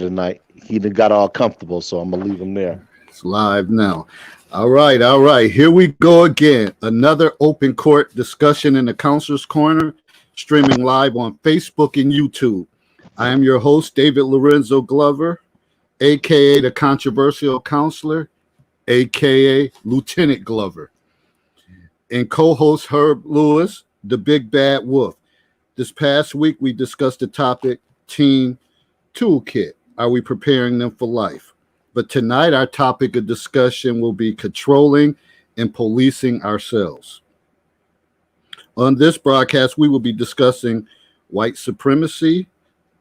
tonight. He done got all comfortable, so I'm gonna leave him there. It's live now. All right, all right. Here we go again. Another open court discussion in the Counselor's Corner, streaming live on Facebook and YouTube. I am your host, David Lorenzo Glover, aka the Controversial Counselor, aka Lieutenant Glover, and co-host Herb Lewis, the Big Bad Wolf. This past week, we discussed the topic Teen Toolkit. Are we preparing them for life? But tonight, our topic of discussion will be controlling and policing ourselves. On this broadcast, we will be discussing white supremacy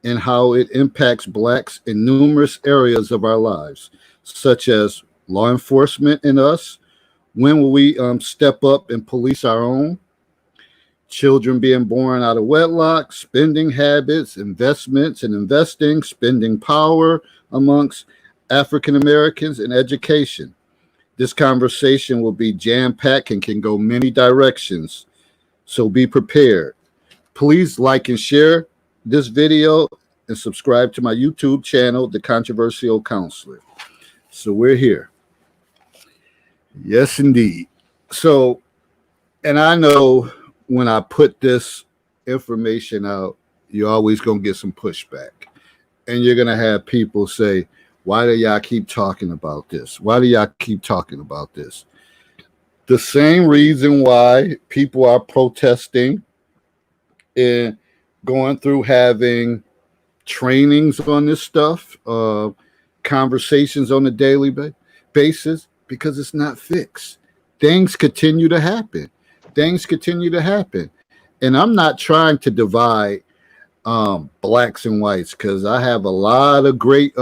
and how it impacts blacks in numerous areas of our lives, such as law enforcement and us. When will we step up and police our own? Children being born out of wedlock, spending habits, investments and investing, spending power amongst African Americans, and education. This conversation will be jam-packed and can go many directions, so be prepared. Please like and share this video and subscribe to my YouTube channel, The Controversial Counselor. So we're here. Yes, indeed. So, and I know when I put this information out, you're always going to get some pushback. And you're going to have people say, why do y'all keep talking about this? Why do y'all keep talking about this? The same reason why people are protesting and going through having trainings on this stuff, conversations on a daily basis, because it's not fixed. Things continue to happen. And I'm not trying to divide blacks and whites, because I have a lot of great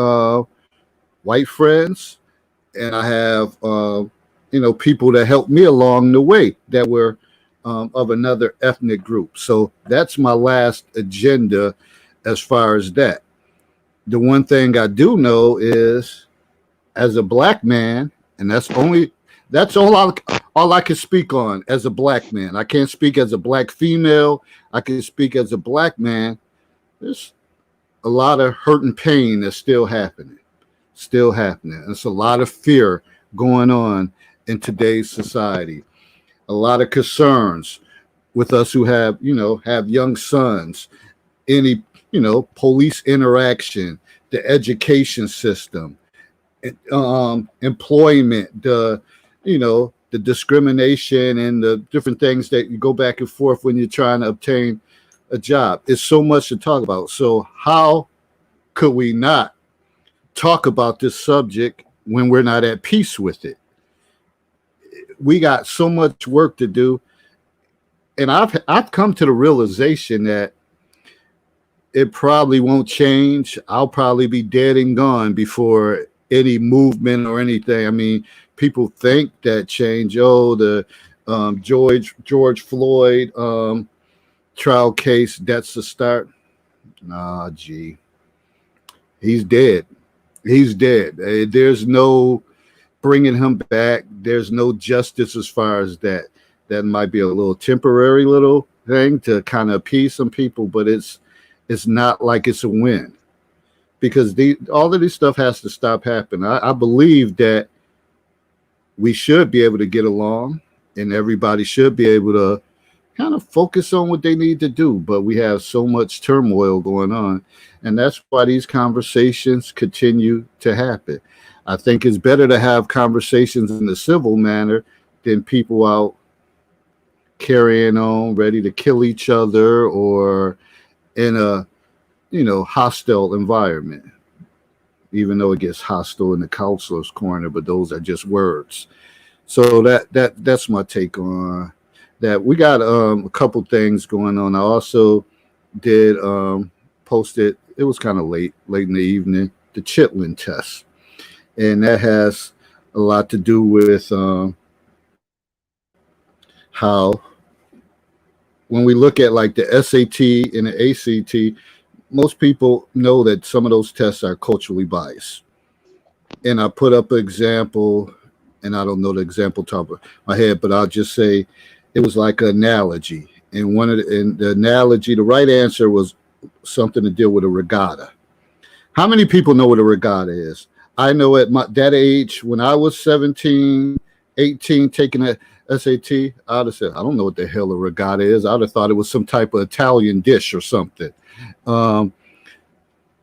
white friends, and I have people that helped me along the way that were of another ethnic group. So that's my last agenda as far as that. The one thing I do know is, as a black man, and that's all I can speak on as a black man. I can't speak as a black female. I can speak as a black man. There's a lot of hurt and pain that's still happening. There's a lot of fear going on in today's society. A lot of concerns with us who have young sons. Any, police interaction, the education system, employment, the discrimination and the different things that you go back and forth when you're trying to obtain a job. It's so much to talk about. So how could we not talk about this subject when we're not at peace with it? We got so much work to do. And I've come to the realization that it probably won't change. I'll probably be dead and gone before any movement or anything. I mean, people think that change. The George Floyd trial case, that's the start. Nah, gee. He's dead. There's no bringing him back. There's no justice as far as that. That might be a little temporary little thing to kind of appease some people, but it's not like it's a win, because all of this stuff has to stop happening. I believe that we should be able to get along, and everybody should be able to kind of focus on what they need to do. But we have so much turmoil going on, and that's why these conversations continue to happen. I think it's better to have conversations in a civil manner than people out carrying on, ready to kill each other, or in a hostile environment, even though it gets hostile in the Counselor's Corner, but those are just words. So that's my take on that. We got a couple things going on. I also did post it. It was kind of late in the evening, the Chitlin test, and that has a lot to do with how when we look at like the SAT and the ACT, most people know that some of those tests are culturally biased. And I put up an example, and I don't know the example top of my head, but I'll just say it was like an analogy. And the analogy, the right answer was something to deal with a regatta. How many people know what a regatta is? I know at that age, when I was 17, 18, taking a SAT, I'd have said, I don't know what the hell a regatta is. I'd have thought it was some type of Italian dish or something. Um,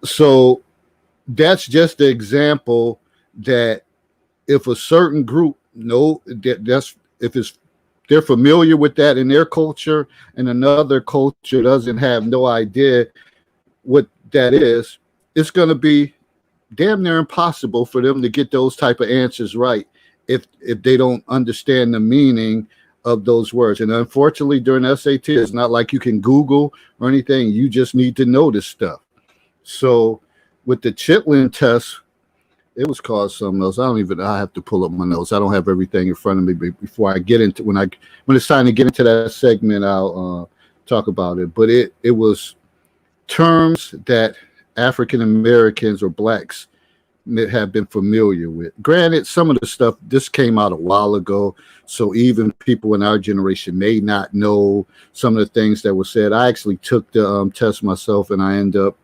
so that's just the example that if a certain group that's if it's they're familiar with that in their culture and another culture doesn't have no idea what that is, it's going to be damn near impossible for them to get those type of answers right if they don't understand the meaning of those words. And unfortunately, during SAT, it's not like you can Google or anything. You just need to know this stuff. So with the Chitlin test, it was called something else. I have to pull up my notes. I don't have everything in front of me before I get into when it's time to get into that segment, I'll talk about it. But it was terms that African Americans or blacks have been familiar with. Granted, some of the stuff, this came out a while ago, so even people in our generation may not know some of the things that were said. I actually took the test myself, and I ended up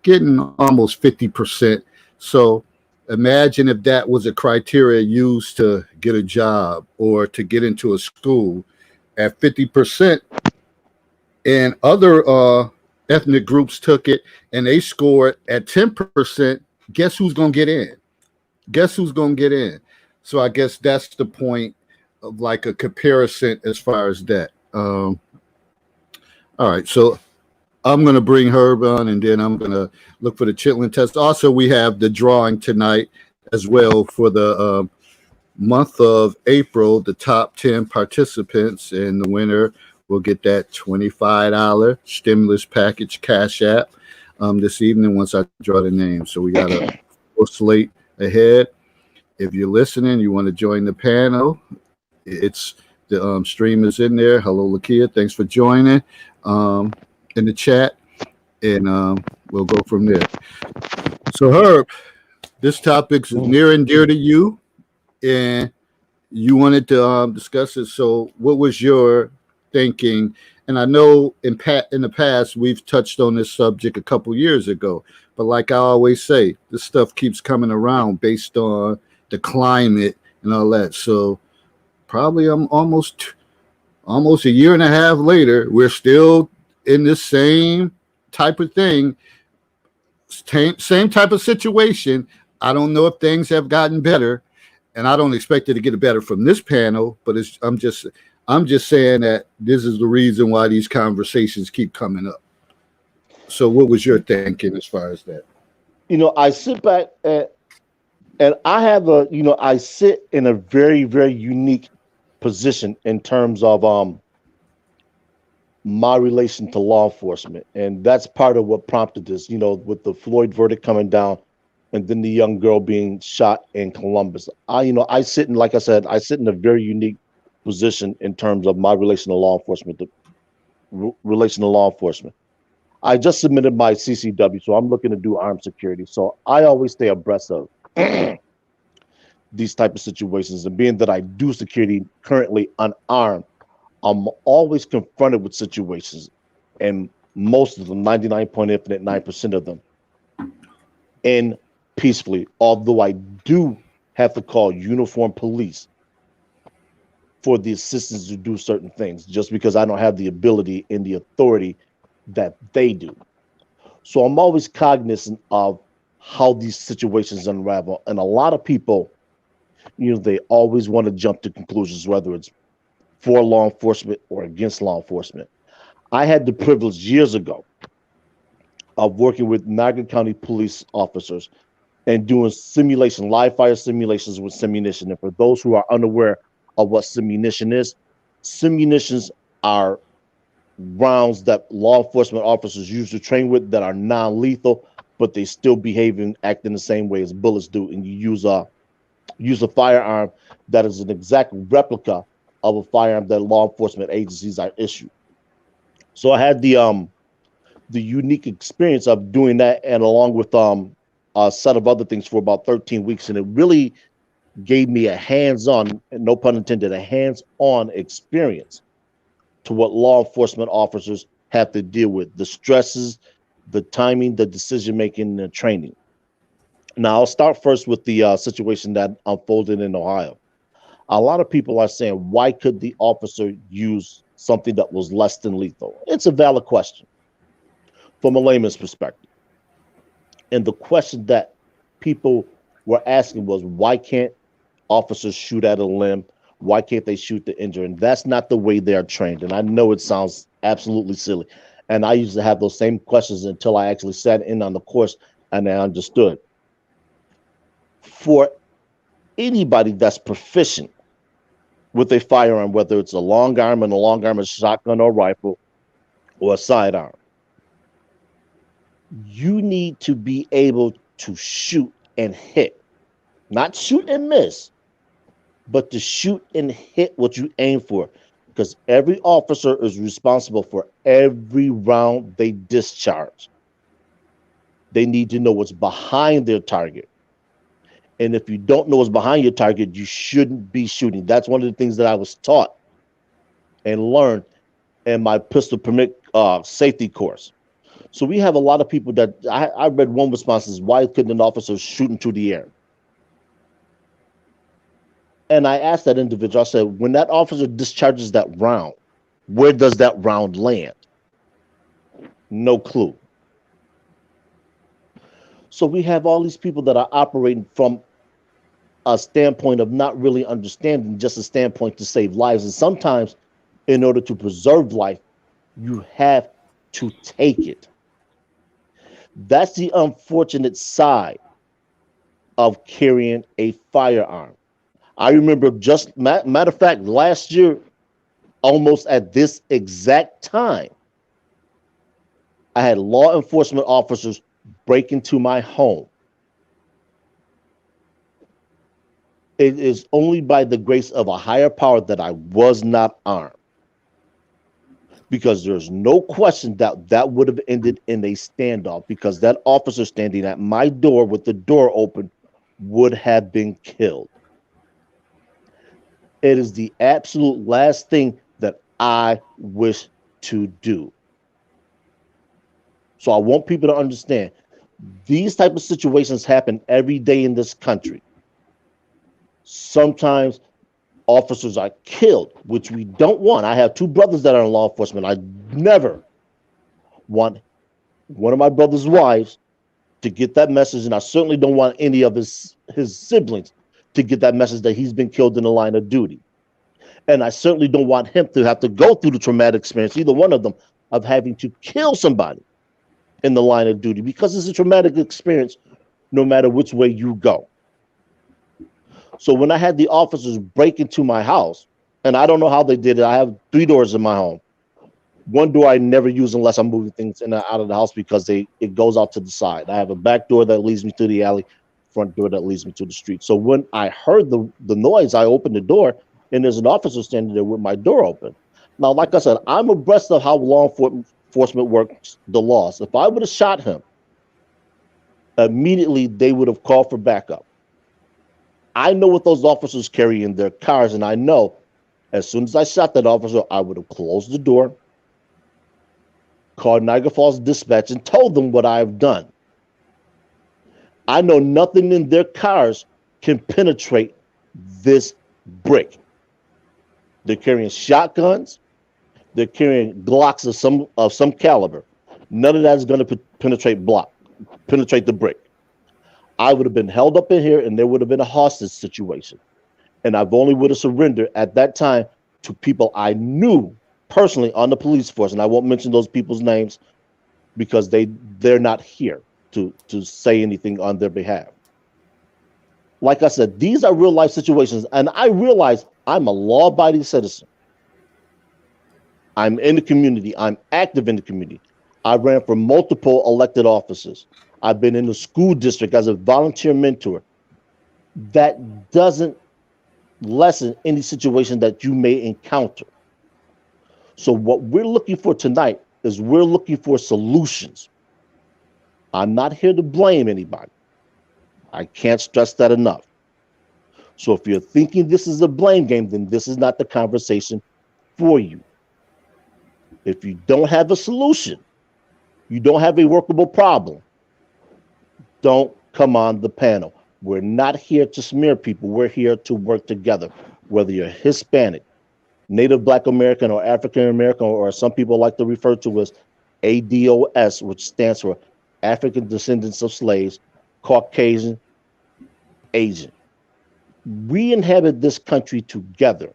getting almost 50%. So imagine if that was a criteria used to get a job or to get into a school at 50%, and other ethnic groups took it and they scored at 10%. Guess who's going to get in? Guess who's going to get in? So I guess that's the point of like a comparison as far as that. All right. So I'm going to bring Herb on, and then I'm going to look for the Chitlin test. Also, we have the drawing tonight as well for the month of April, the top 10 participants, and the winner will get that $25 stimulus package Cash App this evening once I draw the name. So we got a full slate ahead. If you're listening, you want to join the panel, it's the stream is in there. Hello, Lakia. Thanks for joining in the chat, and we'll go from there. So, Herb, this topic's near and dear to you, and you wanted to discuss it. So what was your thinking? And I know in the past we've touched on this subject a couple years ago, but like I always say, this stuff keeps coming around based on the climate and all that. So probably I'm almost a year and a half later, we're still in the same type of thing, same type of situation. I don't know if things have gotten better, and I don't expect it to get better from this panel, but I'm just saying that this is the reason why these conversations keep coming up. So what was your thinking as far as that? I sit back and I have I sit in a very, very unique position in terms of my relation to law enforcement. And that's part of what prompted this, with the Floyd verdict coming down and then the young girl being shot in Columbus. I sit in, like I said, I sit in a very unique position in terms of my relation to law enforcement, I just submitted my CCW, so I'm looking to do armed security. So I always stay abreast of these type of situations. And being that I do security currently unarmed, I'm always confronted with situations, and most of them, 99.9% of them, end peacefully. Although I do have to call uniformed police for the assistance to do certain things, just because I don't have the ability and the authority that they do. So I'm always cognizant of how these situations unravel. And a lot of people, they always want to jump to conclusions, whether it's for law enforcement or against law enforcement. I had the privilege years ago of working with Niagara County police officers and doing live fire simulations with simunition. And for those who are unaware of what simunition is, simunitions are rounds that law enforcement officers use to train with that are non-lethal, but they still behave and act in the same way as bullets do. And you use a firearm that is an exact replica of a firearm that law enforcement agencies are issued. So I had the unique experience of doing that, and along with a set of other things for about 13 weeks, and it really gave me a hands-on, no pun intended, a hands-on experience to what law enforcement officers have to deal with, the stresses, the timing, the decision making, and the training. Now, I'll start first with the situation that unfolded in Ohio. A lot of people are saying, why could the officer use something that was less than lethal? It's a valid question from a layman's perspective. And the question that people were asking was, why can't officers shoot at a limb? Why can't they shoot the injured? And that's not the way they're trained. And I know it sounds absolutely silly. And I used to have those same questions until I actually sat in on the course and I understood. For anybody that's proficient with a firearm, whether it's a long arm and a long arm, a shotgun or rifle, or a sidearm, you need to be able to shoot and hit, not shoot and miss, but to shoot and hit what you aim for, because every officer is responsible for every round they discharge. They need to know what's behind their target. And if you don't know what's behind your target, you shouldn't be shooting. That's one of the things that I was taught and learned in my pistol permit safety course. So we have a lot of people that I read one response is, why couldn't an officer shoot into the air? And I asked that individual, I said, when that officer discharges that round, where does that round land? No clue. So we have all these people that are operating from a standpoint of not really understanding, just a standpoint to save lives. And sometimes in order to preserve life, you have to take it. That's the unfortunate side of carrying a firearm. I remember just, matter of fact, last year, almost at this exact time, I had law enforcement officers break into my home. It is only by the grace of a higher power that I was not armed, because there's no question that that would have ended in a standoff, because that officer standing at my door with the door open would have been killed. It is the absolute last thing that I wish to do. So I want people to understand, these type of situations happen every day in this country. Sometimes officers are killed, which we don't want. I have two brothers that are in law enforcement. I never want one of my brother's wives to get that message, and I certainly don't want any of his siblings to get that message that he's been killed in the line of duty. And I certainly don't want him to have to go through the traumatic experience, either one of them, of having to kill somebody in the line of duty, because it's a traumatic experience no matter which way you go. So when I had the officers break into my house, and I don't know how they did it, I have 3 doors in my home. One door I never use unless I'm moving things in and out of the house, because it goes out to the side. I have a back door that leads me to the alley, front door that leads me to the street. So when I heard the noise, I opened the door, and there's an officer standing there with my door open. Now, like I said, I'm abreast of how law enforcement works the laws. If I would have shot him, immediately they would have called for backup. I know what those officers carry in their cars, and I know as soon as I shot that officer, I would have closed the door, called Niagara Falls Dispatch, and told them what I've done. I know nothing in their cars can penetrate this brick. They're carrying shotguns. They're carrying Glocks of some caliber. None of that is going to penetrate the brick. I would have been held up in here, and there would have been a hostage situation. And I've only would have surrendered at that time to people I knew personally on the police force. And I won't mention those people's names because they're not here to say anything on their behalf. Like I said, these are real life situations. And I realize I'm a law-abiding citizen. I'm in the community. I'm active in the community. I ran for multiple elected offices. I've been in the school district as a volunteer mentor. That doesn't lessen any situation that you may encounter. So what we're looking for tonight is we're looking for solutions. I'm not here to blame anybody. I can't stress that enough. So if you're thinking this is a blame game, then this is not the conversation for you. If you don't have a solution, you don't have a workable problem, don't come on the panel. We're not here to smear people. We're here to work together. Whether you're Hispanic, Native Black American, or African American, or some people like to refer to as ADOS, which stands for African Descendants of Slaves, Caucasian, Asian. We inhabit this country together.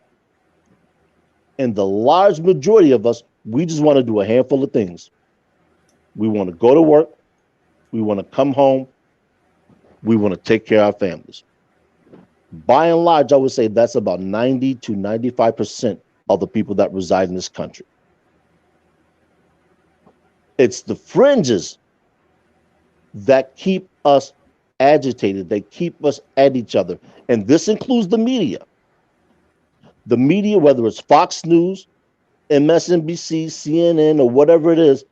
And the large majority of us, we just want to do a handful of things. We want to go to work. We want to come home. We want to take care of our families. By and large, I would say that's about 90 to 95% of the people that reside in this country. It's the fringes that keep us agitated. They keep us at each other. And this includes the media. The media, whether it's Fox News, MSNBC, CNN, or whatever it is,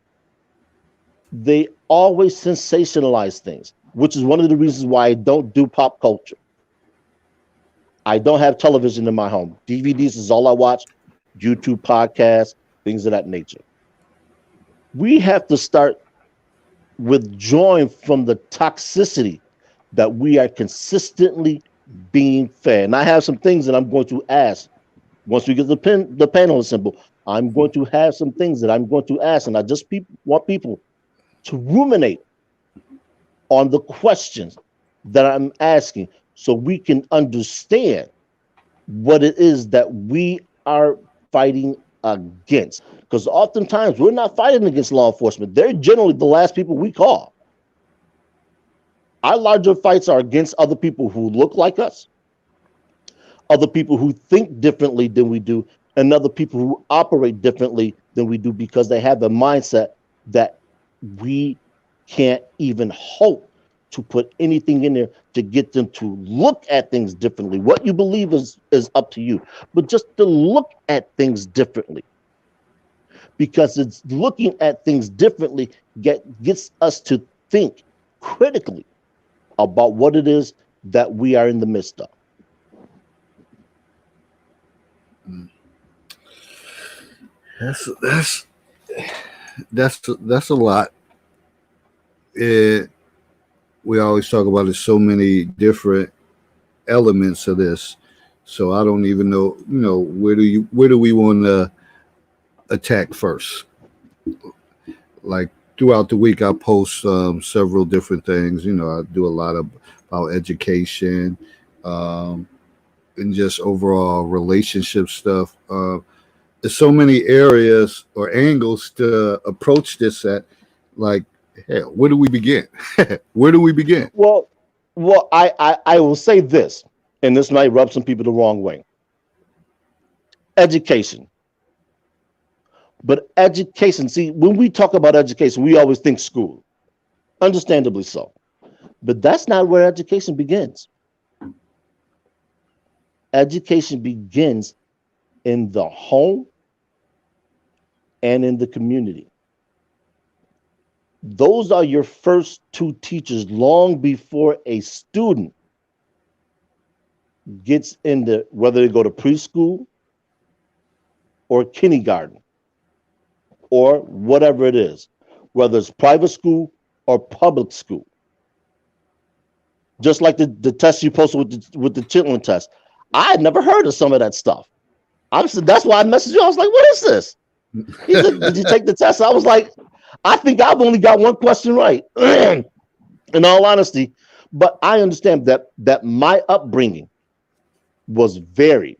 they always sensationalize things, which is one of the reasons why I don't do pop culture. I don't have television in my home. DVDs is all I watch, YouTube podcasts, things of that nature. We have to start withdrawing from the toxicity that we are consistently being fed. And I have some things that I'm going to ask. Once we get the panel assembled, I'm going to have some things that I'm going to ask. And I just want people to ruminate on the questions that I'm asking so we can understand what it is that we are fighting against. Because oftentimes we're not fighting against law enforcement. They're generally the last people we call. Our larger fights are against other people who look like us, other people who think differently than we do, and other people who operate differently than we do because they have a mindset that we can't even hope to put anything in there to get them to look at things differently. What you believe is up to you, but just to look at things differently. Because it's looking at things differently gets us to think critically about what it is that we are in the midst of. That's a lot. We always talk about there's so many different elements of this, so I don't even know. Where do we want to attack first? Like throughout the week, I post several different things. I do a lot about education and just overall relationship stuff. There's so many areas or angles to approach this at. Like, hell, where do we begin? Where do we begin? Well, I will say this, and this might rub some people the wrong way. Education. But education, see, when we talk about education, we always think school. Understandably so. But that's not where education begins. Education begins in the home and in the community. Those are your first two teachers long before a student gets into whether they go to preschool or kindergarten or whatever it is, whether it's private school or public school. Just like the test you posted with the Chitlin test. I had never heard of some of that stuff. That's why I messaged you. I was like, what is this? He said, did you take the test? I was like, I think I've only got one question right, in all honesty. But I understand that my upbringing was varied.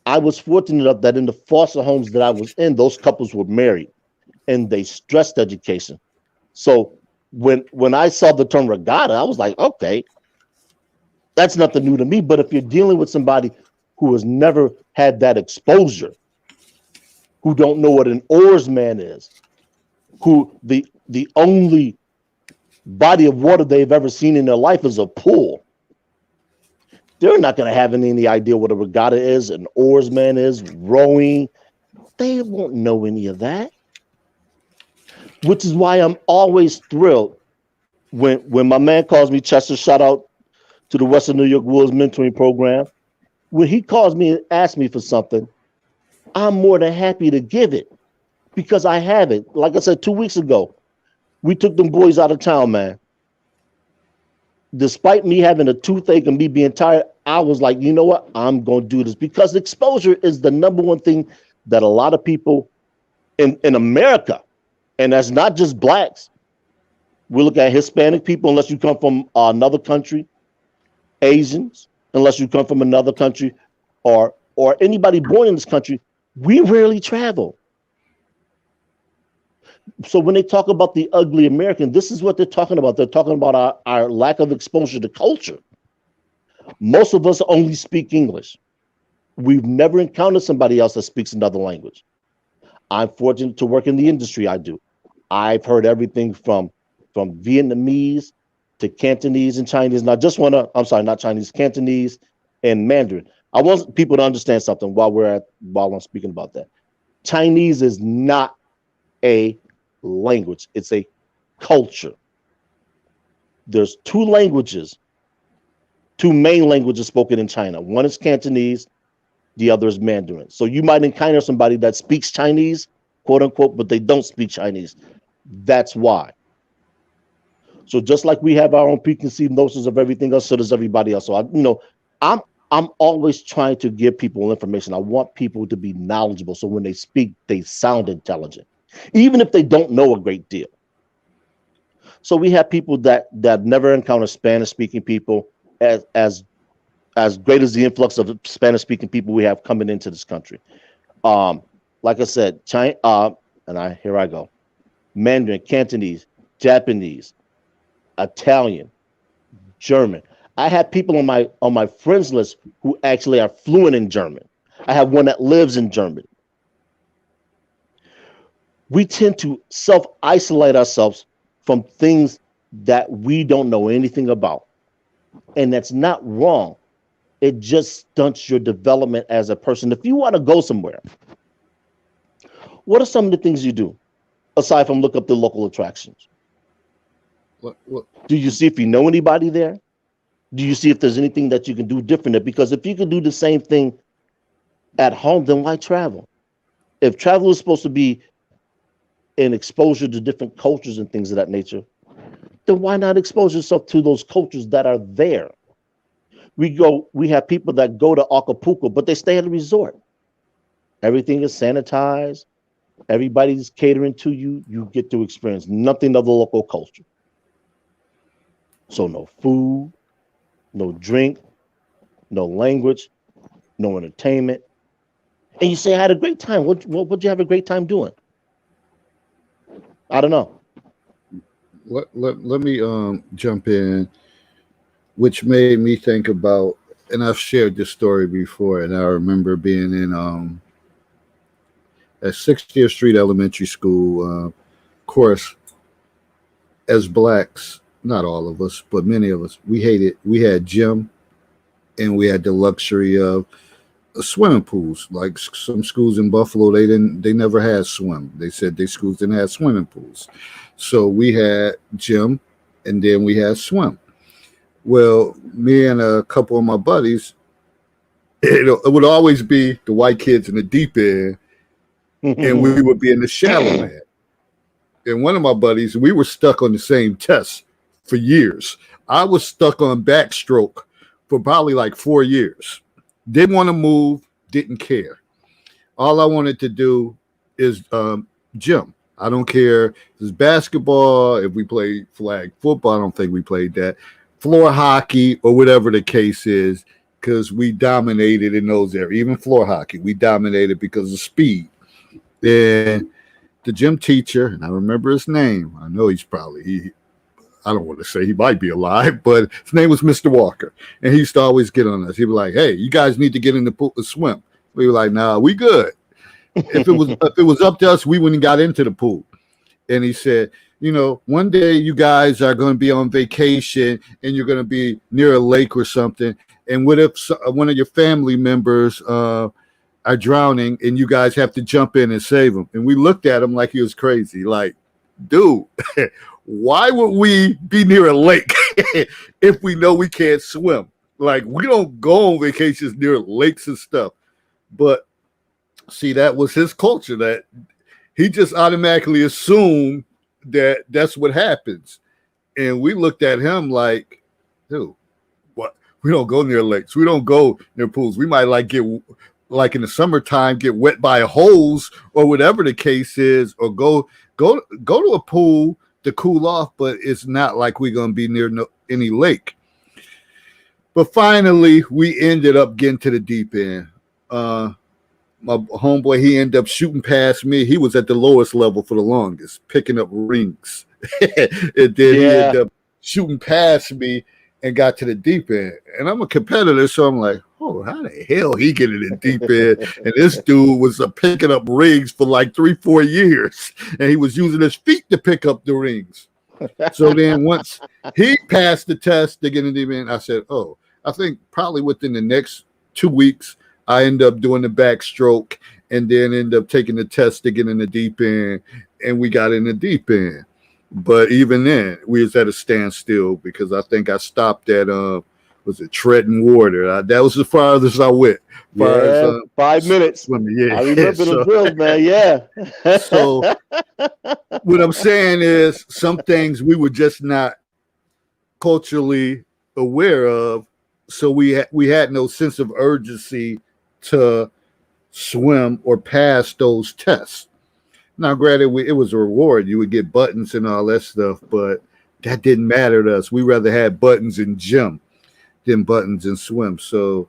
I was fortunate enough that in the foster homes that I was in, those couples were married and they stressed education. So when I saw the term regatta, I was like, okay, that's nothing new to me. But if you're dealing with somebody who has never had that exposure, who don't know what an oarsman is, who the only body of water they've ever seen in their life is a pool, they're not going to have any idea what a regatta is, an oarsman is, rowing. They won't know any of that. Which is why I'm always thrilled when my man calls me, Chester, shout out to the Western New York Wolves mentoring program. When he calls me and asks me for something, I'm more than happy to give it because I have it. Like I said 2 weeks ago, We took them boys out of town, man. Despite me having a toothache and me being tired, I was like, you know what? I'm going to do this because exposure is the number one thing that a lot of people in America, and that's not just blacks. We look at Hispanic people, unless you come from another country, Asians, unless you come from another country, or anybody born in this country, we rarely travel. So when they talk about the ugly American, this is what they're talking about. They're talking about our lack of exposure to culture. Most of us only speak English. We've never encountered somebody else that speaks another language. I'm fortunate to work in the industry I do. I've heard everything from Vietnamese to Cantonese and Chinese. And I just want to, I'm sorry, not Chinese, Cantonese and Mandarin. I want people to understand something while I'm speaking about that. Chinese is not a language, it's a culture. There's two main languages spoken in China. One is Cantonese, the other is Mandarin. So you might encounter somebody that speaks Chinese, quote unquote, but they don't speak Chinese. That's why. So just like we have our own preconceived notions of everything else, so does everybody else. So I'm always trying to give people information. I want people to be knowledgeable, so when they speak, they sound intelligent, even if they don't know a great deal. So we have people that never encounter Spanish-speaking people, as great as the influx of Spanish-speaking people we have coming into this country. Like I said, China, here I go. Mandarin, Cantonese, Japanese, Italian, German. I have people on my friends list who actually are fluent in German. I have one that lives in Germany. We tend to self-isolate ourselves from things that we don't know anything about. And that's not wrong. It just stunts your development as a person. If you want to go somewhere, what are some of the things you do aside from look up the local attractions? What? Do you see if you know anybody there? Do you see if there's anything that you can do different? Because if you can do the same thing at home, then why travel? If travel is supposed to be an exposure to different cultures and things of that nature, then why not expose yourself to those cultures that are there? We have people that go to Acapulco, but they stay at a resort. Everything is sanitized. Everybody's catering to you. You get to experience nothing of the local culture. So no food, no drink, no language, no entertainment. And you say, I had a great time. What'd you have a great time doing? I don't know. Let me jump in, which made me think about, and I've shared this story before, and I remember being in at 60th Street Elementary School. Of course, as blacks, not all of us, but many of us, we had gym, and we had the luxury of swimming pools. Like some schools in Buffalo, they never had swim. They said their schools didn't have swimming pools. So we had gym, and then we had swim. Well, me and a couple of my buddies, it would always be the white kids in the deep end, and we would be in the shallow end. And one of my buddies, we were stuck on the same test for years. I was stuck on backstroke for probably like 4 years. Didn't want to move, didn't care. All I wanted to do is gym. I don't care if it's basketball, if we play flag football, I don't think we played that. Floor hockey or whatever the case is, because we dominated in those areas. Even floor hockey, we dominated because of speed. And the gym teacher, and I remember his name. I know I don't want to say he might be alive, but his name was Mr. Walker. And he used to always get on us. He'd be like, hey, you guys need to get in the pool to swim. We were like, nah, we good. If it was up to us, we wouldn't got into the pool. And he said, one day you guys are going to be on vacation and you're going to be near a lake or something. And what if one of your family members are drowning and you guys have to jump in and save them? And we looked at him like he was crazy. Like, dude, why would we be near a lake if we know we can't swim? Like, we don't go on vacations near lakes and stuff. But see, that was his culture, that he just automatically assumed that's what happens. And we looked at him like, dude, what? We don't go near lakes. We don't go near pools. We might like get like in the summertime, get wet by a hose or whatever the case is, or go to a pool to cool off, but it's not like we're gonna be near any lake. But finally, we ended up getting to the deep end. My homeboy, he ended up shooting past me. He was at the lowest level for the longest, picking up rings. And then he ended up shooting past me and got to the deep end. And I'm a competitor, so I'm like, oh, how the hell he get in the deep end? And this dude was picking up rings for like 3-4 years, and he was using his feet to pick up the rings. So then once he passed the test to get in the deep end, I said, oh, I think probably within the next 2 weeks, I end up doing the backstroke and then end up taking the test to get in the deep end, and we got in the deep end. But even then, we was at a standstill because I think I stopped at was it treading water? That was the farthest I went. Yeah, 5 minutes. Swimming. Yeah, I remember the drills, man. Yeah. So what I'm saying is, some things we were just not culturally aware of, so we had no sense of urgency to swim or pass those tests. Now, granted, it was a reward. You would get buttons and all that stuff, but that didn't matter to us. We rather had buttons in gym than buttons in swim. So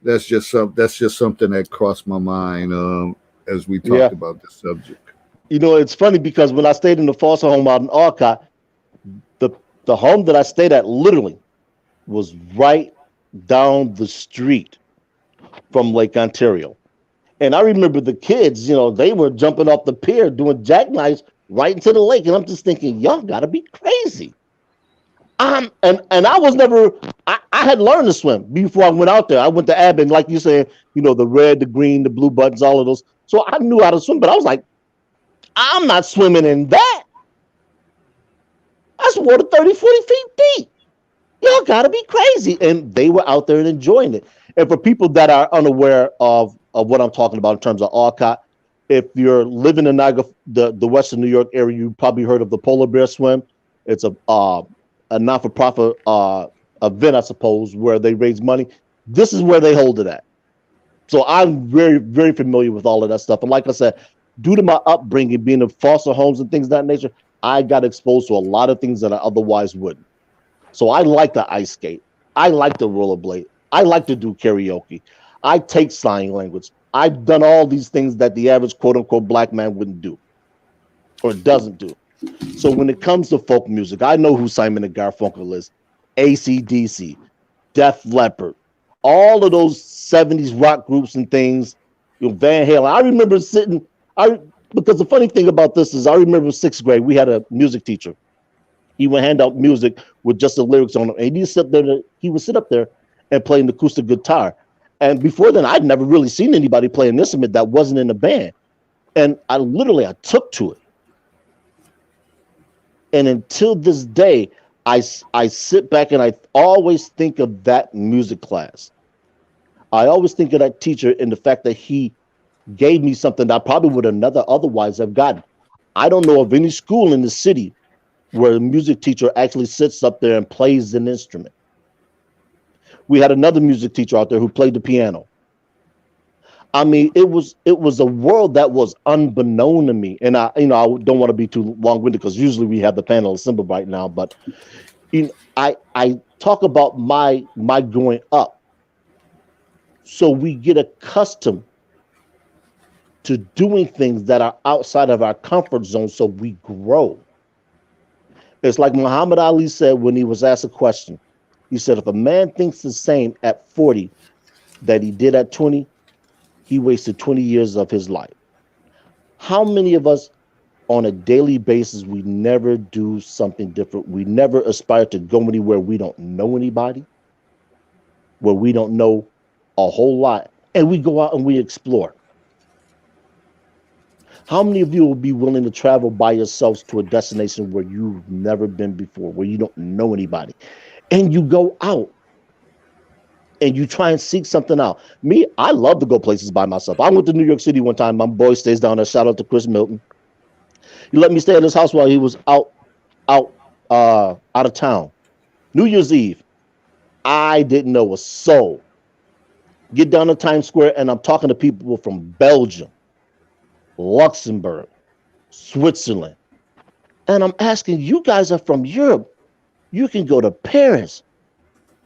that's just something that crossed my mind as we talked about this subject. You know, it's funny because when I stayed in the foster home out in Arcot, the home that I stayed at literally was right down the street from Lake Ontario. And I remember the kids, you know, they were jumping off the pier doing jackknives right into the lake. And I'm just thinking, y'all gotta be crazy. And I was never, I had learned to swim before I went out there. I went to Abbott, like you said, you know, the red, the green, the blue buttons, all of those. So I knew how to swim, but I was like, I'm not swimming in that. That's water 30, 40 feet deep. Y'all gotta be crazy. And they were out there and enjoying it. And for people that are unaware of what I'm talking about in terms of Arcot, if you're living in Niagara, the Western New York area, you probably heard of the Polar Bear Swim. It's a not-for-profit event, I suppose, where they raise money. This is where they hold it at. So I'm very, very familiar with all of that stuff. And like I said, due to my upbringing, being in foster homes and things of that nature, I got exposed to a lot of things that I otherwise wouldn't. So I like to ice skate. I like to rollerblade. I like to do karaoke. I take sign language. I've done all these things that the average quote-unquote black man wouldn't do or doesn't do. So when it comes to folk music, I know who Simon and Garfunkel is, AC/DC, Def Leppard, all of those 70s rock groups and things, you know, Van Halen. I remember because the funny thing about this is I remember 6th grade, we had a music teacher. He would hand out music with just the lyrics on it. And he would sit up there and play an acoustic guitar. And before then, I'd never really seen anybody play an instrument that wasn't in a band. And I took to it. And until this day, I sit back and I always think of that music class. I always think of that teacher and the fact that he gave me something that I probably would have never otherwise have gotten. I don't know of any school in the city where a music teacher actually sits up there and plays an instrument. We had another music teacher out there who played the piano. I mean, it was a world that was unbeknown to me. And I don't want to be too long-winded because usually we have the panel assembled right now. But I talk about my growing up. So we get accustomed to doing things that are outside of our comfort zone, so we grow. It's like Muhammad Ali said when he was asked a question. He said, if a man thinks the same at 40 that he did at 20, he wasted 20 years of his life. How many of us on a daily basis, we never do something different? We never aspire to go anywhere we don't know anybody, where we don't know a whole lot, and we go out and we explore. How many of you will be willing to travel by yourselves to a destination where you've never been before, where you don't know anybody? And you go out and you try and seek something out. Me, I love to go places by myself. I went to New York City one time. My boy stays down there. Shout out to Chris Milton. He let me stay at his house while he was out out of town. New Year's Eve. I didn't know a soul. Get down to Times Square and I'm talking to people from Belgium, Luxembourg, Switzerland. And I'm asking, you guys are from Europe. You can go to Paris.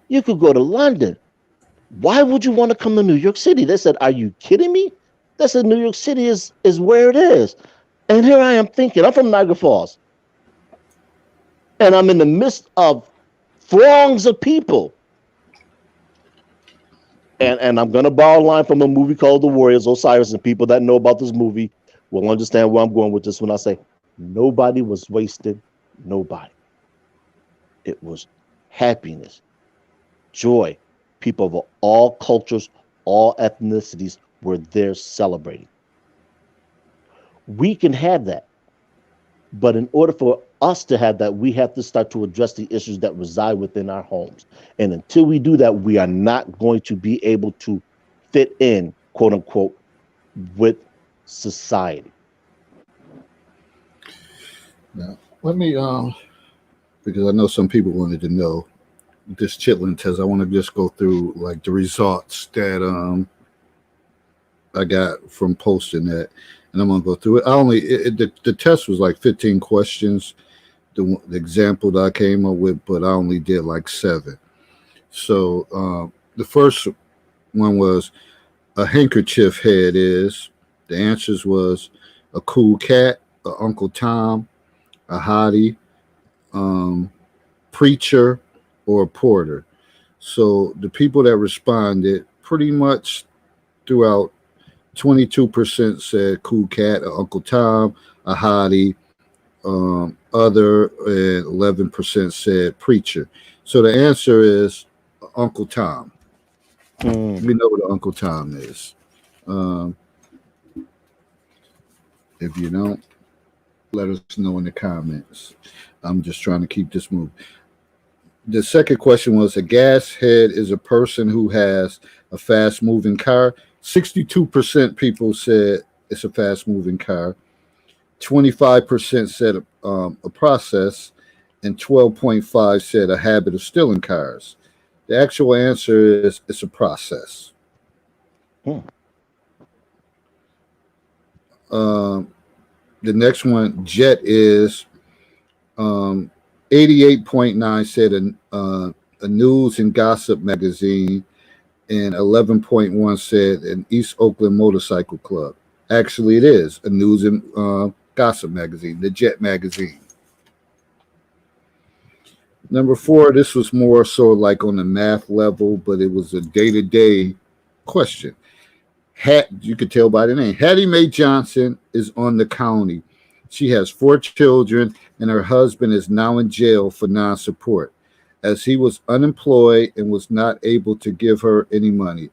You could go to London. Why would you want to come to New York City? They said, are you kidding me? They said, New York City is where it is. And here I am thinking, I'm from Niagara Falls. And I'm in the midst of throngs of people. And I'm going to borrow a line from a movie called The Warriors, Osiris, and people that know about this movie will understand where I'm going with this when I say nobody was wasted, nobody. It was happiness, joy. People of all cultures, all ethnicities were there celebrating. We can have that. But in order for us to have that, we have to start to address the issues that reside within our homes. And until we do that, we are not going to be able to fit in, quote unquote, with society. Now, let me, because I know some people wanted to know this Chitlin test. I want to just go through like the results that I got from posting that, and I'm gonna go through it. The test was like 15 questions, the example that I came up with, but I only did like 7. So the first one was a handkerchief head is. The answers was a cool cat, a Uncle Tom, a hottie, preacher, or a porter. So the people that responded pretty much throughout, 22% said cool cat, or Uncle Tom, a hottie, other, and 11% said preacher. So the answer is Uncle Tom. We know what Uncle Tom is. If you don't, let us know in the comments. I'm just trying to keep this moving. The second question was a gas head is a person who has a fast moving car. 62% people said it's a fast moving car. 25% said a process, and 12.5 said a habit of stealing cars. The actual answer is it's a process. The next one, jet, is 88.9 said a news and gossip magazine, and 11.1 said an East Oakland motorcycle club. Actually, it is a news and gossip magazine, the Jet magazine. Number 4, this was more so like on the math level, but it was a day-to-day question. You could tell by the name. Hattie Mae Johnson is on the county. She has 4 children, and her husband is now in jail for non-support, as he was unemployed and was not able to give her any money.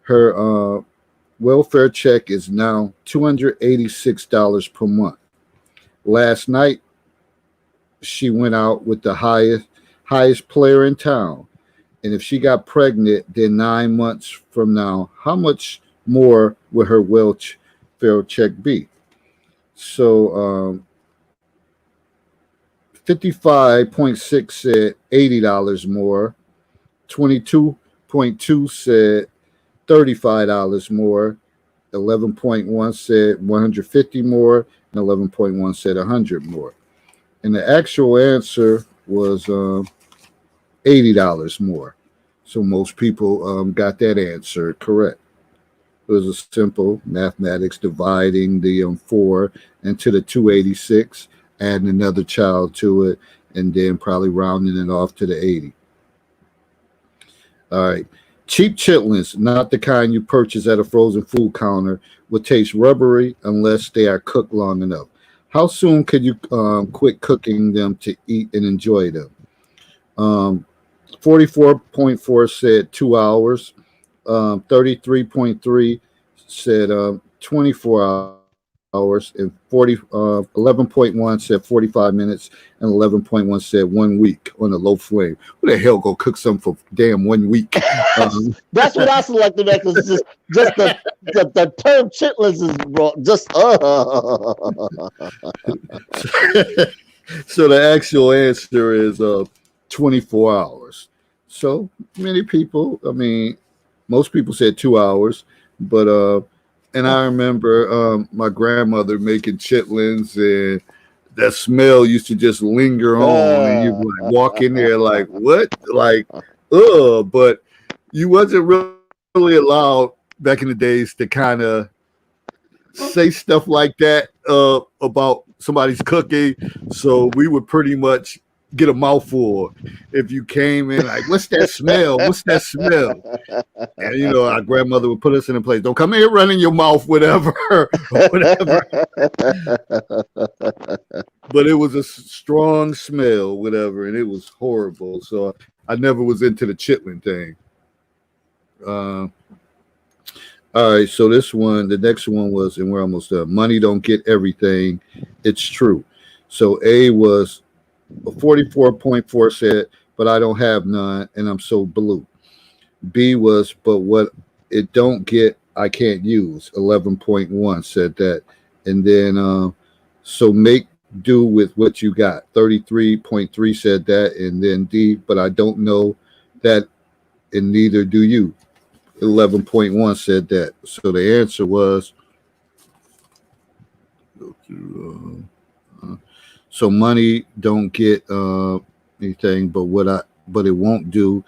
Her welfare check is now $286 per month. Last night, she went out with the highest player in town. And if she got pregnant, then 9 months from now, how much more will her welfare check be? So 55.6 said $80 more. 22.2 said $35 more. 11.1 said $150 more. And 11.1 said $100 more. And the actual answer was $80 more. So most people got that answer correct. It was a simple mathematics, dividing the 4 into the 286, adding another child to it, and then probably rounding it off to the 80. All right. Cheap chitlins, not the kind you purchase at a frozen food counter, will taste rubbery unless they are cooked long enough. How soon could you quit cooking them to eat and enjoy them? 44.4 said 2 hours. 33.3 said 24 hours, and 11.1 said 45 minutes, and 11.1 said 1 week on a low flame. Who the hell go cook something for damn 1 week? That's what I selected, because it's just the term chitlins is wrong. Just So the actual answer is 24 hours. So many people, I mean, most people said 2 hours, but and I remember my grandmother making chitlins, and that smell used to just linger on, and you like walk in there like, what? Like, but you wasn't really allowed back in the days to kind of say stuff like that about somebody's cooking. So we would pretty much get a mouthful if you came in like, what's that smell? What's that smell? And you know, our grandmother would put us in a place. Don't come in here running your mouth, whatever. Whatever. But it was a strong smell, whatever, and it was horrible. So I never was into the chitlin thing. All right, so the next one was, and we're almost done. Money don't get everything. It's true. So A was 44.4 said, but I don't have none, and I'm so blue. B was, but what it don't get, I can't use. 11.1 said that. And then, so make do with what you got. 33.3 said that. And then D, but I don't know that, and neither do you. 11.1 said that. So the answer was, so money don't get anything, but it won't do,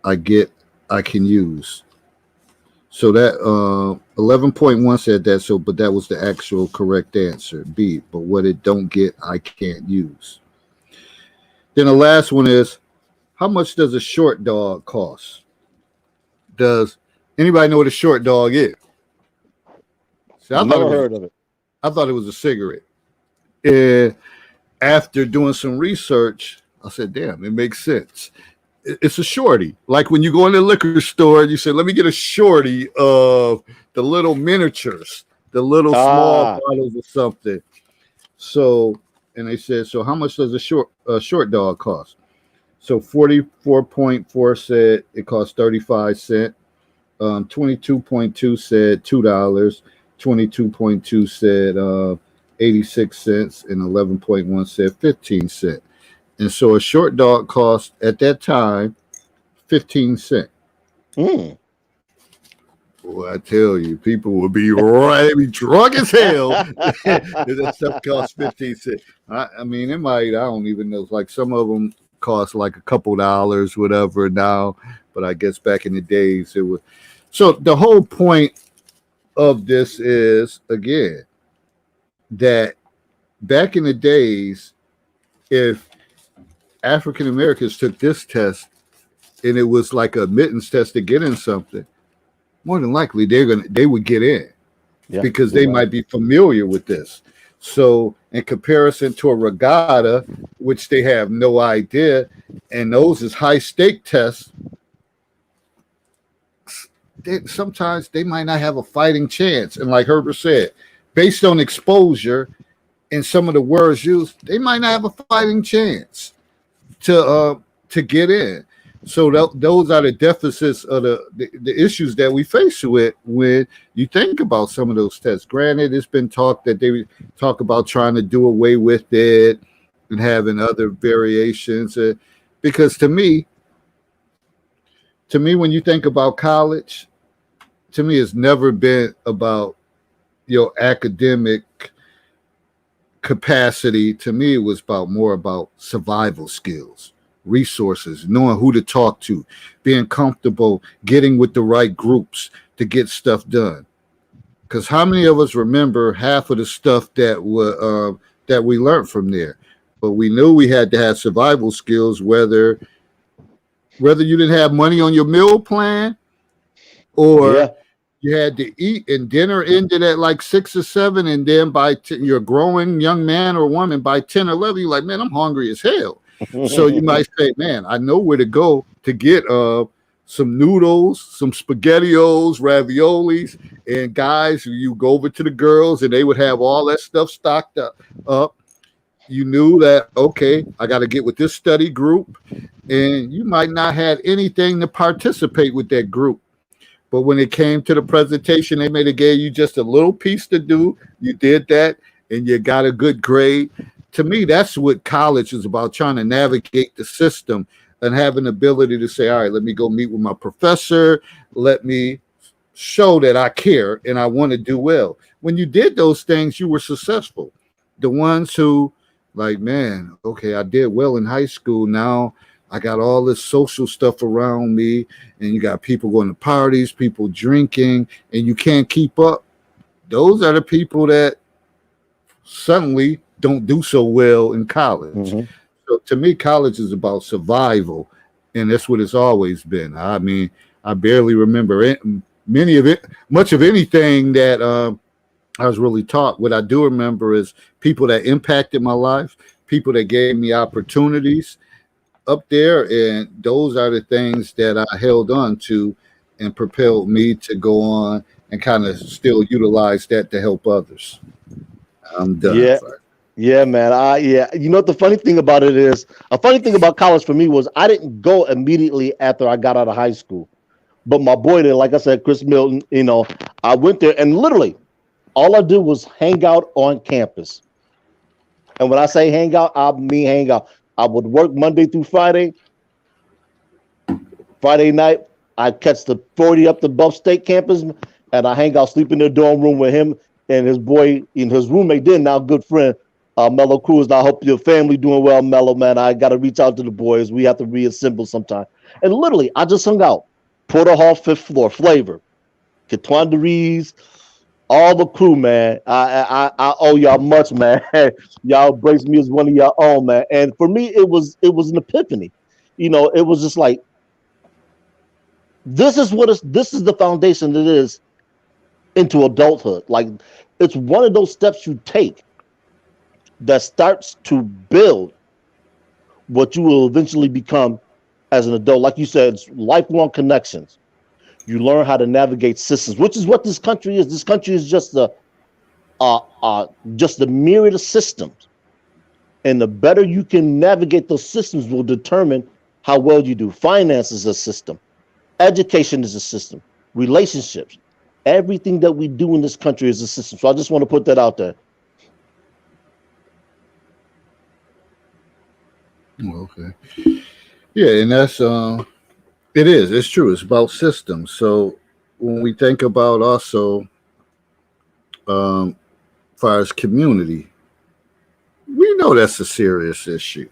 I can use. So that 11.1 said that. So, but that was the actual correct answer, B. But what it don't get, I can't use. Then the last one is, how much does a short dog cost? Does anybody know what a short dog is? See, I've never heard of it. I thought it was a cigarette. And after doing some research, I said, damn, it makes sense. It's a shorty. Like when you go in the liquor store and you say, let me get a shorty of the little miniatures, the little small bottles or something. So, and they said, so how much does a short dog cost? So 44.4 said it cost 35 cents. 22.2 said $2. 22.2 said 86 cents, and 11.1 said 15 cents. And so a short dog cost at that time 15 cents. Boy, I tell you, people will be drunk as hell if that stuff costs 15 cents. I mean, it might, I don't even know. It's like some of them cost like a couple dollars, whatever now. But I guess back in the days it was. So the whole point of this is, again, that back in the days, if African Americans took this test and it was like a admittance test to get in something, more than likely they would get in, because they might be familiar with this. So in comparison to a regatta, which they have no idea, and those is high stake tests, sometimes they might not have a fighting chance. And like Herbert said, based on exposure and some of the words used, they might not have a fighting chance to get in. So those are the deficits of the issues that we face with when you think about some of those tests. Granted, it's been talked that they talk about trying to do away with it and having other variations. Because to me, when you think about college, to me, it's never been about your academic capacity. To me, it was more about survival skills, resources, knowing who to talk to, being comfortable, getting with the right groups to get stuff done. Because how many of us remember half of the stuff that we learned from there? But we knew we had to have survival skills, whether you didn't have money on your meal plan, or you had to eat, and dinner ended at like 6 or 7, and then by you're a growing young man or woman, by 10 or 11, you're like, man, I'm hungry as hell. So you might say, man, I know where to go to get some noodles, some spaghettios, raviolis, and guys, you go over to the girls and they would have all that stuff stocked up. You knew that, okay, I got to get with this study group, and you might not have anything to participate with that group. But when it came to the presentation, they may have gave you just a little piece to do. You did that, and you got a good grade. To me, that's what college is about, trying to navigate the system and have an ability to say, all right, let me go meet with my professor. Let me show that I care and I want to do well. When you did those things, you were successful. The ones who, like, man, okay, I did well in high school. Now I got all this social stuff around me, and you got people going to parties, people drinking, and you can't keep up. Those are the people that suddenly don't do so well in college. Mm-hmm. So to me, college is about survival, and that's what it's always been. I mean, I barely remember much of anything that I was really taught. What I do remember is people that impacted my life, people that gave me opportunities up there, and those are the things that I held on to and propelled me to go on and kind of still utilize that to help others. I'm done. Yeah, man. You know what the funny thing about it is? A funny thing about college for me was I didn't go immediately after I got out of high school. But my boy there, like I said, Chris Milton, you know, I went there and literally all I did was hang out on campus. And when I say hang out, I mean hang out. I would work Monday through Friday. Friday night, I'd catch the 40 up the Buff State campus, and I hang out, sleep in the dorm room with him and his boy, and his roommate, then now good friend, Mello Cruz. I hope your family doing well, Mello, man. I got to reach out to the boys. We have to reassemble sometime. And literally, I just hung out. Porter Hall, 5th floor, Flavor, Ketwan DeRees, all the crew, man. I owe y'all much, man. Y'all embrace me as one of your own, man. And for me, it was an epiphany. You know, it was just like, this is the foundation it is into adulthood. Like, it's one of those steps you take that starts to build what you will eventually become as an adult. Like you said, it's lifelong connections. You learn how to navigate systems, which is what this country is. This country is just the myriad of systems. And the better you can navigate those systems will determine how well you do. Finance is a system. Education is a system. Relationships. Everything that we do in this country is a system. So I just want to put that out there. Okay. Yeah, and that's it's true. It's about systems. So when we think about also as far as community, we know that's a serious issue.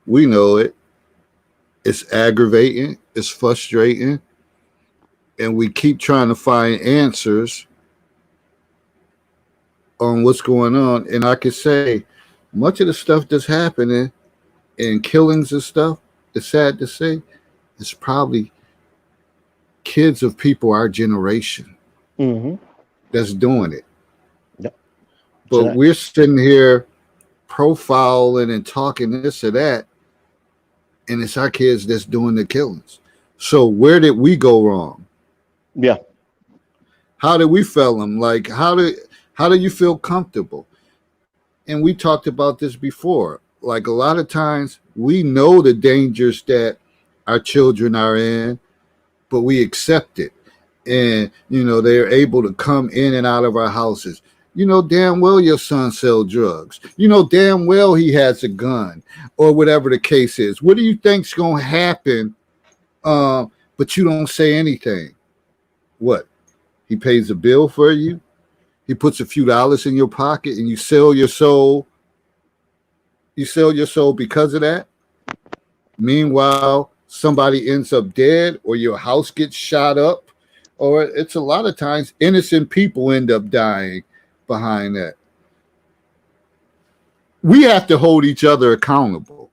We know it. It's aggravating, it's frustrating, and we keep trying to find answers on what's going on. And I could say much of the stuff that's happening and killings and stuff, it's sad to say, it's probably kids of people our generation that's doing it. Yep. But we're sitting here profiling and talking this or that, and it's our kids that's doing the killings. So where did we go wrong? Yeah. How did we feel them? Like, how do you feel comfortable? And we talked about this before. Like, a lot of times we know the dangers that our children are in, but we accept it. And, you know, they're able to come in and out of our houses. You know damn well your son sells drugs. You know damn well he has a gun or whatever the case is. What do you think's going to happen? But you don't say anything. What? He pays a bill for you. He puts a few dollars in your pocket and you sell your soul. You sell your soul because of that. Meanwhile, somebody ends up dead or your house gets shot up, or it's a lot of times innocent people end up dying behind that. We have to hold each other accountable.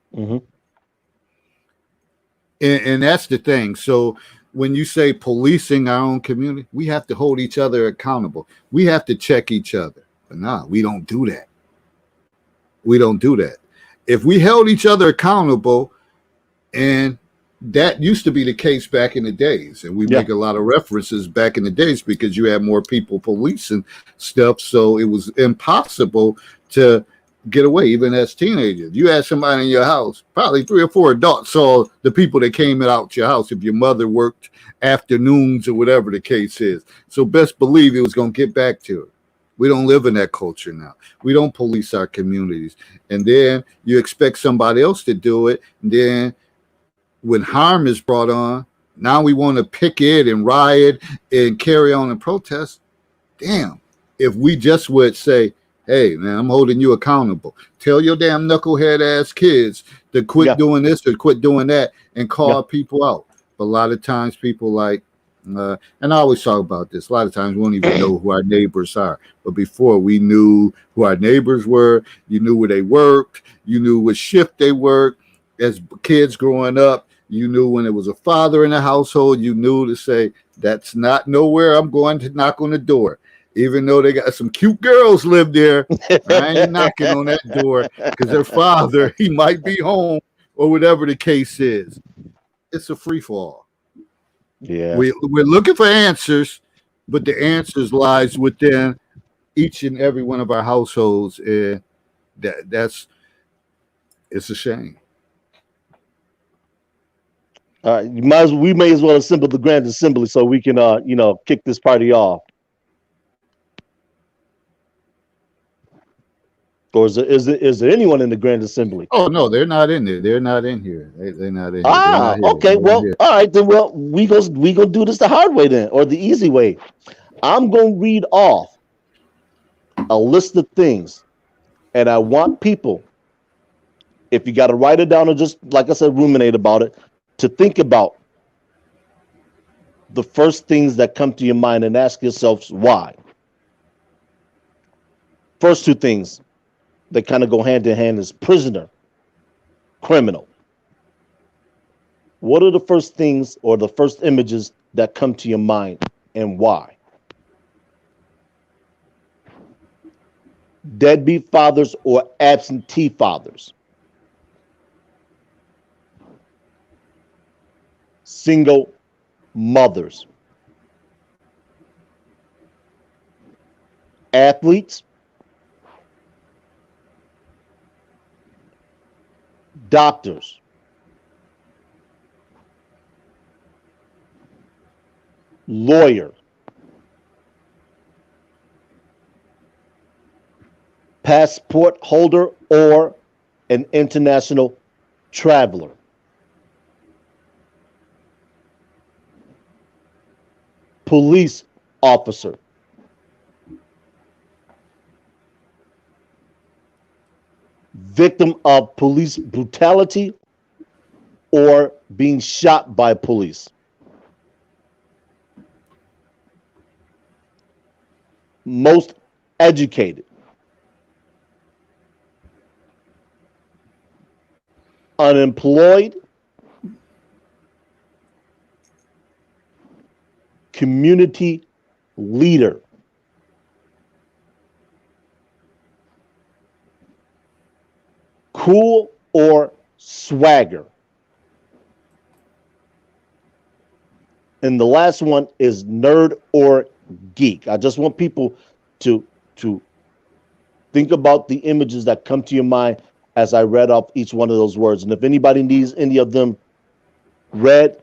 And that's the thing. So when you say policing our own community, we have to hold each other accountable. We have to check each other. But nah, we don't do that. We don't do that. If we held each other accountable and that used to be the case back in the days, and we make a lot of references back in the days because you had more people policing stuff, so it was impossible to get away even as teenagers. You had somebody in your house, probably 3 or 4 adults saw the people that came out to your house if your mother worked afternoons or whatever the case is. So best believe it was going to get back to it. We don't live in that culture now. We don't police our communities, and then you expect somebody else to do it, and then when harm is brought on, now we want to picket and riot and carry on and protest. Damn, if we just would say, hey, man, I'm holding you accountable. Tell your damn knucklehead ass kids to quit doing this or quit doing that and call people out. But a lot of times people like, and I always talk about this, a lot of times we don't even know who our neighbors are. But before we knew who our neighbors were, you knew where they worked, you knew what shift they worked. As kids growing up, you knew when it was a father in the household, you knew to say, that's not nowhere I'm going to knock on the door. Even though they got some cute girls live there, I ain't knocking on that door because their father, he might be home or whatever the case is. It's a free fall. Yeah. We're looking for answers, but the answers lies within each and every one of our households. And it's a shame. We may as well assemble the Grand Assembly so we can, kick this party off. Or is there anyone in the Grand Assembly? Oh no, they're not in there. They're not in here. They're not in here. Okay. Well, all right then. Well, we gonna do this the hard way then, or the easy way. I'm gonna read off a list of things, and I want people, if you got to write it down or just, like I said, ruminate about it, to think about the first things that come to your mind and ask yourselves why. First 2 things that kind of go hand in hand is prisoner, criminal. What are the first things or the first images that come to your mind and why? Deadbeat fathers or absentee fathers. Single mothers. Athletes. Doctors. Lawyer. Passport holder or an international traveler. Police officer. Victim of police brutality or being shot by police. Most educated. Unemployed. Community leader. Cool or swagger. And the last one is nerd or geek. I just want people to think about the images that come to your mind as I read off each one of those words. And if anybody needs any of them read,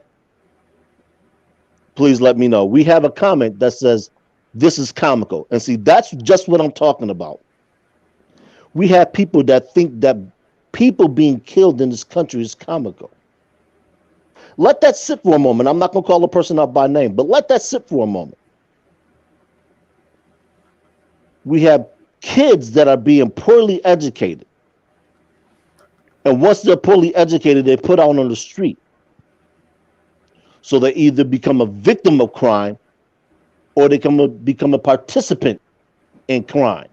please let me know. We have a comment that says, this is comical. And see, that's just what I'm talking about. We have people that think that people being killed in this country is comical. Let that sit for a moment. I'm not going to call a person out by name, but let that sit for a moment. We have kids that are being poorly educated. And once they're poorly educated, they're put out on the street. So they either become a victim of crime or they become a participant in crime.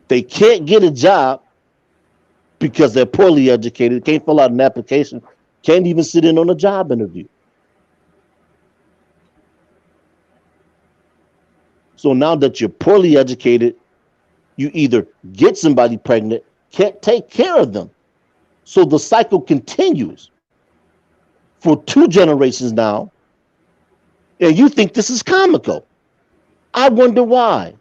They can't get a job because they're poorly educated, can't fill out an application, can't even sit in on a job interview. So now that you're poorly educated, you either get somebody pregnant, can't take care of them. So the cycle continues. for 2 generations now, and you think this is comical. I wonder why.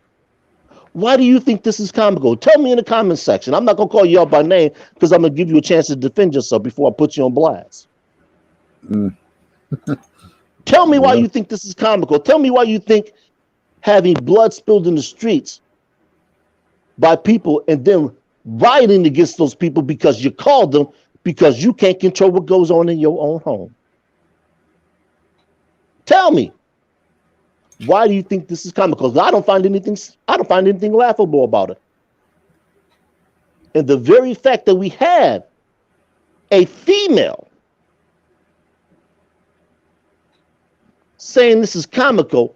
Why do you think this is comical? Tell me in the comments section. I'm not going to call you out by name because I'm going to give you a chance to defend yourself before I put you on blast. Tell me why you think this is comical. Tell me why you think having blood spilled in the streets by people and then rioting against those people because you called them because you can't control what goes on in your own home. Tell me. Why do you think this is comical? I don't find anything laughable about it. And the very fact that we had a female saying this is comical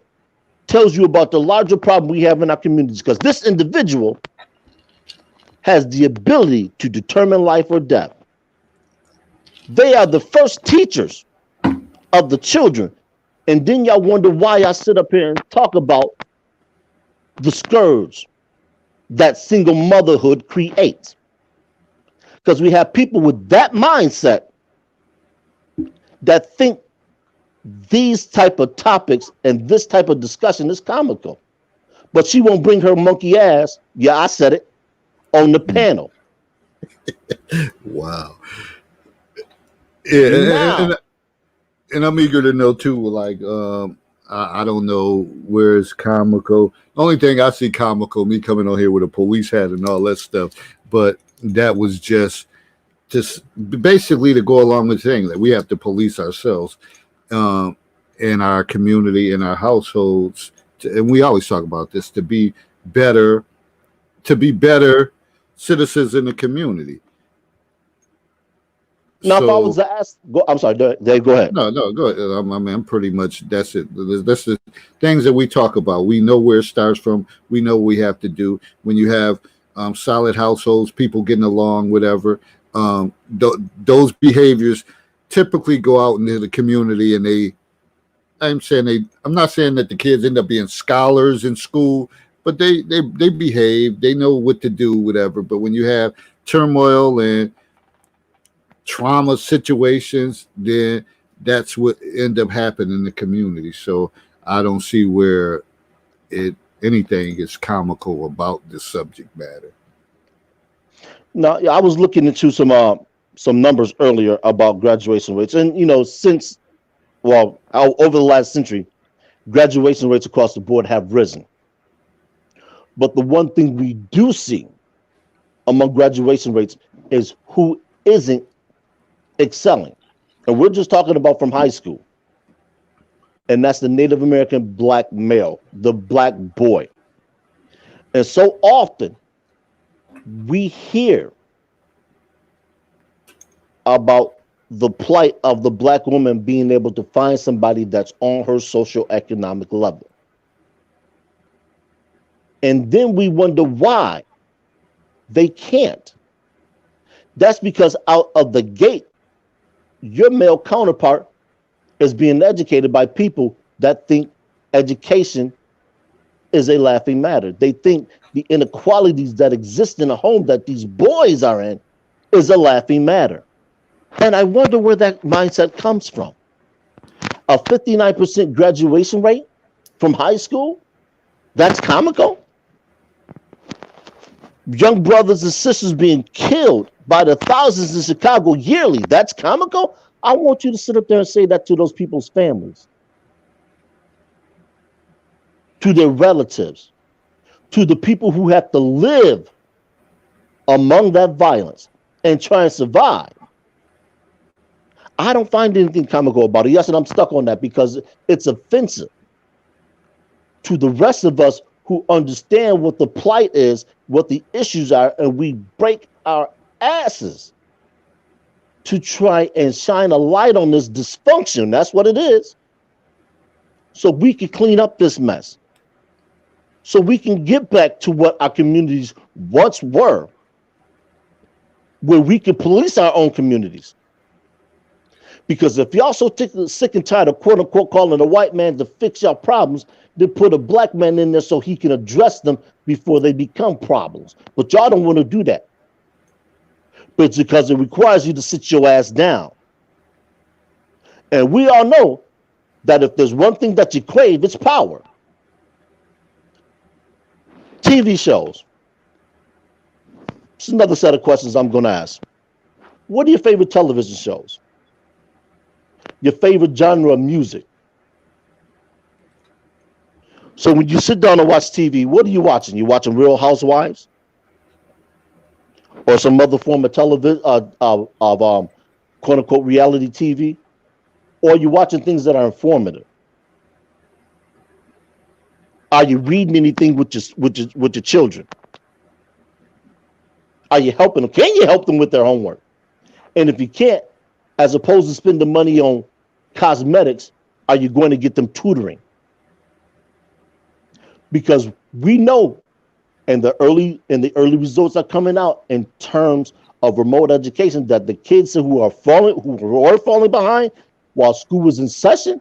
tells you about the larger problem we have in our communities, because this individual has the ability to determine life or death. They are the first teachers of the children. And then y'all wonder why I sit up here and talk about the scourge that single motherhood creates. Because we have people with that mindset that think these type of topics and this type of discussion is comical. But she won't bring her monkey ass, yeah, I said it, on the panel. Wow. Yeah, and I'm eager to know too, like, I don't know where it's comical. The only thing I see comical, me coming on here with a police hat and all that stuff, but that was just basically to go along with saying that we have to police ourselves in our community, in our households, and we always talk about this, to be better citizens in the community. Now, if I was to ask, I'm sorry, Dave, go ahead. No, go ahead. I mean, I'm pretty much, that's it. That's the things that we talk about. We know where it starts from. We know what we have to do. When you have solid households, people getting along, whatever, those behaviors typically go out into the community, and I'm not saying that the kids end up being scholars in school, but they behave, they know what to do, whatever. But when you have turmoil and trauma situations, then that's what end up happening in the community. So I don't see where anything is comical about this subject matter. Now, I was looking into some numbers earlier about graduation rates, and over the last century, graduation rates across the board have risen. But the one thing we do see among graduation rates is who isn't excelling. And we're just talking about from high school. And that's the Native American black male, the black boy. And so often we hear about the plight of the black woman being able to find somebody that's on her socioeconomic level. And then we wonder why they can't. That's because out of the gate, your male counterpart is being educated by people that think education is a laughing matter. They think the inequalities that exist in a home that these boys are in is a laughing matter. And I wonder where that mindset comes from. A 59% graduation rate from high school? That's comical? Young brothers and sisters being killed by the thousands in Chicago yearly, that's comical? I want you to sit up there and say that to those people's families, to their relatives, to the people who have to live among that violence and try and survive. I don't find anything comical about it. Yes, and I'm stuck on that because it's offensive to the rest of us who understand what the plight is, what the issues are, and we break our asses to try and shine a light on this dysfunction. That's what it is. So we can clean up this mess. So we can get back to what our communities once were, where we can police our own communities. Because if y'all so sick and tired of quote unquote calling a white man to fix your problems, then put a black man in there so he can address them before they become problems. But y'all don't want to do that. But it's because it requires you to sit your ass down And we all know that if there's one thing that you crave, it's power. TV shows. This is another set of questions I'm going to ask. What are your favorite television shows? Your favorite genre of music? So when you sit down and watch TV, what are you watching? You watching Real Housewives? Or some other form of television, quote unquote reality TV? Or are you watching things that are informative? Are you reading anything with your children? Are you helping them? Can you help them with their homework? And if you can't, as opposed to spending money on cosmetics, are you going to get them tutoring? Because we know, and the early results are coming out in terms of remote education, that the kids who were falling behind while school was in session,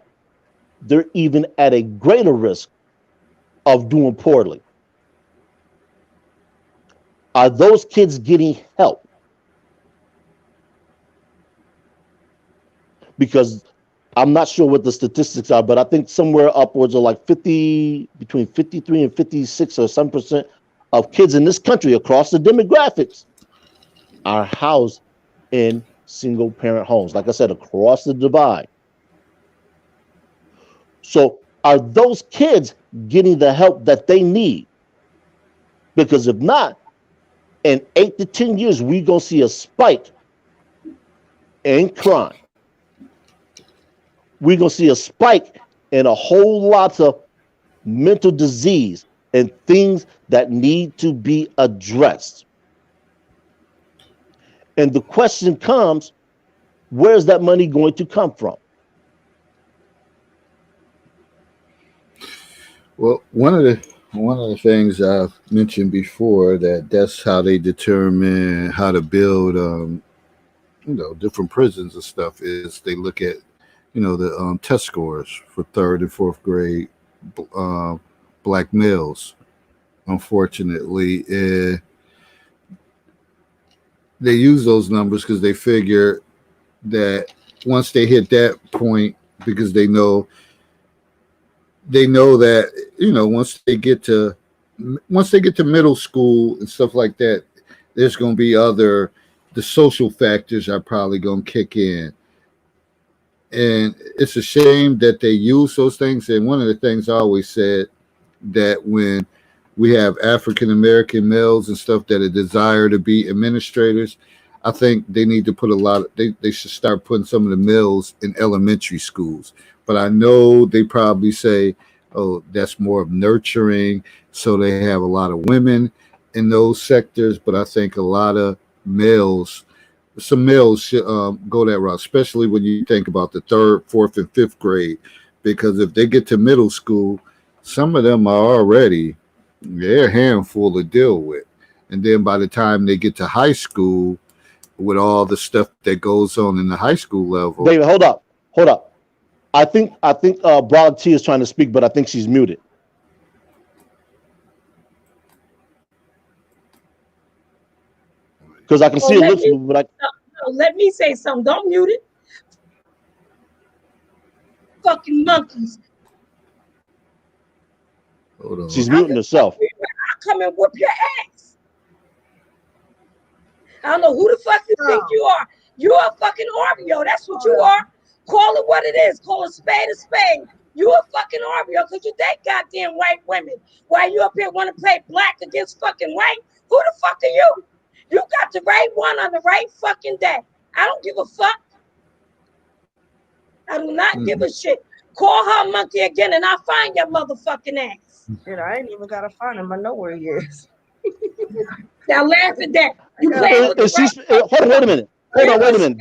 they're even at a greater risk of doing poorly. Are those kids getting help? Because I'm not sure what the statistics are, but I think somewhere upwards of like between 53 and 56 or some percent of kids in this country across the demographics are housed in single parent homes. Like I said, across the divide. So are those kids getting the help that they need? Because if not, in 8 to 10 years, we're going to see a spike in crime. We're going to see a spike in a whole lot of mental disease and things that need to be addressed. And the question comes, where's that money going to come from? Well, one of the things I've mentioned before, that's how they determine how to build, different prisons and stuff, is they look at, the test scores for 3rd and 4th grade black males. Unfortunately, they use those numbers because they figure that once they hit that point, because they know that, once they get to middle school and stuff like that, there's going to be the social factors are probably going to kick in. And it's a shame that they use those things. And one of the things I always said, that when we have African-American males and stuff that desire to be administrators, I think they need to put they should start putting some of the males in elementary schools. But I know they probably say, oh, that's more of nurturing, so they have a lot of women in those sectors. But I think a lot of some males should go that route, especially when you think about the 3rd, 4th, and 5th grade. Because if they get to middle school, some of them are already, they're a handful to deal with. And then by the time they get to high school, with all the stuff that goes on in the high school level. David, hold up. I think Broad T is trying to speak, but I think she's muted. Because I can see her lips move, but let me say something. Don't mute it. Fucking monkeys. Hold on. She's muting herself. I'll come and whoop your ass. I don't know who the fuck you think you are. You're a fucking Oreo. That's what you are. Call it what it is. Call a spade a spade. You a fucking Oreo because you date goddamn white women. Why you up here want to play black against fucking white? Who the fuck are you? You got the right one on the right fucking day. I don't give a fuck. I do not give a shit. Call her monkey again and I'll find your motherfucking ass. Shit, I ain't even gotta find him. I know where he is. Now laugh at that. You playing with the Hold on, wait a minute. Wait a minute.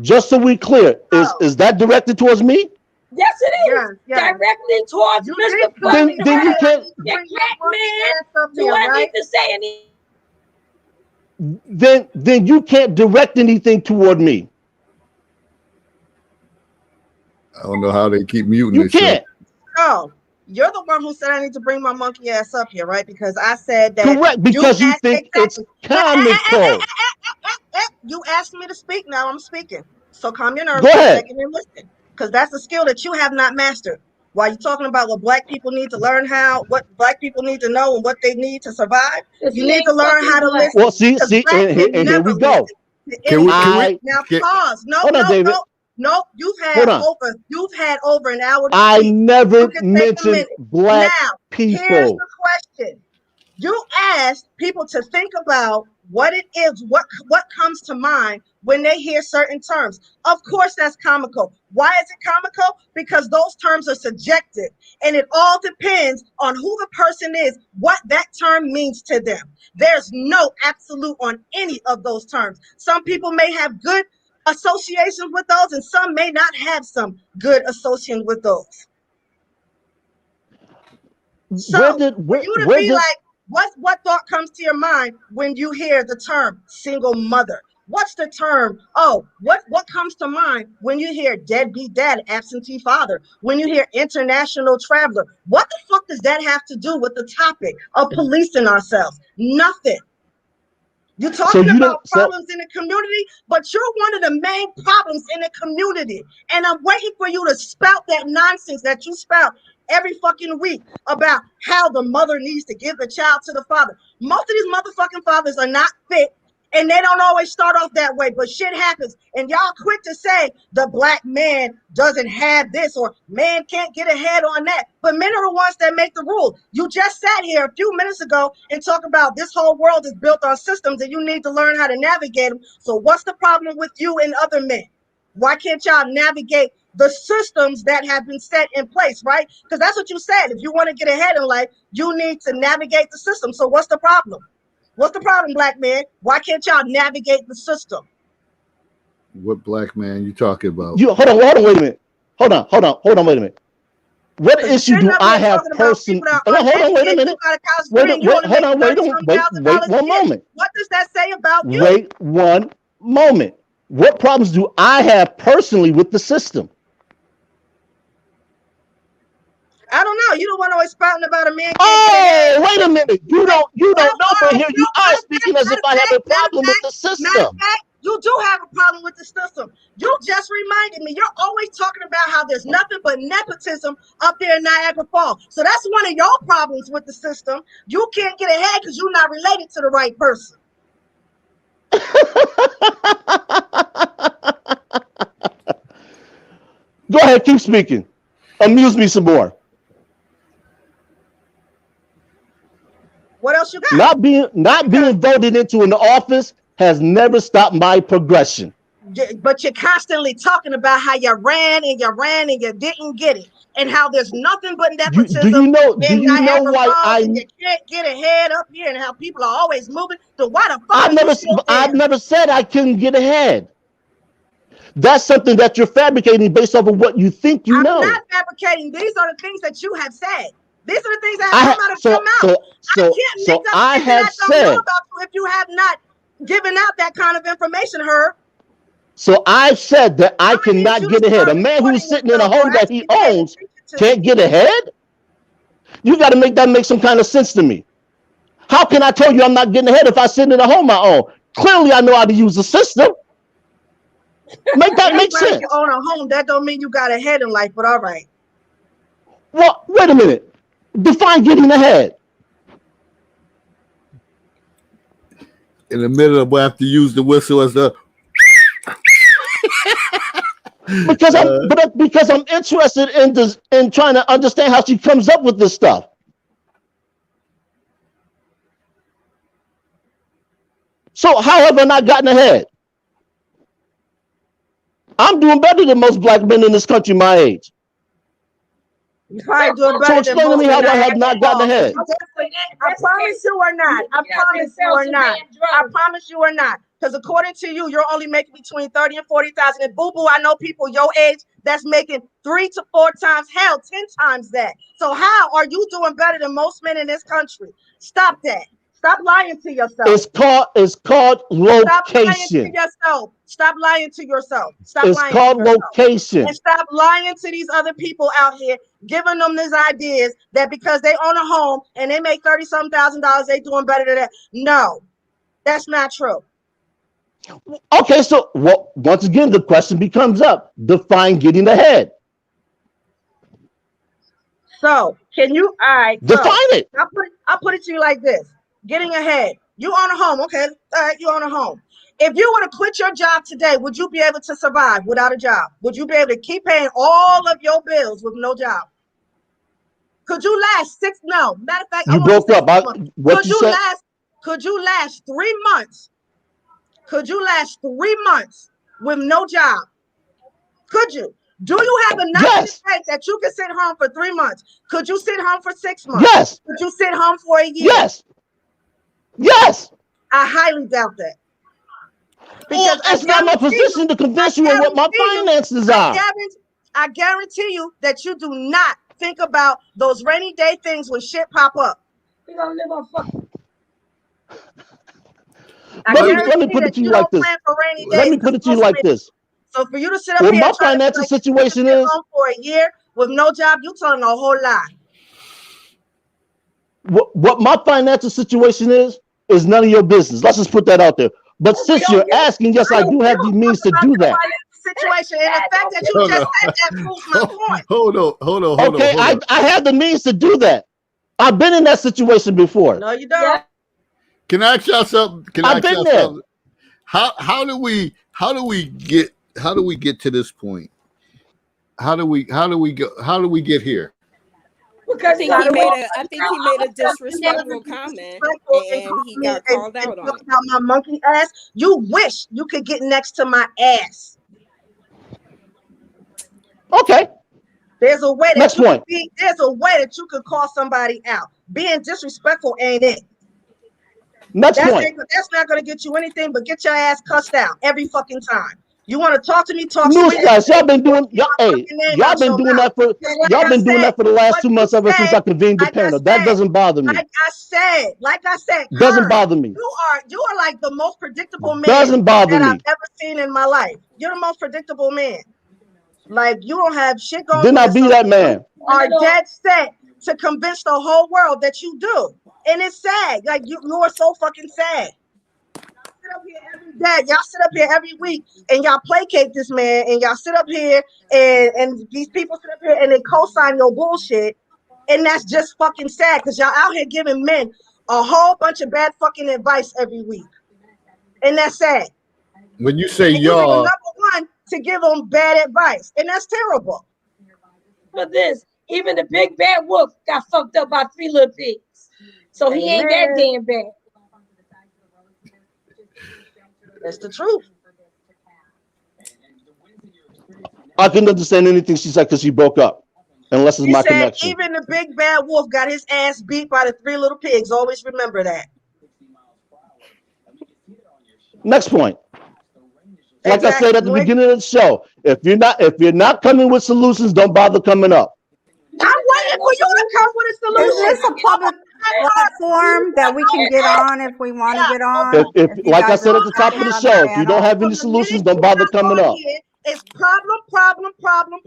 Just so we clear, is that directed towards me? Yes, it is. Yeah. Directly towards Mr. Then you can't. Do I need to say anything? Then you can't direct anything toward me. I don't know how they keep muting. You can't. Oh, you're the one who said I need to bring my monkey ass up here, right? Because I said that. Correct, because you think it's comical. You asked me to speak. Now I'm speaking. So calm your nerves Go for a ahead. second and listen, because that's a skill that you have not mastered. While you're talking about what black people need to learn what black people need to know and what they need to survive, you need to learn how to listen. Well, see, Because black and men here we never go. listen to Can we? anything. Now Can, pause. No, Hold on, no, David. no, no. Hold on. You've had over an hour to I speak. never You can take a mentioned minute. black Now, here's people. the question. You asked people to think about what it is, what comes to mind when they hear certain terms. Of course, that's comical. Why is it comical? Because those terms are subjective, and it all depends on who the person is, what that term means to them. There's no absolute on any of those terms. Some people may have good associations with those, and some may not have some good association with those. So for you to be like, what thought comes to your mind when you hear the term single mother? What's the term? Oh, what comes to mind when you hear deadbeat dad, absentee father? When you hear international traveler? What the fuck does that have to do with the topic of policing ourselves? Nothing. You're talking about problems in the community, but you're one of the main problems in the community. And I'm waiting for you to spout that nonsense that you spout every fucking week about how the mother needs to give the child to the father. Most of these motherfucking fathers are not fit, and they don't always start off that way, but shit happens. And y'all quick to say the black man doesn't have this or man can't get ahead on that. But men are the ones that make the rule. You just sat here a few minutes ago and talk about this whole world is built on systems and you need to learn how to navigate them. So what's the problem with you and other men? Why can't y'all navigate the systems that have been set in place, right? Because that's what you said. If you want to get ahead in life, you need to navigate the system. So what's the problem? What's the problem, black man? Why can't y'all navigate the system? What black man you talking about? You hold on, wait a minute. Hold on, wait a minute. What issue do I have personally? Hold on, wait a minute. Wait one moment. What does that say about you? Wait one moment. What problems do I have personally with the system? I don't know. You don't want to always spouting about a man. Oh, wait a minute. You don't know, but here you are speaking as if I have a problem with the system. You do have a problem with the system. You just reminded me. You're always talking about how there's nothing but nepotism up there in Niagara Falls. So that's one of your problems with the system. You can't get ahead because you're not related to the right person. Go ahead, keep speaking. Amuse me some more. What else you got? Not being voted into an office has never stopped my progression. But you're constantly talking about how you ran and you didn't get it, and how there's nothing but nepotism. Do you know why you can't get ahead up here, and how people are always moving? So why the fuck? I've never said I couldn't get ahead. That's something that you're fabricating based off of what you think you know. I'm not fabricating. These are the things that you have said. These are the things that have come out. I have said about you if you have not given out that kind of information, Herb. So I've said that I cannot get ahead. A man who's sitting in a home that he owns can't get ahead? You got to make some kind of sense to me. How can I tell you I'm not getting ahead if I sit in a home I own? Clearly, I know how to use the system. Make that make sense. You own a home, that don't mean you got ahead in life, but all right. Well, wait a minute. Define getting ahead. In the middle of, we'll have to use the whistle as the. because I'm interested in trying to understand how she comes up with this stuff. So how have I not gotten ahead? I'm doing better than most black men in this country my age. You're probably doing better. So explain to me how I have not gotten ahead. I promise you are not. I promise you are not. I promise you are not. Because according to you, you're only making between 30 and 40,000. And boo-boo, I know people your age that's making 3 to 4 times, hell, 10 times that. So how are you doing better than most men in this country? Stop that. Stop lying to yourself. It's called location. Stop lying to yourself. It's called location. And stop lying to these other people out here, giving them these ideas that because they own a home and they make $30-some thousand, they doing better than that. No, that's not true. Okay, so once again, the question becomes up: define getting ahead. So can you? All right. Define it. I'll put it to you like this: getting ahead. You own a home, okay? All right, you own a home. If you were to quit your job today, would you be able to survive without a job? Would you be able to keep paying all of your bills with no job? Could you last six? No. Matter of fact, you broke up. Could you last 3 months? Could you last 3 months with no job? Could you? Do you have enough in the bank that you can sit home for 3 months? Could you sit home for 6 months? Yes. Could you sit home for a year? Yes. Yes. I highly doubt that. Because it's not my position to convince you of what my finances are. I guarantee you that you do not think about those rainy day things when shit pop up. You're gonna live on fucking. Let me put it to you like this. Let me put it to you like this. So for you to sit up here, my financial situation is home for a year with no job, you telling a whole lie. What my financial situation is none of your business. Let's just put that out there. But since you're asking, yes, I do have the means to do that. Situation and the fact that you just said that proves my point. Hold on. Okay, I have the means to do that. I've been in that situation before. No, you don't. Can I ask y'all something? I've been there. How do we get to this point? How do we get here? Because I think he made a disrespectful comment and he got called out on it. About my monkey ass. You wish you could get next to my ass. Okay. There's a way that there's a way that you could call somebody out. Being disrespectful ain't it. That's not going to get you anything but get your ass cussed out every fucking time. You want to talk to me? Talk to me. Y'all been doing that for the last 2 months ever since I convened the panel. That doesn't bother me. Like I said, doesn't bother me. You are like the most predictable man doesn't bother that me. I've ever seen in my life. You're the most predictable man. Like you don't have shit going on. Then I be that man. You are dead set to convince the whole world that you do. And it's sad. Like you are so fucking sad. Y'all sit up here every week and y'all placate this man and y'all sit up here and these people sit up here and they co-sign your bullshit, and that's just fucking sad because y'all out here giving men a whole bunch of bad fucking advice every week, and that's sad. When you say y'all, number one to give them bad advice, and that's terrible. But even the big bad wolf got fucked up by 3 little pigs, so he ain't that damn bad. That's the truth. I couldn't understand anything she said because she broke up. Unless it's my connection. Even the big bad wolf got his ass beat by the 3 little pigs. Always remember that. Next point. Like I said at the beginning of the show, if you're not coming with solutions, don't bother coming up. I'm waiting for you to come with a solution. Is this a public platform that we can get on if we want to get on? If like I said at the top of the show, if you don't have any solutions, don't bother coming up. It's problem.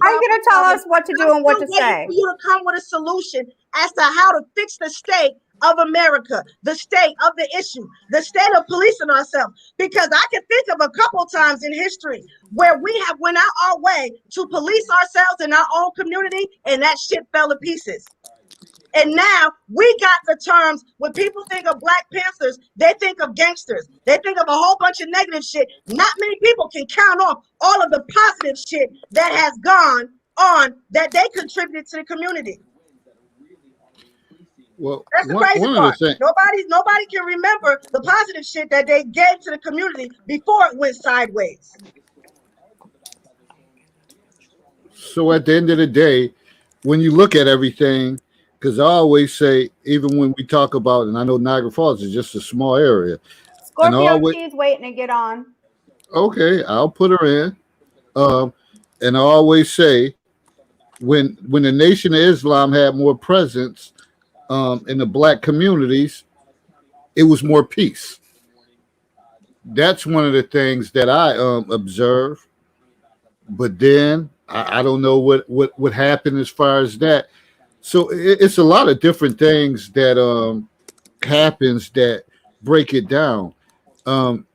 Are you going to tell us what to do and what to say? For you to come with a solution as to how to fix the state of America, the state of the issue, the state of policing ourselves. Because I can think of a couple times in history where we have went out our way to police ourselves in our own community, and that shit fell to pieces. And now we got the terms when people think of Black Panthers, they think of gangsters. They think of a whole bunch of negative shit. Not many people can count off all of the positive shit that has gone on that they contributed to the community. Well, that's the crazy part. Nobody can remember the positive shit that they gave to the community before it went sideways. So at the end of the day, when you look at everything, because I always say, even when we talk about, and I know Niagara Falls is just a small area. Scorpio, she's waiting to get on. Okay, I'll put her in. And I always say, when the Nation of Islam had more presence in the Black communities, it was more peace. That's one of the things that I observe. But then I don't know what happened as far as that. So it's a lot of different things that happens that break it down. And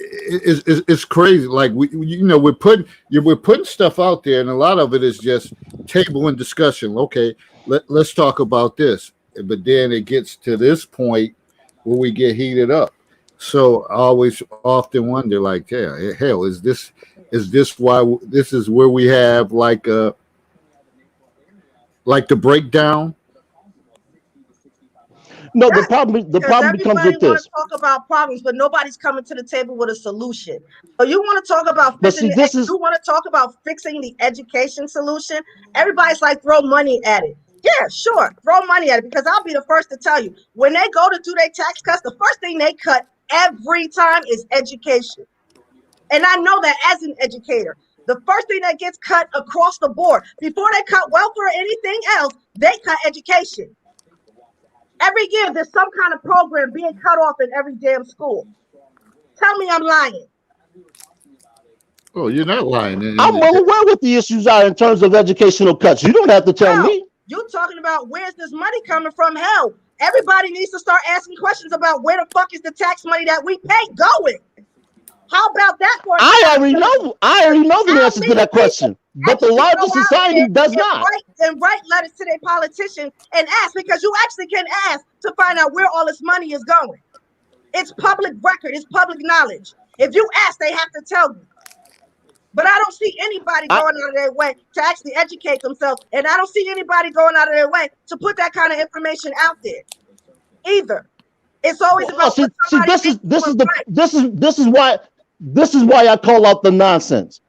it's crazy. Like we're putting stuff out there, and a lot of it is just table and discussion. Okay, let's talk about this, but then it gets to this point where we get heated up. So I always often wonder, like, yeah, hell, is this why this is where we have like the breakdown? No, the problem becomes with this. To talk about problems, but nobody's coming to the table with a solution. So you want to talk about fixing you want to talk about fixing the education solution? Everybody's like, throw money at it. Yeah, sure, throw money at it, because I'll be the first to tell you, when they go to do their tax cuts, the first thing they cut every time is education. And I know that as an educator, the first thing that gets cut across the board, before they cut welfare or anything else, they cut education. Every year, there's some kind of program being cut off in every damn school. Tell me I'm lying. Oh, you're not lying. I'm well aware what the issues are in terms of educational cuts. You don't have to tell me. You're talking about where's this money coming from? Hell, everybody needs to start asking questions about where the fuck is the tax money that we pay going? How about that for I already know the answer to that question. But the larger society does not. Write letters to their politicians and ask, because you actually can ask to find out where all this money is going. It's public record. It's public knowledge. If you ask, they have to tell you. But I don't see anybody going out of their way to actually educate themselves, and I don't see anybody going out of their way to put that kind of information out there either. It's always about this is why I call out the nonsense,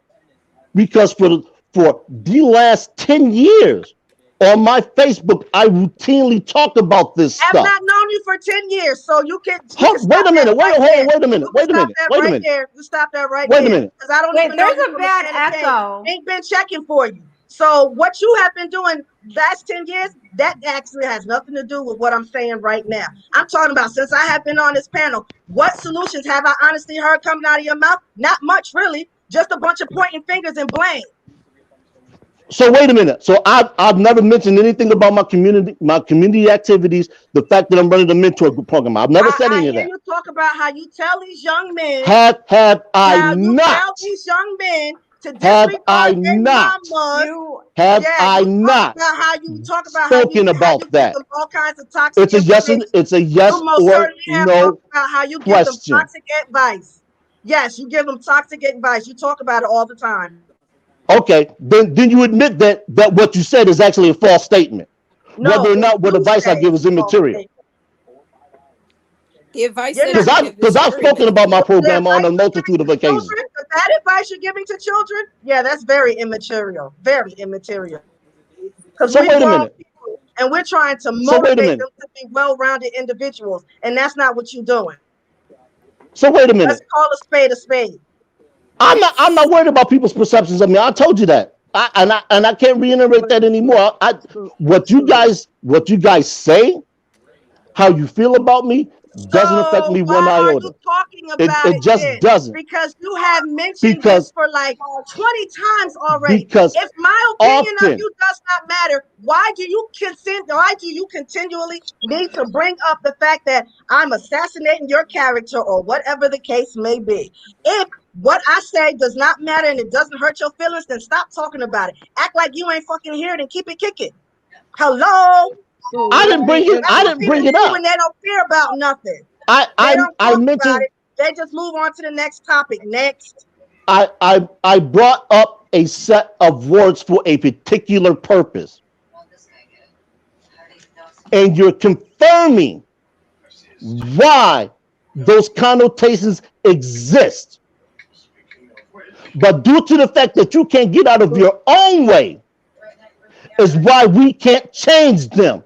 because for the last 10 years on my Facebook, I routinely talk about this stuff. I've not known you for 10 years, so you can. Wait a minute. Wait a minute. You stop that right there. Wait a minute. Because I don't even know. There's a bad echo. Ain't been checking for you. So what you have been doing last 10 years, that actually has nothing to do with what I'm saying right now. I'm talking about since I have been on this panel, what solutions have I honestly heard coming out of your mouth? Not much, really. Just a bunch of pointing fingers and blame. So wait a minute. So I've never mentioned anything about my community activities, the fact that I'm running the mentor program. I've never said any of that. You talk about how you tell these young men. Have I not? Tell these young men to have I not? Have I not? How you talk about spoken about that? All kinds of toxic. It's a yes or no how you give them toxic advice. Yes, you give them toxic advice. You talk about it all the time. Okay, then you admit that what you said is actually a false statement. No, whether or not what advice I give is immaterial. The advice because I've spoken about my program on a multitude of occasions. The bad advice you're giving to children, yeah, that's very immaterial. Very immaterial. So wait a minute. And we're trying to motivate them to be well-rounded individuals, and that's not what you're doing. So wait a minute. Let's call a spade a spade. I'm not worried about people's perceptions of me. I told you that. I can't reiterate that anymore. What you guys say, how you feel about me, doesn't affect me one iota. It just doesn't. Because you have mentioned this for like 20 times already. Because if my opinion of you does not matter, why do you continually need to bring up the fact that I'm assassinating your character or whatever the case may be? If what I say does not matter and it doesn't hurt your feelings, then stop talking about it. Act like you ain't fucking here and keep it kicking. Hello? I didn't bring it up. When they don't care about nothing. I mentioned it. They just move on to the next topic. Next. I brought up a set of words for a particular purpose. And you're confirming why those connotations exist. But due to the fact that you can't get out of your own way is why we can't change them.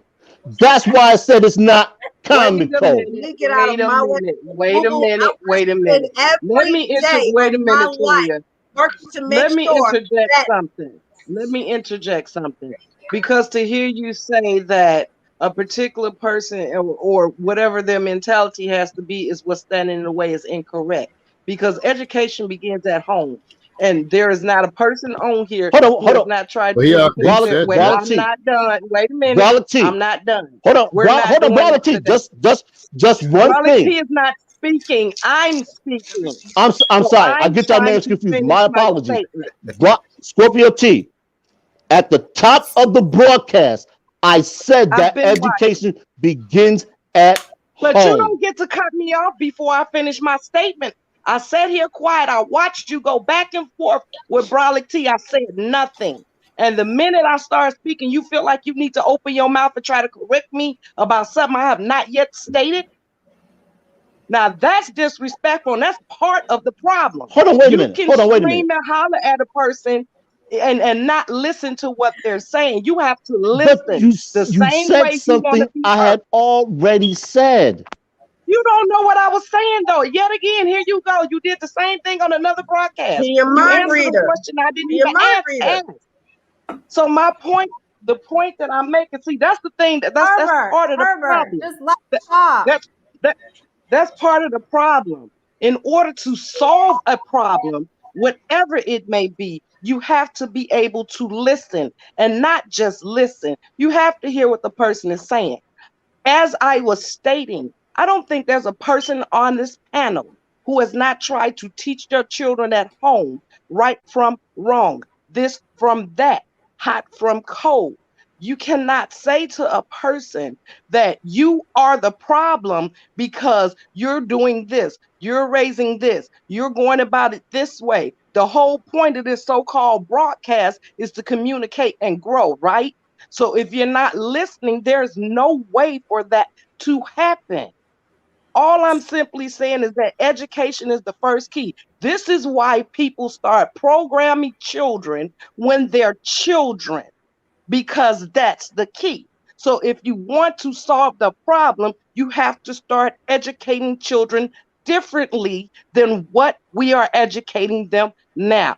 That's why I said it's not comical. Wait a minute. Let me interject something. Because to hear you say that a particular person or whatever their mentality has to be is what's standing in the way is incorrect. Because education begins at home. And there is not a person on here who has not tried to. I'm not done. Wait a minute. I'm not done. Hold on, Just one thing. He is not speaking. I'm speaking. I'm So sorry. I I'm get y'all trying names to confused. finish My my apologies. statement. Scorpio T. At the top of the broadcast, I said I've that been watching. education begins at But you home. don't get to cut me off before I finish my statement. I sat here quiet. I watched you go back and forth with Brolic T. I said nothing. And the minute I start speaking, you feel like you need to open your mouth and try to correct me about something I have not yet stated. Now that's disrespectful, and that's part of the problem. Hold on, wait a You minute. can Hold on, wait a scream minute. and holler at a person and not listen to what they're saying. You have to But listen you the same said way you want to something be I heard. had already said. You don't know what I was saying, though. Yet again, here you go. You did the same thing on another broadcast. He a You mind answered reader. a question I didn't He a even mind reader. ask. So my point, the point that I'm making, see, that's the thing that's part of the problem. Just let me talk. That's part of the problem. In order to solve a problem, whatever it may be, you have to be able to listen, and not just listen. You have to hear what the person is saying. As I was stating, I don't think there's a person on this panel who has not tried to teach their children at home right from wrong, this from that, hot from cold. You cannot say to a person that you are the problem because you're doing this, you're raising this, you're going about it this way. The whole point of this so-called broadcast is to communicate and grow, right? So if you're not listening, there's no way for that to happen. All I'm simply saying is that education is the first key. This is why people start programming children when they're children, because that's the key. So if you want to solve the problem, you have to start educating children differently than what we are educating them now.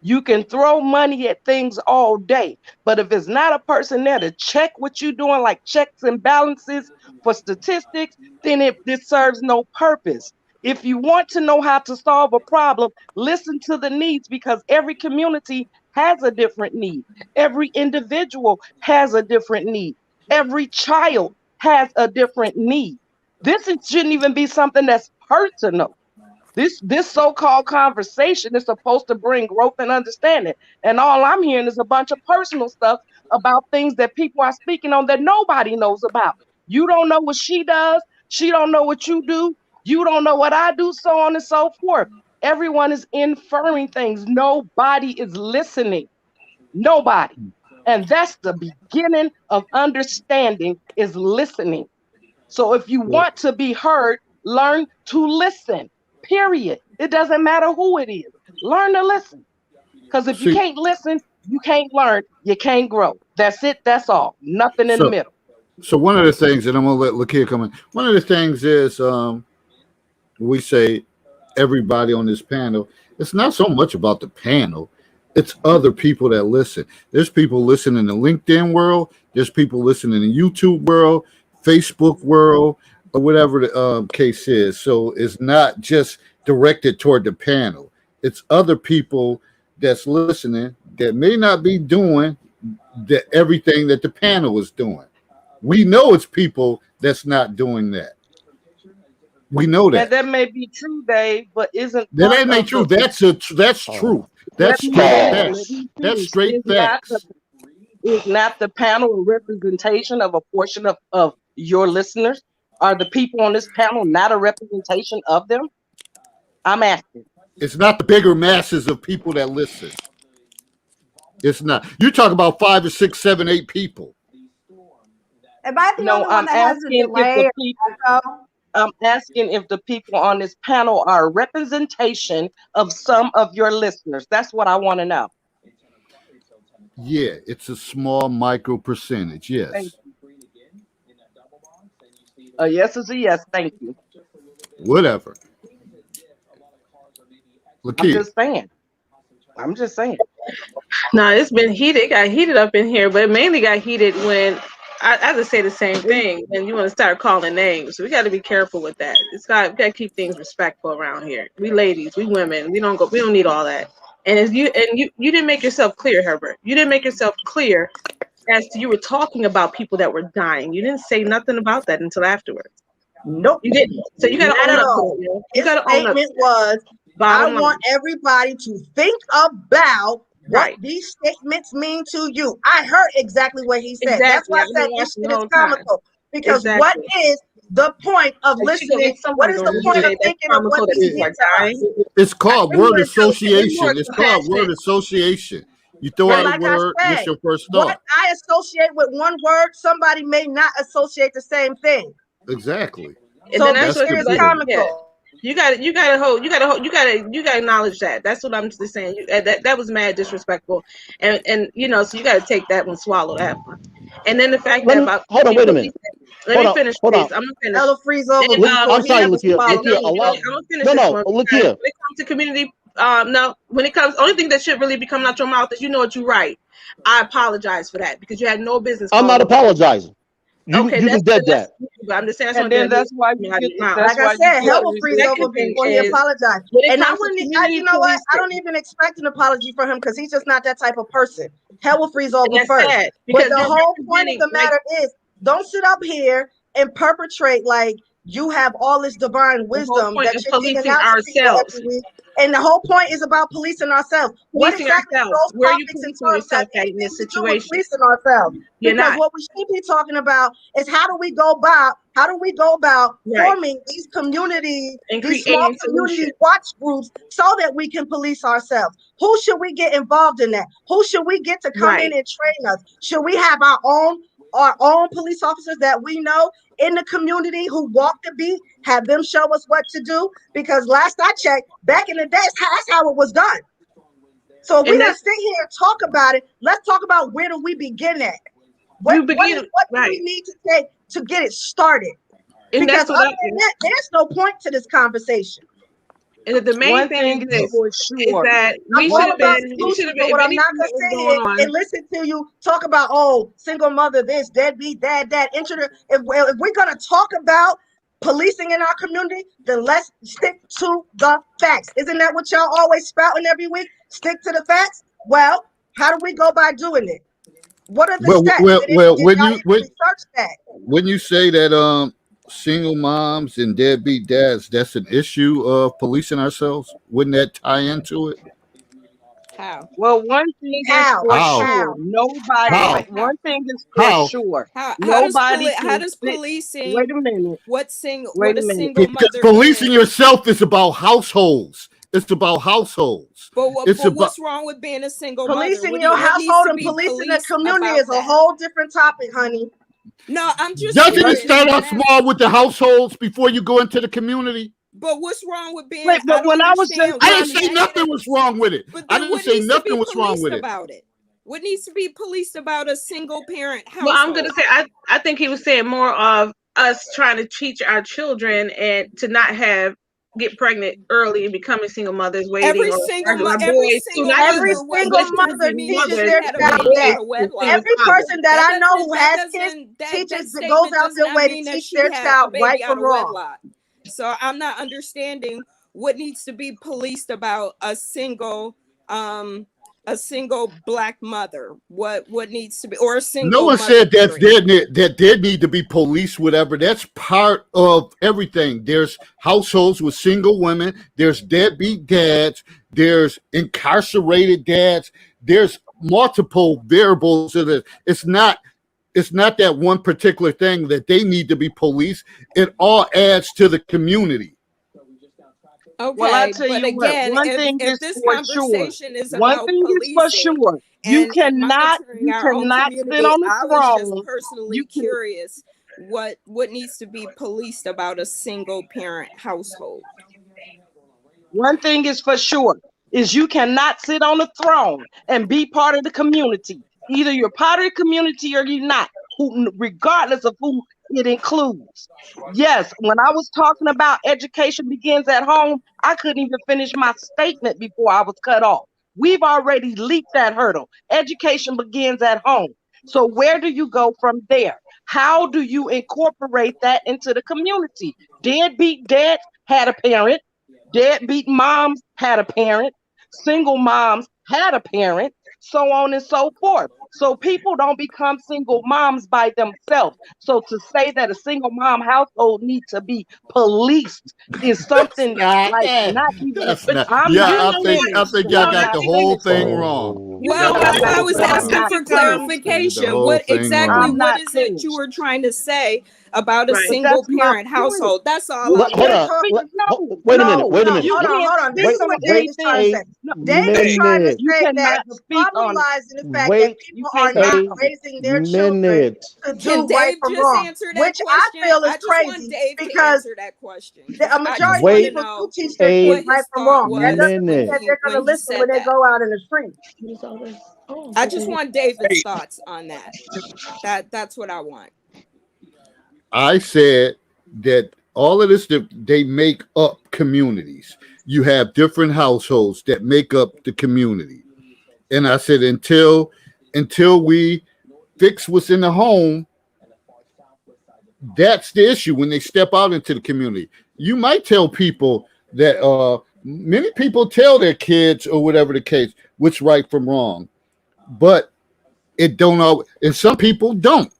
You can throw money at things all day, but if it's not a person there to check what you're doing, like checks and balances for statistics, then it serves no purpose. If you want to know how to solve a problem, listen to the needs, because every community has a different need. Every individual has a different need. Every child has a different need. Shouldn't even be something that's personal. This so-called conversation is supposed to bring growth and understanding. And all I'm hearing is a bunch of personal stuff about things that people are speaking on that nobody knows about. You don't know what she does. She don't know what you do. You don't know what I do, so on and so forth. Everyone is inferring things. Nobody is listening. Nobody. And that's the beginning of understanding, is listening. So if you want to be heard, learn to listen. Period. It doesn't matter who it is. Learn to listen. Because if you can't listen, you can't learn, you can't grow. That's it. That's all. Nothing in the middle. So one of the things, and I'm gonna let Lakia come in. One of the things is we say everybody on this panel. It's not so much about the panel. It's other people that listen. There's people listening in the LinkedIn world. There's people listening in the YouTube world, Facebook world, or whatever the case is. So it's not just directed toward the panel. It's other people that's listening that may not be doing everything that the panel is doing. We know it's people that's not doing that. We know that. And that may be true, Dave, but isn't that ain't true? That's true. That's straight facts. That's straight facts. Is not the panel a representation of a portion of your listeners? Are the people on this panel not a representation of them? I'm asking. It's not the bigger masses of people that listen. It's not. You talk about 5 or 6, 7, 8 people. Am I the only one that has a delay? I'm asking if the people on this panel are a representation of some of your listeners. That's what I want to know. Yeah, it's a small micro percentage. Yes. A yes is a yes. Thank you. Whatever. I'm just saying. No, it's been heated. It got heated up in here, but it mainly got heated when I just say the same thing. And you want to start calling names. So we got to be careful with that. We got to keep things respectful around here. We ladies, we women, we don't need all that. And you didn't make yourself clear, Herbert. You didn't make yourself clear as to you were talking about people that were dying. You didn't say nothing about that until afterwards. Nope. You didn't. So you got to Not own at up to all. it. You His got to own up. statement was, Bottom I line. want everybody to think about Right. what these statements mean to you. I heard exactly what he said. That's Exactly. why I I've said been this watching shit the is whole time. comical. Because Exactly. what is the point of Like, she gonna listening? get What somebody is gonna the point of say that's thinking of what comical that he's people saying are to dying. us? It's called We word want to tell association. It's called word compassion. association. You throw And out a like I word, what's said, your first what thought? I associate with one word, somebody may not associate the same thing. Exactly. And So then this that's what shit is the thing. comical. Yeah. You got to acknowledge that. That's what I'm just saying. That was mad disrespectful, and you know, so you got to take that one, swallow that one, and then the fact that about Hold on, wait a minute. let me finish, please. I'm gonna finish. Ella freeze over Then, before I'm he sorry, ever look here. swallows Look here. anything. Allow. I'm gonna finish No, this no. one. Look Because here. when it comes to community, no, when it comes, only thing that should really be coming out your mouth is, you know what, you right. I apologize for that because you had no business. I'm not apologizing. You Okay, can dead that. But I'm just saying, And then that's why you get. Like I said, hell will freeze over Second thing before he is, apologized. when it And I comes to wouldn't, community you know what? I don't policing, even expect an apology from him because he's just not that type of person. Hell will freeze over and that's first. sad But because the you're whole point of representing, the matter is, don't sit up here and perpetrate like you have all this divine the whole wisdom point that of you're giving policing out to people ourselves. every week. And the whole point is about policing ourselves. What Policing exactly do ourselves. those Where are you topics and policing terms have yourself at in anything this to do with situation? policing ourselves? You're Because not. what we should be talking about is how do we go about Right. forming these communities, And these small creating community solutions. watch groups, so that we can police ourselves. Who should we get involved in that? Who should we get to come in Right. and train us? Should we have our own police officers that we know in the community who walk the beat, have them show us what to do? Because last I checked, back in the day, that's how it was done. So if we And don't that's sit here and talk about it, let's talk about where do we begin at? What you do begin we right. need to take to get it started? And Because that's what other than that, there's no point to this conversation. and the main One thing thing is is this, for is sure. that I'm we all should have about been, solutions, but if what I'm anything not that gonna was sit going here on, and listen to you talk about single mother this, deadbeat, dad. If we're gonna talk about policing in our community, then let's stick to the facts. Isn't that what y'all always spouting every week? Stick to the facts. Well, how do we go by doing it? What are the stats? Did y'all research that? When you say that single moms and deadbeat dads, that's an issue of policing ourselves, wouldn't that tie into it? How? Well, one thing is How? for How? sure. Nobody. How? One thing is for How? sure. How Nobody how can does sit. policing Wait a minute. what Wait a a minute. single Because mother policing parent? yourself is about households. It's about households. But It's about what's wrong with being a single mother? Policing your What needs household to and be policing the policed community about is a that? whole different topic, honey. No, I'm just doesn't it curious. start I'm out small with the households before you go into the community? But what's wrong with being? Wait, but when I was just I didn't what say nothing was wrong with it. But I then didn't what say needs to nothing be was wrong policed with it. about it? What needs to be policed about a single parent household? well, I'm gonna say I think he was saying more of us trying to teach our children and to not get pregnant early and becoming single mothers waiting, Every or single our every boys too, single not mother Every just was single but mother mean teaches she their had a child baby that. out of wedlock. Every person that I know who has kids that teaches statement goes out does their not way to mean that teach she their had a child right baby out from of wrong. wedlock. So I'm not understanding what needs to be policed about a single black mother. What needs to be, or a single No one mother said that period. there need to be police, whatever. That's part of everything. There's households with single women. There's deadbeat dads. There's incarcerated dads. There's multiple variables to this. It's not that one particular thing that they need to be policed. It all adds to the community. Okay, well, I tell but you what. again, One thing if is this for sure. conversation is One about thing is for policing sure. You and cannot monitoring our own sit community, on the I was just throne. personally You can. curious what needs to be policed about a single parent household. One thing is for sure is you cannot sit on the throne and be part of the community. Either you're part of the community or you're not, regardless of who it includes. Yes, when I was talking about education begins at home, I couldn't even finish my statement before I was cut off. We've already leaped that hurdle. Education begins at home. So where do you go from there? How do you incorporate that into the community? Deadbeat dads had a parent. Deadbeat moms had a parent. Single moms had a parent. so on and so forth. So people don't become single moms by themselves. So to say that a single mom household needs to be policed is something like not even. That's not. I'm Yeah, just I think y'all got the whole thing wrong. Well, I was asking for clarification. What exactly? What is it you were trying to say about a single parent household? That's all. Hold on. Wait a minute. Hold on. This is what David's trying to say. David's trying to say that the problem lies in the fact that people are not raising their children to do right from wrong, which I feel is crazy because a majority of people do teach their kids right from wrong. That doesn't mean that they're going to listen when they go out in the street. I just want David's thoughts on that. That's what I want. I said that all of this, they make up communities. You have different households that make up the community. And I said, until we fix what's in the home, that's the issue when they step out into the community. You might tell people that many people tell their kids or whatever the case, what's right from wrong. But it don't always, and some people don't.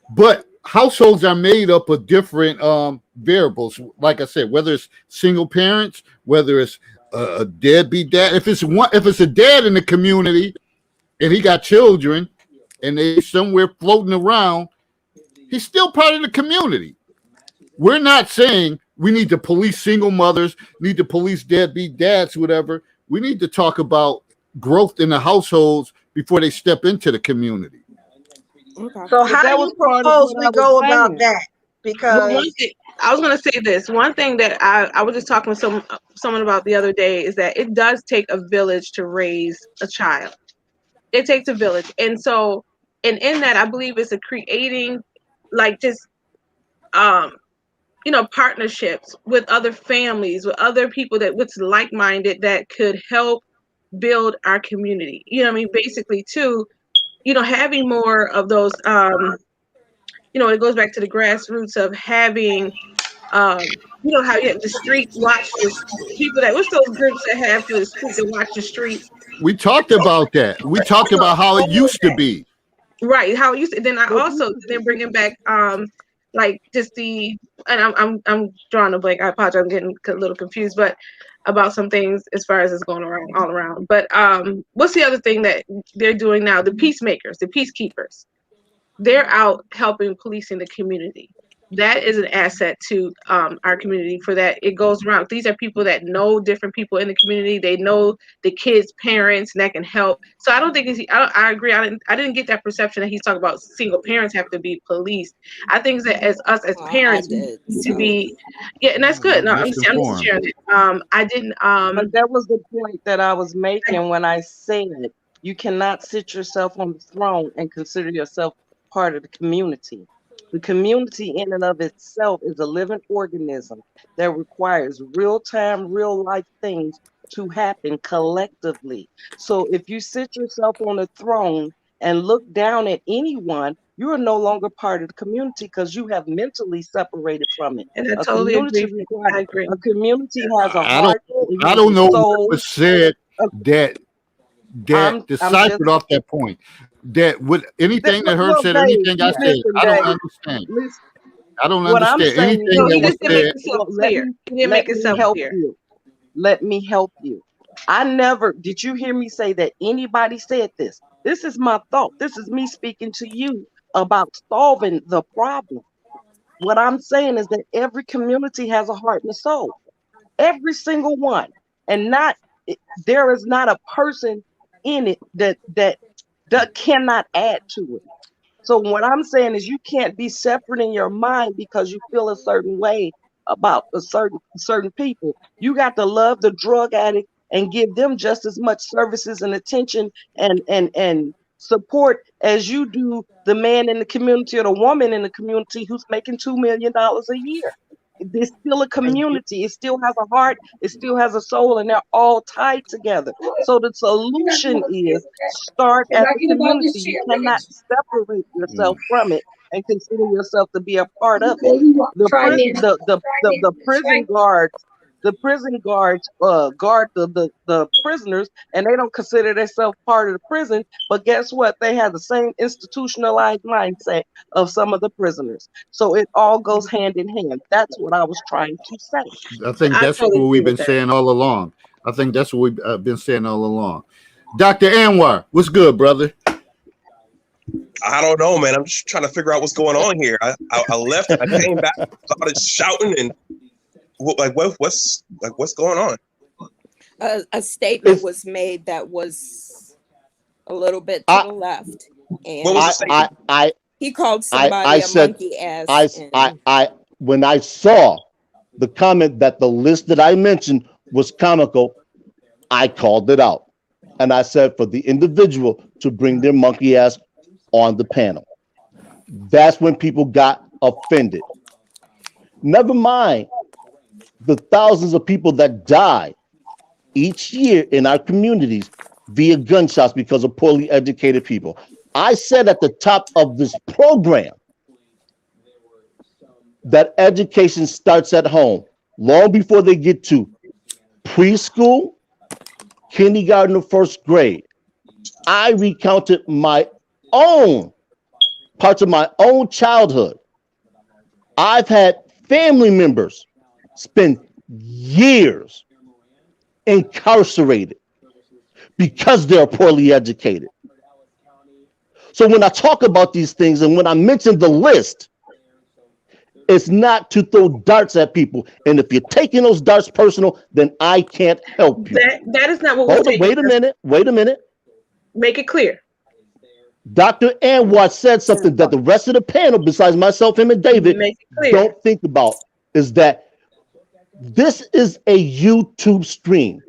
But households are made up of different variables. Like I said, whether it's single parents, whether it's a deadbeat dad. If it's a dad in the community and he got children and they somewhere floating around, he's still part of the community. We're not saying we need to police single mothers, need to police deadbeat dads, whatever. We need to talk about growth in the households before they step into the community. Okay. So how do you propose we go about that? Because I was going to say this. One thing that I was just talking with someone about the other day is that it does take a village to raise a child. It takes a village. And so, and in that, I believe it's a creating like just, partnerships with other families, with other people with like-minded that could help build our community. You know what I mean? Basically, too, having more of those, it goes back to the grassroots of having, how you have the street watchers, people that, what's those groups that have for the street to watch the street? We talked about that. We talked about how it used to be. Right, how it used to. Then I also bringing back, like just and I'm drawing a blank. I apologize, I'm getting a little confused, but about some things as far as it's going around all around. But what's the other thing that they're doing now? The peacemakers, the peacekeepers, they're out helping policing the community. That is an asset to our community for that. It goes around. These are people that know different people in the community. They know the kids' parents, and that can help. So I don't think I agree. I didn't get that perception that he's talking about single parents have to be policed. I think that as parents need to be, and that's good. No, I'm just sharing it. I didn't. But that was the point that I was making when I said you cannot sit yourself on the throne and consider yourself part of the community. The community in and of itself is a living organism that requires real-time, real-life things to happen collectively. So if you sit yourself on a throne and look down at anyone, you are no longer part of the community because you have mentally separated from it. And I totally agree. I agree. A community has a heart. I don't know what was said that deciphered off that point. That with anything that Herb said, anything I said, I don't understand. I don't understand anything that was said. Let me help you. I never did you hear me say that anybody said this. This is my thought. This is me speaking to you about solving the problem. What I'm saying is that every community has a heart and a soul. Every single one. And there is not a person in it that cannot add to it. So what I'm saying is you can't be separate in your mind because you feel a certain way about a certain people. You got to love the drug addict and give them just as much services and attention and support as you do the man in the community or the woman in the community who's making $2 million a year. It's still a community. It still has a heart. It still has a soul, and they're all tied together. So the solution is start at the community. You cannot separate yourself from it and consider yourself to be a part of it. The prison guards the prison guards guard the prisoners, and they don't consider themselves part of the prison. But guess what? They have the same institutionalized mindset of some of the prisoners. So it all goes hand in hand. That's what I was trying to say. I think that's totally what agree we've been with that. saying all along. I think that's what we've been saying all along. Dr. Anwar, what's good, brother? I don't know, man. I'm just trying to figure out what's going on here. I left, I came back, started shouting, and what's going on? A statement was made that was a little bit to the left, and What was the statement? he called somebody a monkey ass. When I saw the comment that the list that I mentioned was comical, I called it out. And I said for the individual to bring their monkey ass on the panel. That's when people got offended. Never mind the thousands of people that die each year in our communities via gunshots because of poorly educated people. I said at the top of this program that education starts at home long before they get to preschool, kindergarten, or first grade. I recounted my own parts of my own childhood. I've had family members spend years incarcerated because they're poorly educated. So when I talk about these things and when I mention the list, it's not to throw darts at people. And if you're taking those darts personal, then I can't help you. That is not what we're saying. Wait a minute. Make it clear. Dr. Anwar said something that the rest of the panel, besides myself, him, and David, don't think about, is that this is a YouTube stream.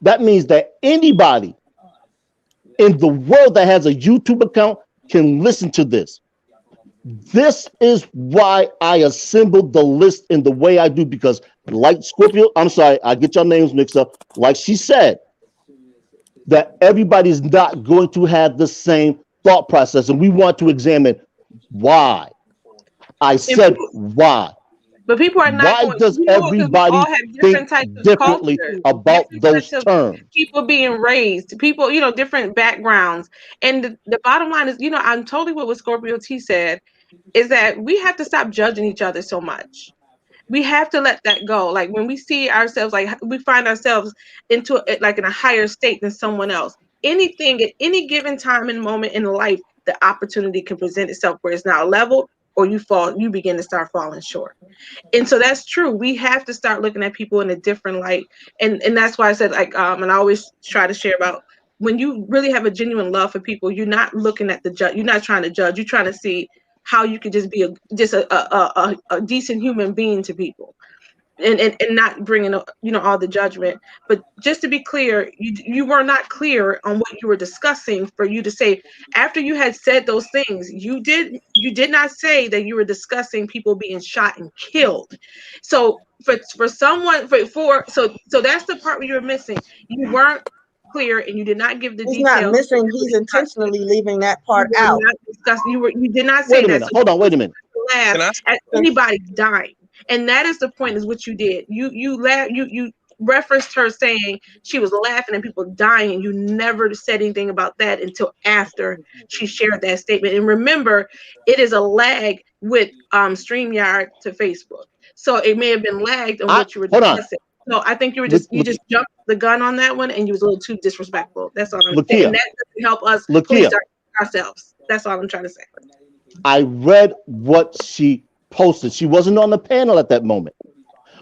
That means that anybody in the world that has a YouTube account can listen to this. This is why I assembled the list in the way I do, because like Scorpio, I'm sorry, I get your names mixed up. Like she said, that everybody's not going to have the same thought process, and we want to examine why. I said why. But people are not. Why does everybody think differently about those terms? People being raised, people, different backgrounds. And the bottom line is, I'm totally with what Scorpio T said, is that we have to stop judging each other so much. We have to let that go. Like when we see ourselves, like we find ourselves in a higher state than someone else. Anything at any given time and moment in life, the opportunity can present itself where it's now leveled, or you begin to start falling short. And so that's true. We have to start looking at people in a different light. And that's why I said, and I always try to share about, when you really have a genuine love for people, you're not looking at the judge. You're not trying to judge. You're trying to see how you could just be a decent human being to people. And not bringing all the judgment. But just to be clear, you were not clear on what you were discussing for you to say. After you had said those things, you did not say that you were discussing people being shot and killed. So for someone so that's the part where you were missing. You weren't clear and you did not give the details. He's not missing. He's intentionally leaving that part out. You did not say that. Hold on. Wait a minute. Laugh at anybody dying. And that is the point, is what you did. You referenced her saying she was laughing at people dying, and you never said anything about that until after she shared that statement. And remember, it is a lag with StreamYard to Facebook. So it may have been lagged on what you were discussing. So I think you just jumped the gun on that one, and you was a little too disrespectful. That's all I'm saying. And that doesn't help us police ourselves. That's all I'm trying to say. I read what she posted. She wasn't on the panel at that moment.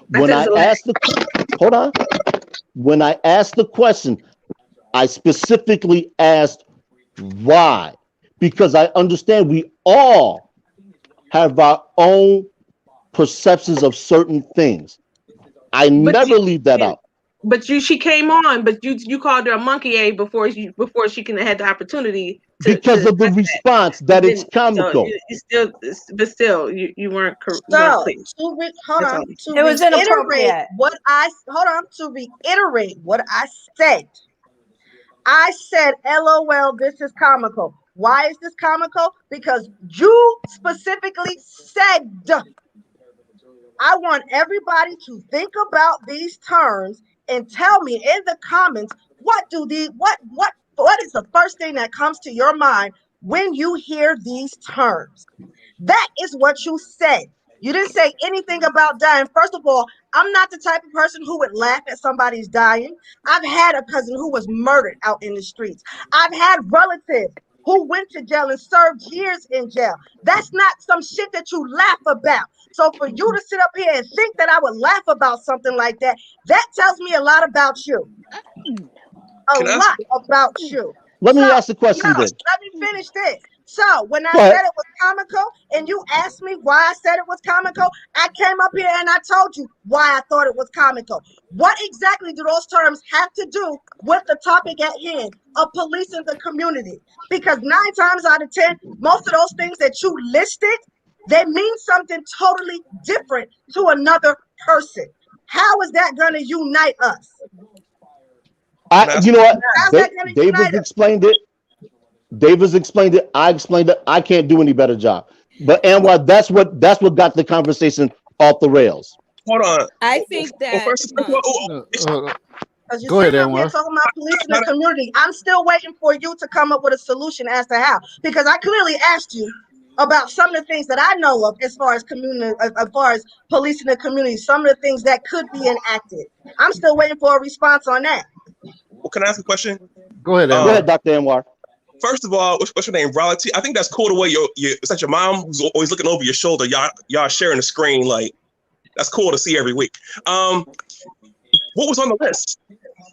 When I asked the question, I specifically asked why, because I understand we all have our own perceptions of certain things. I never leave that out. But she came on, but you called her a monkey A before she can have had the opportunity because of the response that it's comical. So you weren't correct. So it was inappropriate. To reiterate what I said, LOL, this is comical. Why is this comical? Because you specifically said I want everybody to think about these terms and tell me in the comments what is the first thing that comes to your mind when you hear these terms. That is what you said. You didn't say anything about dying. First of all, I'm not the type of person who would laugh at somebody's dying. I've had a cousin who was murdered out in the streets. I've had relatives who went to jail and served years in jail. That's not some shit that you laugh about. So for you to sit up here and think that I would laugh about something like that, that tells me a lot about you. About you. Let me ask the question then. Let me finish this. So when I said it was comical and you asked me why I said it was comical, I came up here and I told you why I thought it was comical. What exactly do those terms have to do with the topic at hand of policing the community? Because 9 times out of 10, most of those things that you listed, they mean something totally different to another person. How is that going to unite us? You know what? Davis explained it. Davis explained it. I explained it. I can't do any better job. But Anwar, that's what got the conversation off the rails. Hold on. I think that. Go ahead, Anwar. Talking about policing the community. I'm still waiting for you to come up with a solution as to how, because I clearly asked you about some of the things that I know of as far as policing the community. Some of the things that could be enacted. I'm still waiting for a response on that. Well, can I ask a question? Go ahead, Go ahead, Dr. Anwar. First of all, what's your name? Reality. I think that's cool the way it's like your mom who's always looking over your shoulder. Y'all sharing the screen. Like, that's cool to see every week. What was on the list?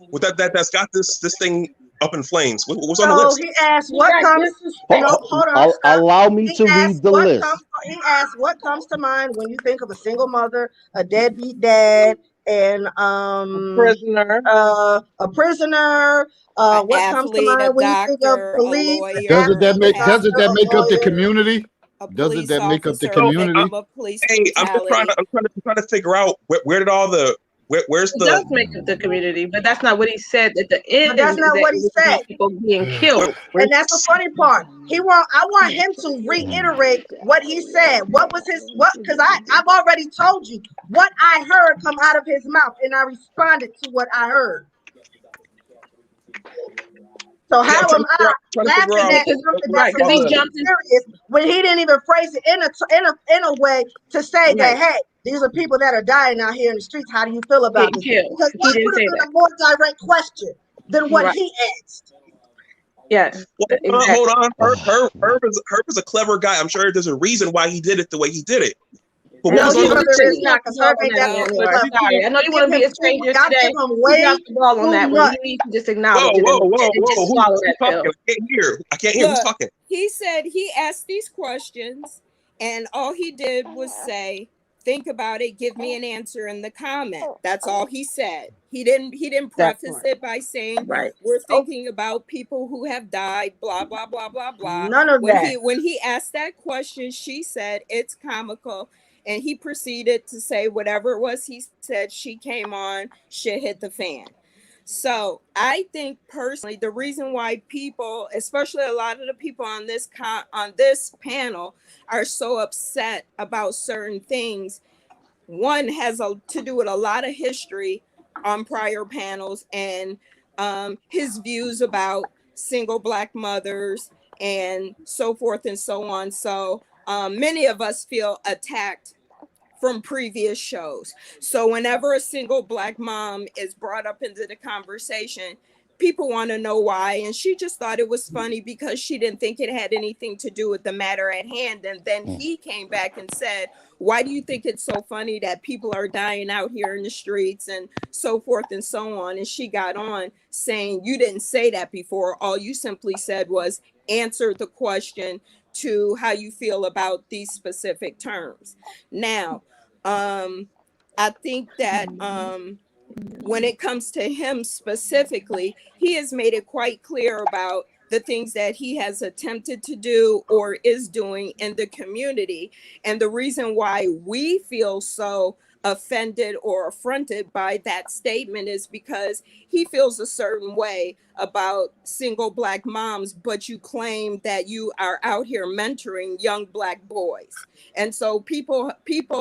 With that's got this thing up in flames. What was on the list? He asked what comes. Hold on. Allow me to read the list. He asked what comes to mind when you think of a single mother, a deadbeat dad, and a prisoner. What comes to mind when you think of police? Doesn't that make up the community? Doesn't that make up the community? Hey, I'm trying to figure out where did all the where's it does make up the community, but that's not what he said at the end. But that's not what he said. People being killed, and that's the funny part. I want him to reiterate what he said. What was his Because I've already told you what I heard come out of his mouth, and I responded to what I heard. So how am I laughing at something that's so serious when he didn't even phrase it in a way to say that, hey, these are people that are dying out here in the streets. How do you feel about this? Because that would have been a more direct question than what he asked. Yes. Well, hold on. Herb is a clever guy. I'm sure there's a reason why he did it the way he did it. But no, there is not, because Herb ain't that sorry. I know you want to be a stranger today. You got the ball on that one. You need to just acknowledge it. Whoa. I can't hear. Who's talking? He said he asked these questions, and all he did was say, think about it, give me an answer in the comment. That's all he said. He didn't preface it by saying, we're thinking about people who have died, blah, blah, blah, blah, blah. None of that. When he asked that question, she said, it's comical. And he proceeded to say whatever it was he said. She came on, shit hit the fan. So I think personally, the reason why people, especially a lot of the people on this panel, are so upset about certain things, one has to do with a lot of history on prior panels and his views about single Black mothers and so forth and so on. So many of us feel attacked from previous shows. So whenever a single Black mom is brought up into the conversation, people want to know why. And she just thought it was funny because she didn't think it had anything to do with the matter at hand. And then he came back and said, why do you think it's so funny that people are dying out here in the streets and so forth and so on? And she got on saying, you didn't say that before. All you simply said was answer the question to how you feel about these specific terms. Now, I think that when it comes to him specifically, he has made it quite clear about the things that he has attempted to do or is doing in the community. And the reason why we feel so offended or affronted by that statement is because he feels a certain way about single Black moms, but you claim that you are out here mentoring young Black boys. And so people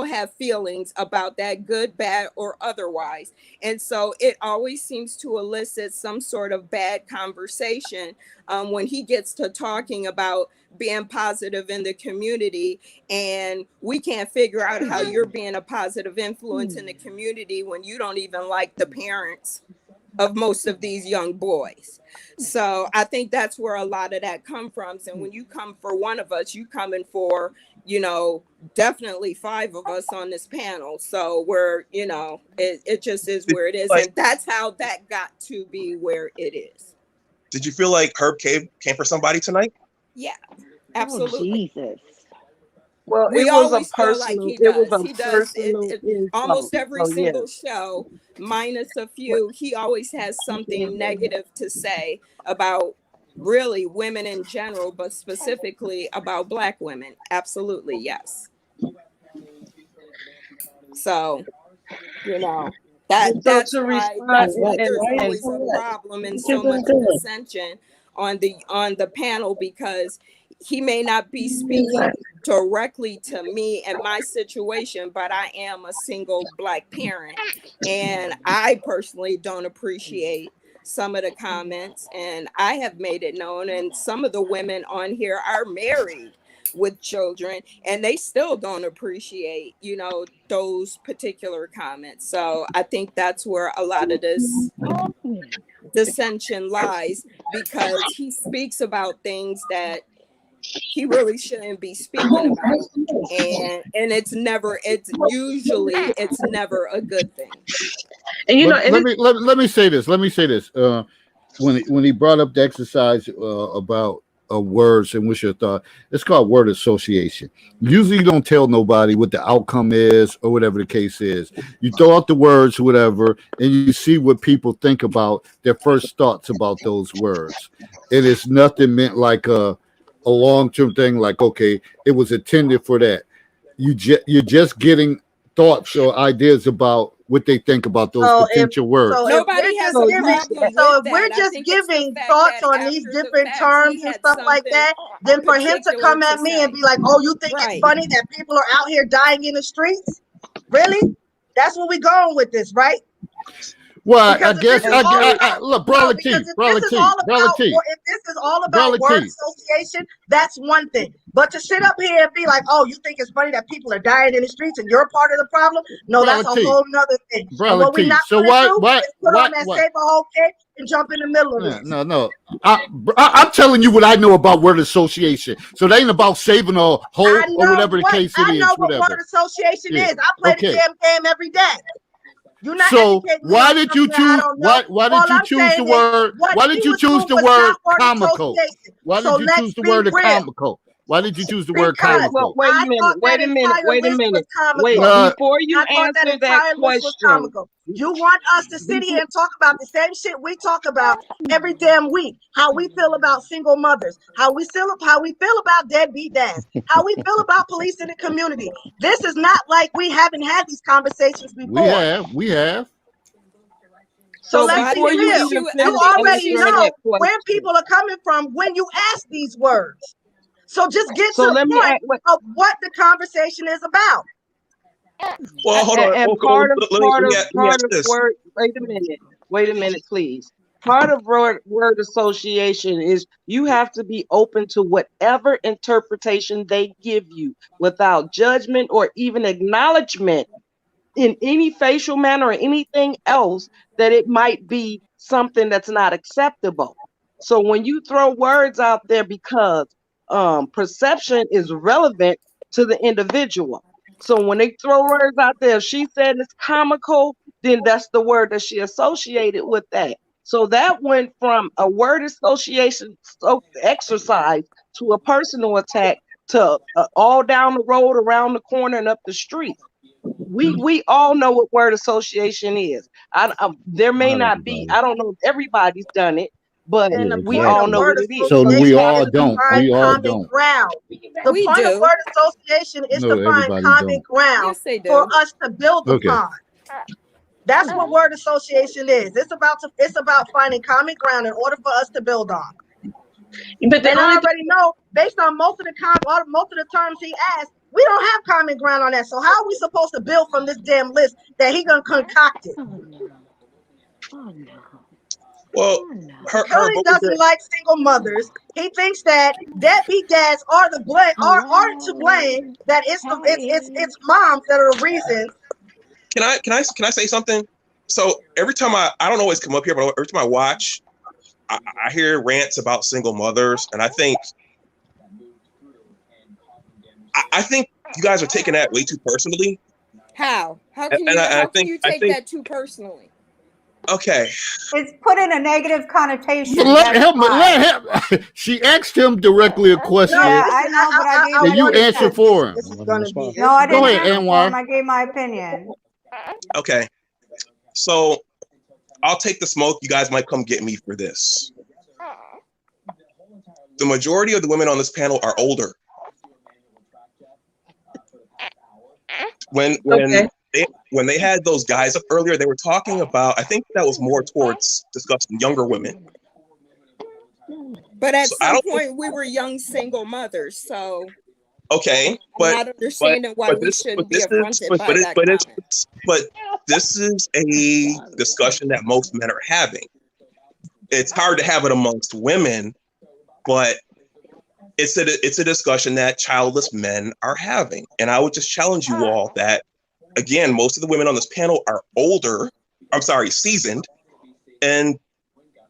have feelings about that, good, bad, or otherwise. And so it always seems to elicit some sort of bad conversation when he gets to talking about being positive in the community, and we can't figure out how you're being a positive influence in the community when you don't even like the parents of most of these young boys. So I think that's where a lot of that comes from. And when you come for one of us, you coming for, you know, definitely 5 of us on this panel. So we're, you know, it just is where it is. And that's how that got to be where it is. Did you feel like Herb came for somebody tonight? Yeah, absolutely. Oh, Jesus. Well, We it was a always feel like personal. he It was does. a He does personal it almost insult. every So single yes. show, minus a few. He always has something negative to say about really women in general, but specifically about Black women. Absolutely, yes. So, you know, And so that's to why respond there's and always a correct. problem and so much dissension on the panel, because he may not be speaking directly to me and my situation, but I am a single Black parent, and I personally don't appreciate some of the comments, and I have made it known, and some of the women on here are married with children, and they still don't appreciate, you know, those particular comments. So I think that's where a lot of this dissension lies, because he speaks about things that he really shouldn't be speaking about, and it's usually never a good thing. And you know, let me say this. When he brought up the exercise about words and what's your thought, it's called word association. Usually you don't tell nobody what the outcome is or whatever the case is. You throw out the words, whatever, and you see what people think about their first thoughts about those words. It is nothing meant like a long-term thing, like, okay, it was intended for that. You're just getting thoughts or ideas about what they think about those potential words. So Nobody has a problem with so if that. we're I just think it's the giving fact thoughts that on after these the different fact, terms he and had stuff like something that, then for him to particular come to at me and say. be like, oh, you think it's Right. funny that people are out here dying in the streets? Really? That's where we going with this, right? Well, Because I guess look, Brother T, if this is all about word association, that's one thing. But to sit up here and be like, oh, you think it's funny that people are dying in the streets and you're part of the problem? No, that's a whole nother thing. And what we not so going to do is put on that save a whole cake and jump in the middle of this. No. I'm telling you what I know about word association. So it ain't about saving a whole or whatever the case it is. I know what word association is. I play the damn game every day. You're not so why did you choose? Why did you choose the word? Why did you choose the word comical? Why did you choose the word comical? Why did you choose the word comical? Wait a minute. Wait, before you answer that question, you want us to sit here and talk about the same shit we talk about every damn week. How we feel about single mothers, how we feel about deadbeat dads, how we feel about police in the community. This is not like we haven't had these conversations before. We have. So let's be real. You already know where people are coming from when you ask these words. So just get to the point of what the conversation is about. Well, hold on. And part of word. Wait a minute, please. Part of word association is you have to be open to whatever interpretation they give you without judgment or even acknowledgement in any facial manner or anything else that it might be something that's not acceptable. So when you throw words out there because perception is relevant to the individual. So when they throw words out there, if she said it's comical, then that's the word that she associated with that. So that went from a word association exercise to a personal attack to all down the road, around the corner, and up the street. We all know what word association is. There may not be, I don't know if everybody's done it, but And the we point all of know word what it is. So we association all is to don't. find We all common don't. ground. The We point of do. word association is No, to find everybody common don't. ground Yes, they for do. us to build Okay. upon. That's what word association is. It's about finding common ground in order for us to build on. But the And I only already know, based on most of the terms he asked, we don't have common ground on that. So how are we supposed to build from this damn list that he gonna concoct it? Well, her Because he but doesn't like single mothers, he thinks that deadbeat dads are the blame, are to blame. That it's moms that are the reason. can I say something? So every time I don't always come up here, but every time I watch, I hear rants about single mothers, and I think you guys are taking that way too personally. How? How And can you? How can think you take that too personally? okay. It's put in a negative connotation. Let That's why. him. She asked him directly a question, Yeah, listen, I know, but I gave and my you wanted answer opinion. for him. This is gonna be. No, I Go didn't ahead, answer for him. Anwar. I gave my opinion. Okay. So I'll take the smoke. You guys might come get me for this. The majority of the women on this panel are older. When they had those guys up earlier, they were talking about, I think that was more towards discussing younger women. But at So some point, we were young single mothers, so okay, I'm but not understanding why we shouldn't be affronted by that comment. but this is a discussion that most men are having. It's hard to have it amongst women, but it's a discussion that childless men are having. And I would just challenge you all that, again, most of the women on this panel are seasoned. And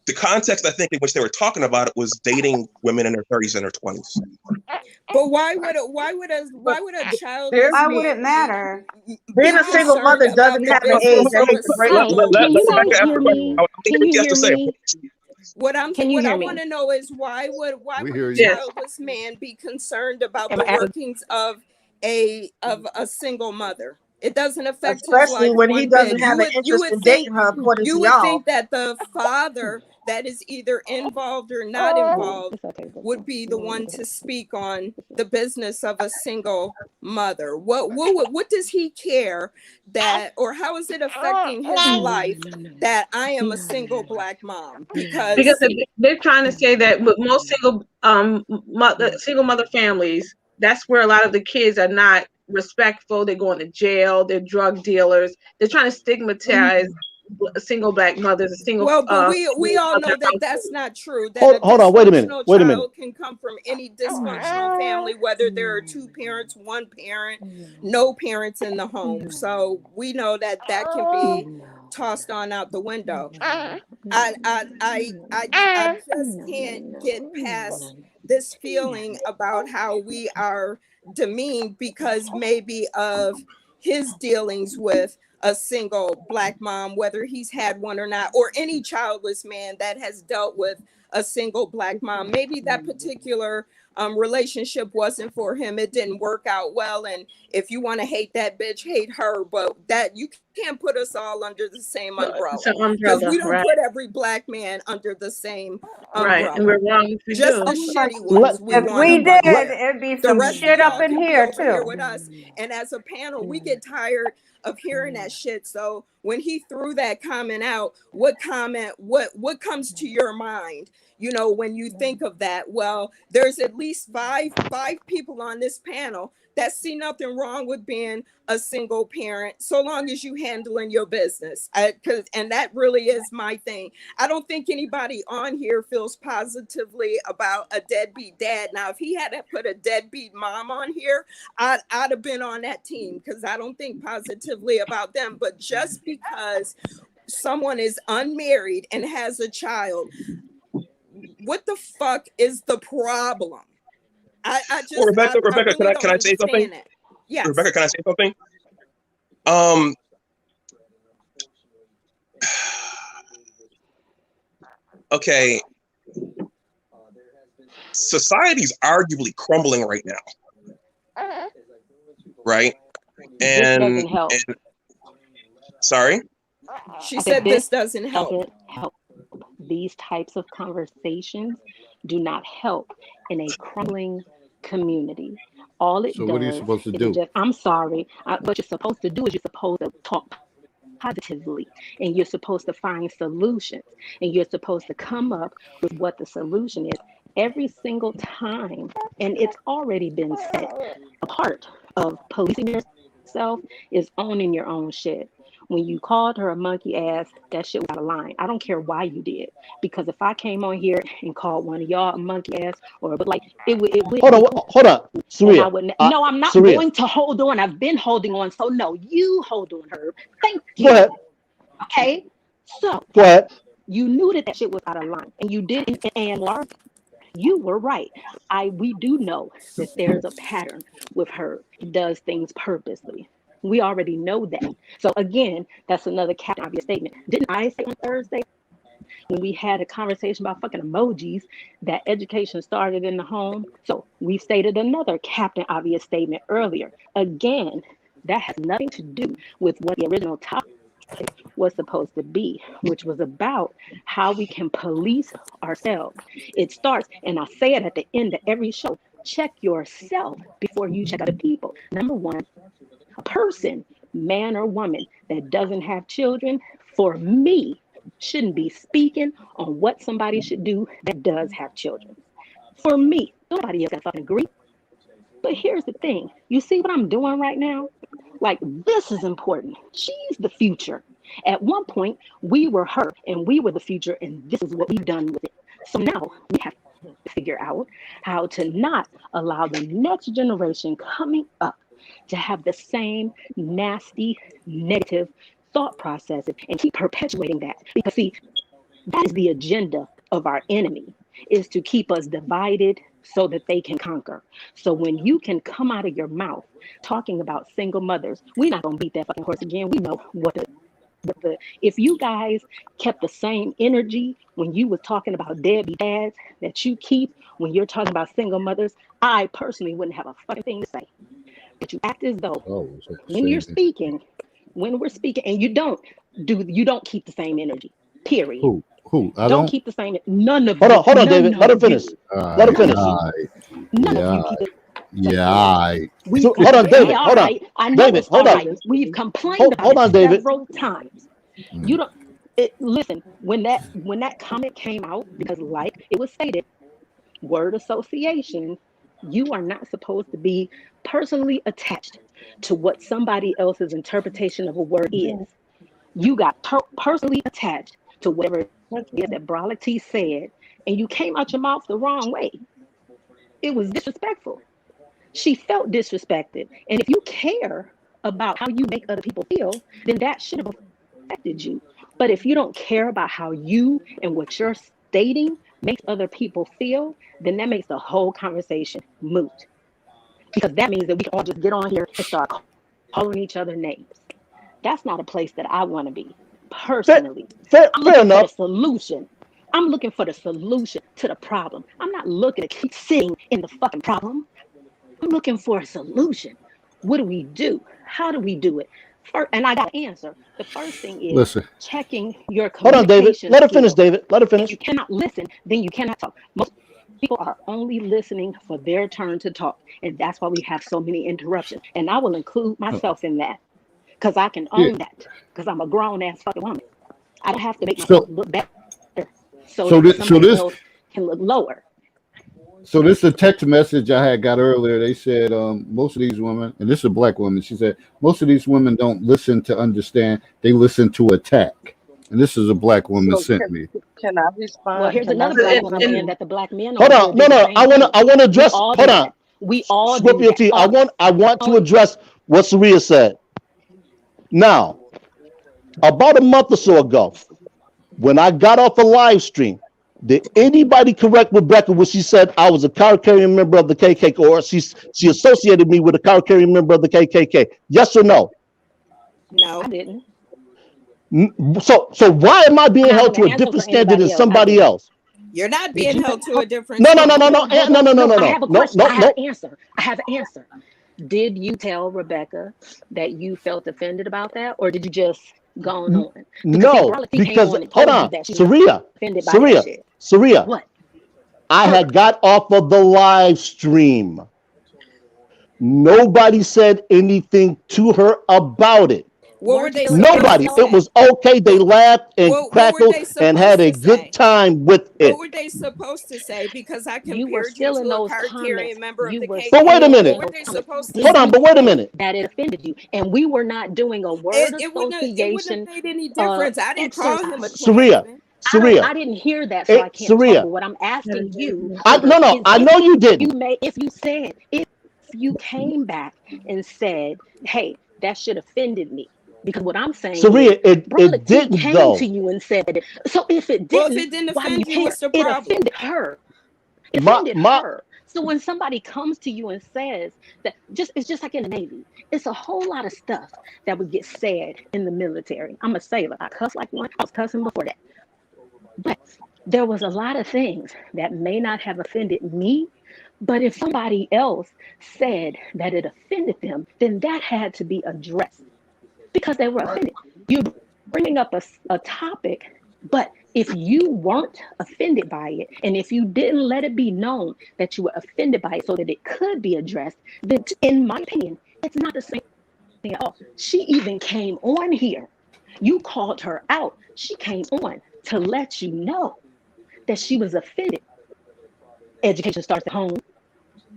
the context, I think, in which they were talking about it was dating women in their 30s and their 20s. But why would a child? Why would it matter? Being a single mother doesn't have an age that he can break. Let Rebecca ask the question. I think what she has to say. What I want to know is why would a childless man be concerned about the workings of a single mother? It doesn't affect especially his life when he doesn't have an interest in dating her. According to you would y'all, think that the father that is either involved or not involved would be the one to speak on the business of a single mother. What does he care that, or how is it affecting his life that I am a single Black mom? Because they're trying to say that with most single mother families, that's where a lot of the kids are not respectful. They're going to jail. They're drug dealers. They're trying to stigmatize single Black mothers. But we all know that that's not true. That hold on, wait a minute. Child can come from any dysfunctional family, whether there are two parents, one parent, no parents in the home. So we know that can be tossed on out the window. I just can't get past this feeling about how we are demeaned because maybe of his dealings with a single Black mom, whether he's had one or not, or any childless man that has dealt with a single Black mom. Maybe that particular relationship wasn't for him. It didn't work out well. And if you want to hate that bitch, hate her. But that you can't put us all under the same umbrella. Because we don't put every Black man under the same umbrella. Right, and we're wrong if we just do. the shitty ones. If we did, it'd be some shit up in here too. With us. And as a panel, we get tired of hearing that shit. So when he threw that comment out, what comes to your mind? You know, when you think of that, well, there's at least five people on this panel that see nothing wrong with being a single parent, so long as you handling your business. And that really is my thing. I don't think anybody on here feels positively about a deadbeat dad. Now, if he had to put a deadbeat mom on here, I'd have been on that team because I don't think positively about them. But just because someone is unmarried and has a child, what the fuck is the problem? Rebecca, can I say something? Yes. Rebecca, can I say something? Okay. Society's arguably crumbling right now. Right? And, this doesn't help. Sorry? She said this doesn't help. these types of conversations do not help in a crumbling community. All it So does what are you supposed to is do? just, I'm sorry, what you're supposed to do is you're supposed to talk positively, and you're supposed to find solutions, and you're supposed to come up with what the solution is every single time. And it's already been said, a part of policing yourself is owning your own shit. When you called her a monkey ass, that shit was out of line. I don't care why you did, because if I came on here and called one of y'all a monkey ass, or but like it would Hold on, and I Saria. wouldn't. No, I'm not Saria, going to hold on. I've been holding on. So no, you hold on, Herb. Thank go you. ahead. Okay. So Go ahead. you knew that shit was out of line, and you did. And Laura, you were right. We do know that there's a pattern with her. He does things purposely. We already know that. So again, that's another Captain Obvious statement. Didn't I say on Thursday when we had a conversation about fucking emojis that education started in the home? So we stated another Captain Obvious statement earlier. Again, that has nothing to do with what the original topic was supposed to be, which was about how we can police ourselves. It starts, and I say it at the end of every show, check yourself before you check other people. Number one, a person, man or woman, that doesn't have children, for me, shouldn't be speaking on what somebody should do that does have children. For me, nobody else got to fucking agree. But here's the thing. You see what I'm doing right now? Like, this is important. She's the future. At one point, we were her and we were the future, and this is what we've done with it. So now we have to figure out how to not allow the next generation coming up to have the same nasty, negative thought processes and keep perpetuating that. Because see, that is the agenda of our enemy, is to keep us divided so that they can conquer. So when you can come out of your mouth talking about single mothers, we're not gonna beat that fucking horse again. We know what the if you guys kept the same energy when you were talking about deadbeat dads that you keep when you're talking about single mothers, I personally wouldn't have a fucking thing to say. But you act as though when you're speaking, when we're speaking, and you don't keep the same energy. Period. Who? I don't keep the same. None of Hold you. on, hold on, David. Let her finish. Let her finish. None of you keep it. So, hold on, David. Hold on. I know David, it's hold all right. on. We've complained about Hold on, it David. several times. You don't. Listen, when that comment came out, because like it was stated, word association, you are not supposed to be personally attached to what somebody else's interpretation of a word is. You got personally attached to whatever it is that Brolic T said, and you came out your mouth the wrong way. It was disrespectful. She felt disrespected. And if you care about how you make other people feel, then that should have affected you. But if you don't care about how you and what you're stating makes other people feel, then that makes the whole conversation moot. Because that means that we can all just get on here and start calling each other names. That's not a place that I want to be, personally. I'm looking for a solution. I'm looking for the solution to the problem. I'm not looking to keep sitting in the fucking problem. I'm looking for a solution. What do we do? How do we do it? First, and I got an answer. The first thing is checking your communication. Hold on, David. Let her finish, skills. David. Let her finish. If you cannot listen, then you cannot talk. Most people are only listening for their turn to talk. And that's why we have so many interruptions. And I will include myself in that. Because I can own that. Because I'm a grown ass fucking woman. I don't have to make myself look better. So this else can look lower. So this is a text message I got earlier. They said most of these women, and this is a black woman, she said, most of these women don't listen to understand. They listen to attack. And this is a black woman sent me. Can I respond? Well, here's another black woman that the black men Hold on. No. I want to address. Hold on. We all Scorpio T. I want to address what Saria said. Now, about a month or so ago, when I got off a live stream, did anybody correct Rebecca when she said I was a card-carrying member of the KKK, or she associated me with a card-carrying member of the KKK? Yes or no? No, I didn't. So why am I being held to a different standard than somebody else? You're not being held to a different No. I have a question. I have an answer. Did you tell Rebecca that you felt offended about that, or did you just going on. Because No, Royalty came because on and hold told you on, that she was Saria, offended by that Saria, shit. Saria. What? I had got off of the live stream. Nobody said anything to her about it. What were they Nobody. supposed to It say? was okay. They laughed and What were crackled they and had supposed a to say? good time with it. What were they supposed to say? Because I You were compared still you in to a those card-carrying comments. member of You the were KKK. But wait a still in minute. What were those they comments. supposed to Hold say? on, but wait a minute. That it offended you, and we were not doing a word It wouldn't have association made any difference. I didn't call him a exercise. Saria, Klansman. Saria, I didn't hear that, so I can't talk. Saria. But what I'm asking you No, I know you didn't. if you came back and said, "Hey, that shit offended me," because what I'm saying Saria, is, it Brother T didn't came though. to you and said it. So if it Well, didn't, if it didn't why do offend you you, care? what's the It problem? offended her. It My, offended my, her. So when somebody comes to you and says that, it's just like in the Navy. It's a whole lot of stuff that would get said in the military. I'm a sailor. I cuss like one. I was cussing before that. But there was a lot of things that may not have offended me, but if somebody else said that it offended them, then that had to be addressed because they were offended. You're bringing up a topic, but if you weren't offended by it, and if you didn't let it be known that you were offended by it so that it could be addressed, then in my opinion, it's not the same thing at all. She even came on here. You called her out. She came on to let you know that she was offended. Education starts at home.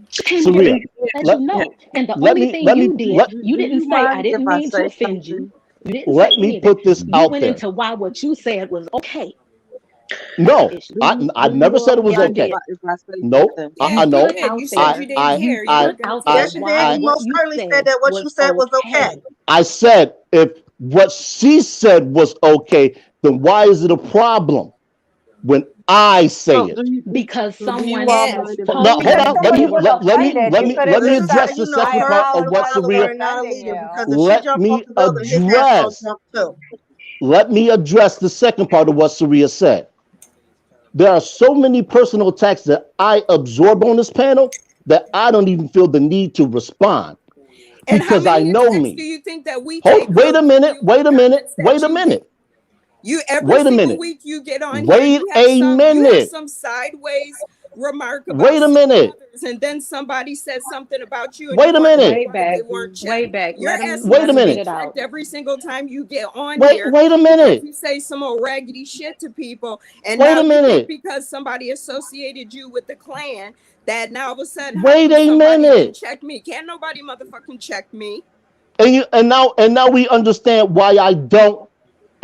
She came on here to let you know. And the only thing you did, you didn't say, I didn't mean to offend you. You didn't Let say me anything. put this You out went there. into why what you said was okay. No, I never said it was okay. Nope. I know. You said you didn't care. You were going to Yes, you did. You most certainly said that what you said was okay. I said if what she said was okay, then why is it a problem when I say it? Because someone Now, hold on. Let me address the second part of what Saria. Let me address the second part of what Saria said. There are so many personal attacks that I absorb on this panel that I don't even feel the need to respond because I know me. Do you think that we Wait a minute. You every Wait a single minute. week you get on Wait here. a minute. You have some sideways remark about Wait a minute. others, and then somebody says something about you. And Wait a minute. Way back. You're asking Wait a us to minute. be checked every single time you get on Wait- here. wait a minute. because You say some old raggedy shit to people, and Wait now a you think minute. because somebody associated you with the Klan that now all of a sudden Wait a somebody minute. can check me. Can't nobody motherfucking check me. And now we understand why I don't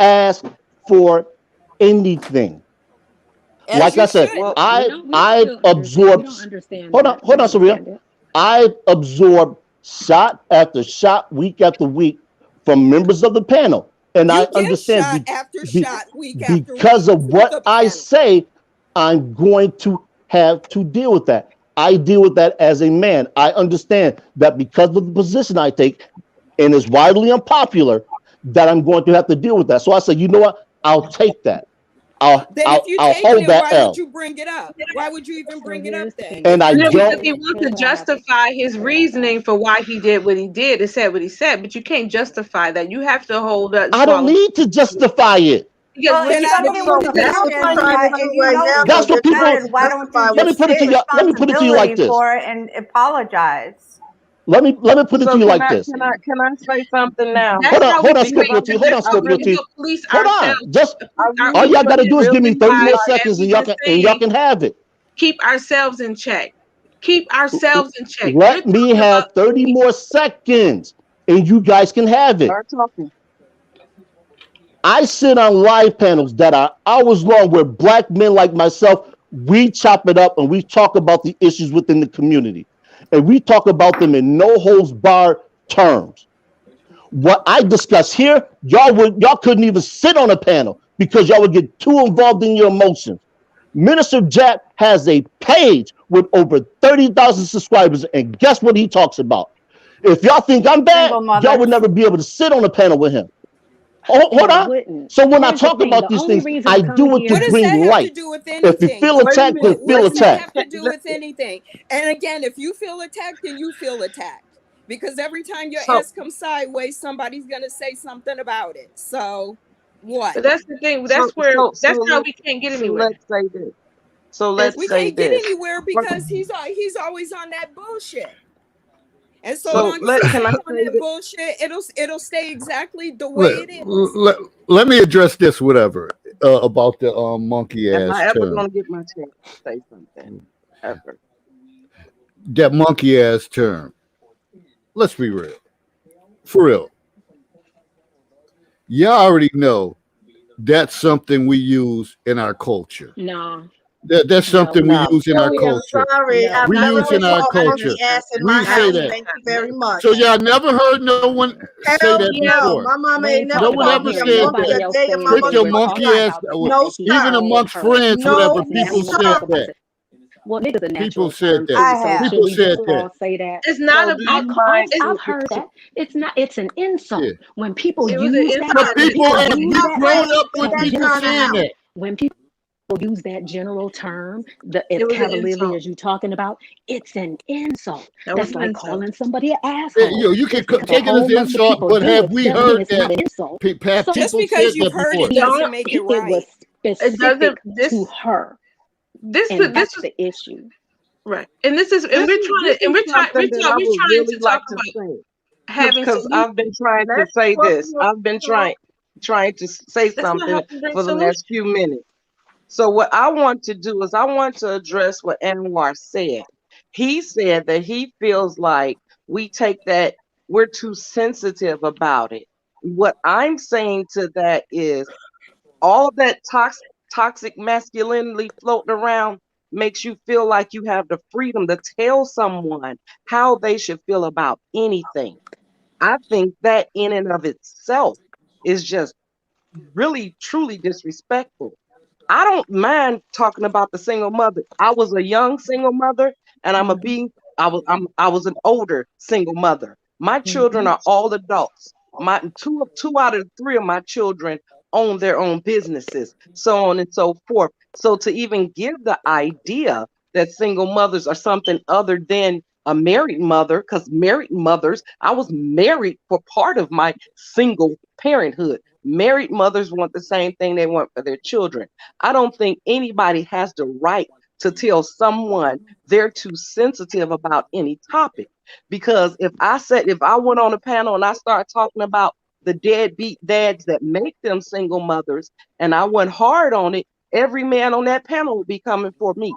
ask for anything. As Like you I said, should. I absorb. Hold on, Saria. I absorb shot after shot, week after week from members of the panel, and I get understand shot after shot, week after because week of from what the I say, I'm going to have to deal with that. I deal with that as a man. I understand that because of the position I take, and is widely unpopular, that I'm going to have to deal with that. So I said, you know what? I'll take that. I'll hold that why L. would you bring it up? Why would you even bring it up then? And I Because don't. he wants to justify his reasoning for why he did what he did and said what he said, but you can't justify that. You have to hold up. I don't need to justify it. Well, if somebody wants to That's what if people. why don't you Let me just put it take to you. Let me put it to you like responsibility this. for it and apologize? Let me put it to you like this. Can I say something now? Hold on, Scorpio T. Hold on, Scorpio T. Hold on. Just all y'all gotta do is give me 30 more seconds, and y'all can have it. Keep ourselves in check. Keep ourselves in check. Let me have 30 more seconds, and you guys can have it. Start talking. I sit on live panels that are hours long where black men like myself, we chop it up and we talk about the issues within the community. And we talk about them in no holds barred terms. What I discuss here, y'all couldn't even sit on a panel because y'all would get too involved in your emotions. Minister Jack has a page with over 30,000 subscribers, and guess what he talks about? If y'all think I'm bad, y'all would never be able to sit on a panel with him. Hold on. So when I talk about these things, I do it to bring light. If you feel attacked, then feel What does that attacked. have to do with anything? And again, if you feel attacked, then you feel attacked. Because every time your So ass comes sideways, somebody's gonna say something about it. So what? But that's the thing. so That's where so that's so how let's we can't get so anywhere. let's say this. So It's, let's We say can't get this. anywhere because he's always on that bullshit. And so So long as he can I stays on say that that? bullshit, it'll stay exactly the way it is. Let me address this, whatever, about the monkey Am ass I ever term. gonna get my chance to say something? Ever? That monkey ass term. Let's be real. For real. Y'all already know that's something we use in our culture. No, That's no, something we No. use in our Joey, I'm culture. sorry. no. I've We never use in been our called culture. monkey ass in We my say house. that. Thank you very much. So y'all never heard no one say Hell that yeah. no. before. My mama We ain't ain't never No talking one about called ever me a him. said monkey Nobody that. a else day in my said Take it. your We're motherfucking monkey talking life. ass. about the No, fact that he Even sir. called amongst her friends, a whatever, No, people natural said sir. that. person. Well, nigga's a People natural said term that. too. I So have. should People we said just that. all say that? it's not So a do you mind? I've heard that. It's not. It's an insult Yeah. when people it was an use that. But insult. When people, people and use we that. grown up Put with that people kind of saying out. that. When people use that general term, as It was an cavalierly insult. as you talking about, it's an insult. That was That's an like insult. calling somebody an Yeah, asshole. you can Just because a take it as whole bunch of insult, people but do have it we doesn't mean heard it's not that? an insult. Have So Just people said because you've that heard before? it doesn't Don't. make it it was right. It specific doesn't. to her, This and this that's is the issue. right. And this is and This we're is trying this to and is something that I we're would trying really to like talk to about say having because solutions. I've been trying to Let's say work this. I've been on. trying to say That's not something helping bring for the solutions. last few minutes. So what I want to do is I want to address what Anwar said. He said that he feels like we take that we're too sensitive about it. What I'm saying to that is all of that toxic masculinity floating around makes you feel like you have the freedom to tell someone how they should feel about anything. I think that in and of itself is just really truly disrespectful. I don't mind talking about the single mother. I was a young single mother, and I was an older single mother. My children are all adults. My two out of three of my children own their own businesses, so on and so forth. So to even give the idea that single mothers are something other than a married mother, because married mothers, I was married for part of my single parenthood. Married mothers want the same thing they want for their children. I don't think anybody has the right to tell someone they're too sensitive about any topic. Because if I went on a panel and I started talking about the deadbeat dads that make them single mothers, and I went hard on it, every man on that panel would be coming for me.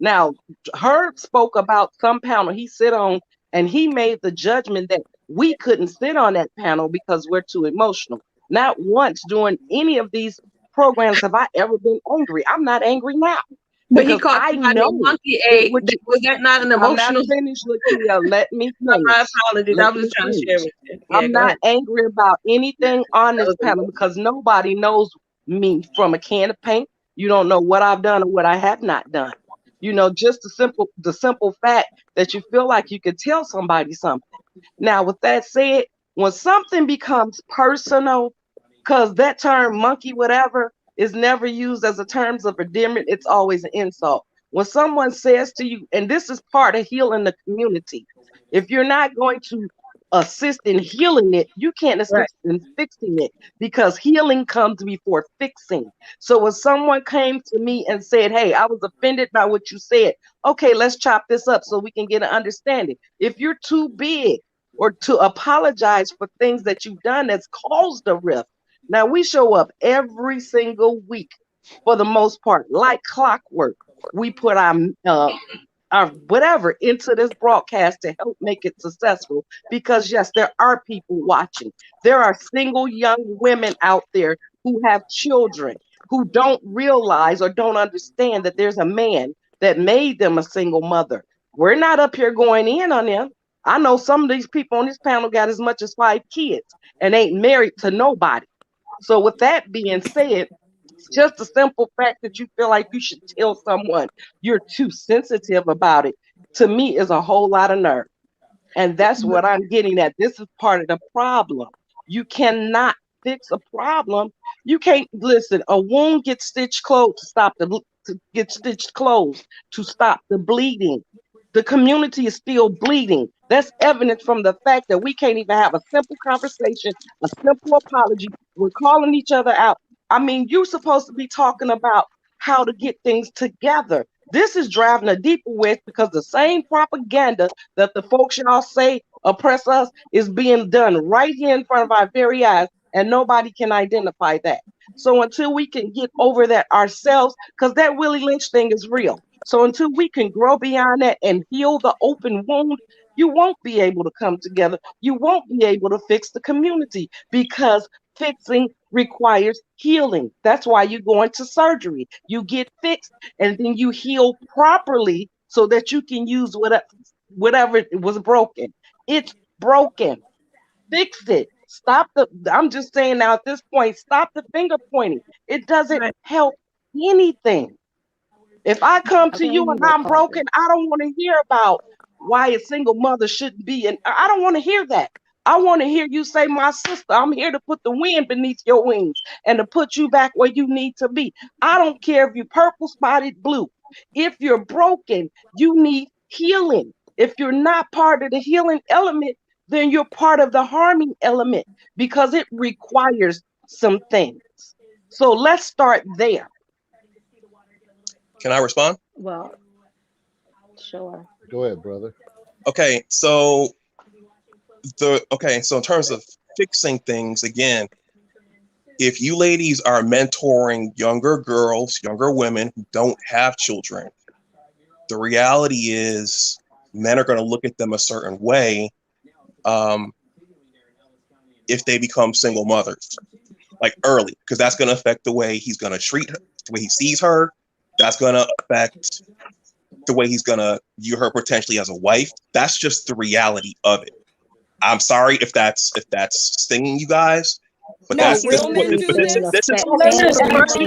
Now, Herb spoke about some panel he sit on, and he made the judgment that we couldn't sit on that panel because we're too emotional. Not once during any of these programs have I ever been angry. I'm not angry now But he because called I somebody a know monkey it a would. was that not an I'm not emotional? finished, Lakia. Let me My finish. apologies. I Let was me just trying to share finish. with you. Yeah, I'm go not ahead. angry about anything on That this was panel because nobody knows me from a can of paint. You don't know what I've done or what I have not done. You know, just the simple fact that you feel like you could tell somebody something. Now, with that said, when something becomes personal, because that term monkey, whatever, is never used as a terms of endearment, it's always an insult. When someone says to you, and this is part of healing the community, if you're not going to assist in healing it, you can't right. assist in fixing it because healing comes before fixing. So when someone came to me and said, hey, I was offended by what you said, okay, let's chop this up so we can get an understanding. If you're too big or to apologize for things that you've done that's caused a rift, now we show up every single week for the most part, like clockwork. We put our whatever into this broadcast to help make it successful because yes, there are people watching. There are single young women out there who have children who don't realize or don't understand that there's a man that made them a single mother. We're not up here going in on them. I know some of these people on this panel got as much as 5 kids and ain't married to nobody. So with that being said, just the simple fact that you feel like you should tell someone you're too sensitive about it, to me, is a whole lot of nerve. And that's what I'm getting at. This is part of the problem. You cannot fix a problem. You can't listen. A wound gets stitched closed to get stitched closed to stop the bleeding. The community is still bleeding. That's evidence from the fact that we can't even have a simple conversation, a simple apology. We're calling each other out. I mean, you're supposed to be talking about how to get things together. This is driving a deeper wedge because the same propaganda that the folks y'all say oppress us is being done right here in front of our very eyes, and nobody can identify that. So until we can get over that ourselves, because that Willie Lynch thing is real. So until we can grow beyond that and heal the open wound, you won't be able to come together. You won't be able to fix the community because fixing requires healing. That's why you go into surgery. You get fixed and then you heal properly so that you can use whatever was broken. It's broken. Fix it. I'm just saying now at this point, stop the finger pointing. It doesn't help anything. If I come to you and I'm broken, I don't want to hear about why a single mother shouldn't be. And I don't want to hear that. I want to hear you say, my sister, I'm here to put the wind beneath your wings and to put you back where you need to be. I don't care if you're purple spotted blue. If you're broken, you need healing. If you're not part of the healing element, then you're part of the harming element because it requires some things. So let's start there. Can I respond? Well, sure. Go ahead, brother. Okay, so in terms of fixing things, again, if you ladies are mentoring younger girls, younger women who don't have children, the reality is men are going to look at them a certain way if they become single mothers, like early, because that's going to affect the way he's going to treat her, the way he sees her. That's going to affect the way he's going to view her potentially as a wife. That's just the reality of it. I'm sorry if that's stinging you guys, but No, that's real men do this. this is First of all, it takes a man to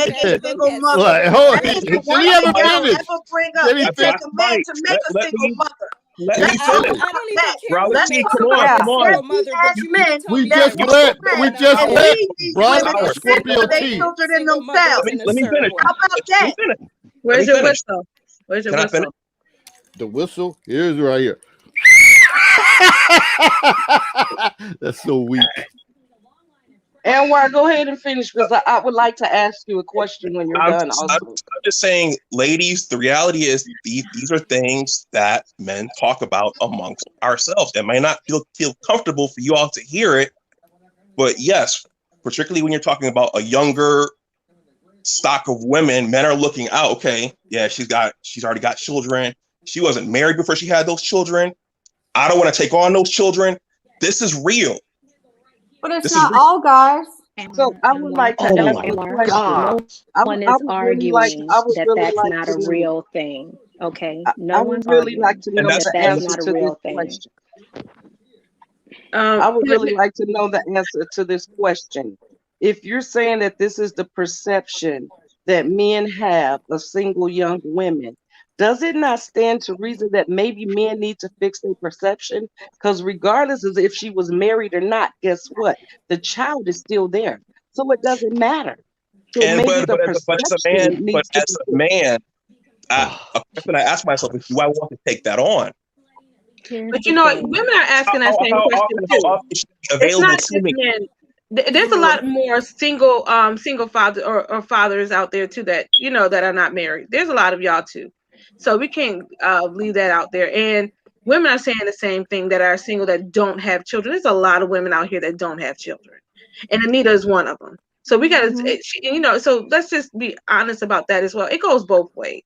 make a single mother. Like, hold on. That is the Did one he ever thing I'll finish? ever bring up. Did he It takes a man to make a Let single me- mother. let Let's me talk finish. about that. Bro, Let's see, talk come about on, that. come on. Yes, we have men We that just want let men, we just and let leave these Bron women to fend Scorpio for their T. children and Single mothers themselves. in a Let me certain finish. way. How about Let me that? finish. Where's Let me your finish. whistle? Where's your Can I whistle? finish? The whistle here's right here. That's so weak. Anwar, go ahead and finish because I would like to ask you a question when you're done. I'm just saying, ladies, the reality is these are things that men talk about amongst ourselves. It might not feel comfortable for you all to hear it, but yes, particularly when you're talking about a younger stock of women, men are looking out. Okay, yeah, she's already got children. She wasn't married before she had those children. I don't want to take on those children. This is real. But it's not all guys. So I would like to Oh ask my a question. God. No one is arguing that that's not a real thing. Okay, no I would one's really arguing like to know that the that's answer not a to real this thing. question. I would really like to know the answer to this question. If you're saying that this is the perception that men have of single young women, does it not stand to reason that maybe men need to fix their perception? Because regardless of if she was married or not, guess what? The child is still there. So it doesn't matter. So maybe the perception needs to as a man, a question I ask myself is, do I want to take that on? But you know, women are asking that same question too. It's not just men. There's a lot more single fathers or fathers out there too that that are not married. There's a lot of y'all too, so we can't leave that out there. And women are saying the same thing that are single that don't have children. There's a lot of women out here that don't have children, and Anita is one of them. So we gotta, so let's just be honest about that as well. It goes both ways.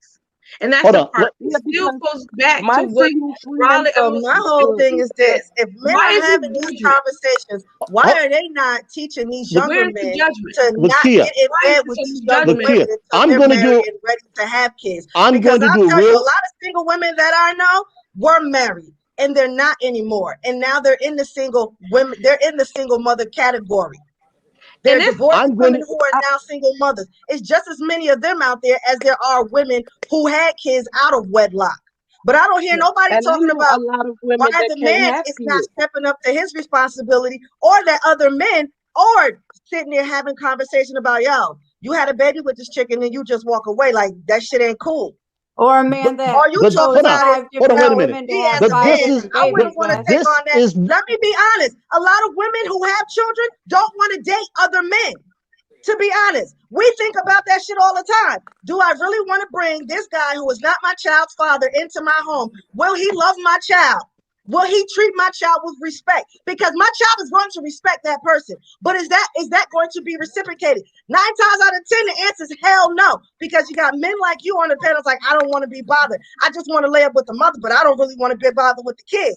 And that's the part. It still goes back to what Raleigh. My whole thing is this: if men are having these conversations, why are they not teaching these younger men to not get in bed with these younger women until they're married and ready to have kids? Because I'll tell you, a lot of single women that I know were married and they're not anymore, and now they're in the single women. They're in the single mother category. There are divorced women who are now single mothers. It's just as many of them out there as there are women who had kids out of wedlock. But I don't hear nobody talking about why the man is not stepping up to his responsibility, or that other men are sitting there having conversation about, yo, you had a baby with this chick and then you just walk away. Like, that shit ain't cool. Or a man that Or you But talking hold on, about it? hold on, wait a Well, minute. women to me have as But a this man, is, I wouldn't but want to take this on that. is, Let me be honest. A lot of women who have children don't want to date other men. To be honest, we think about that shit all the time. Do I really want to bring this guy who is not my child's father into my home? Will he love my child? Will he treat my child with respect? Because my child is going to respect that person. But is that going to be reciprocated? 9 times out of 10, the answer is hell no. Because you got men like you on the panels like, I don't want to be bothered. I just want to lay up with the mother, but I don't really want to be bothered with the kid.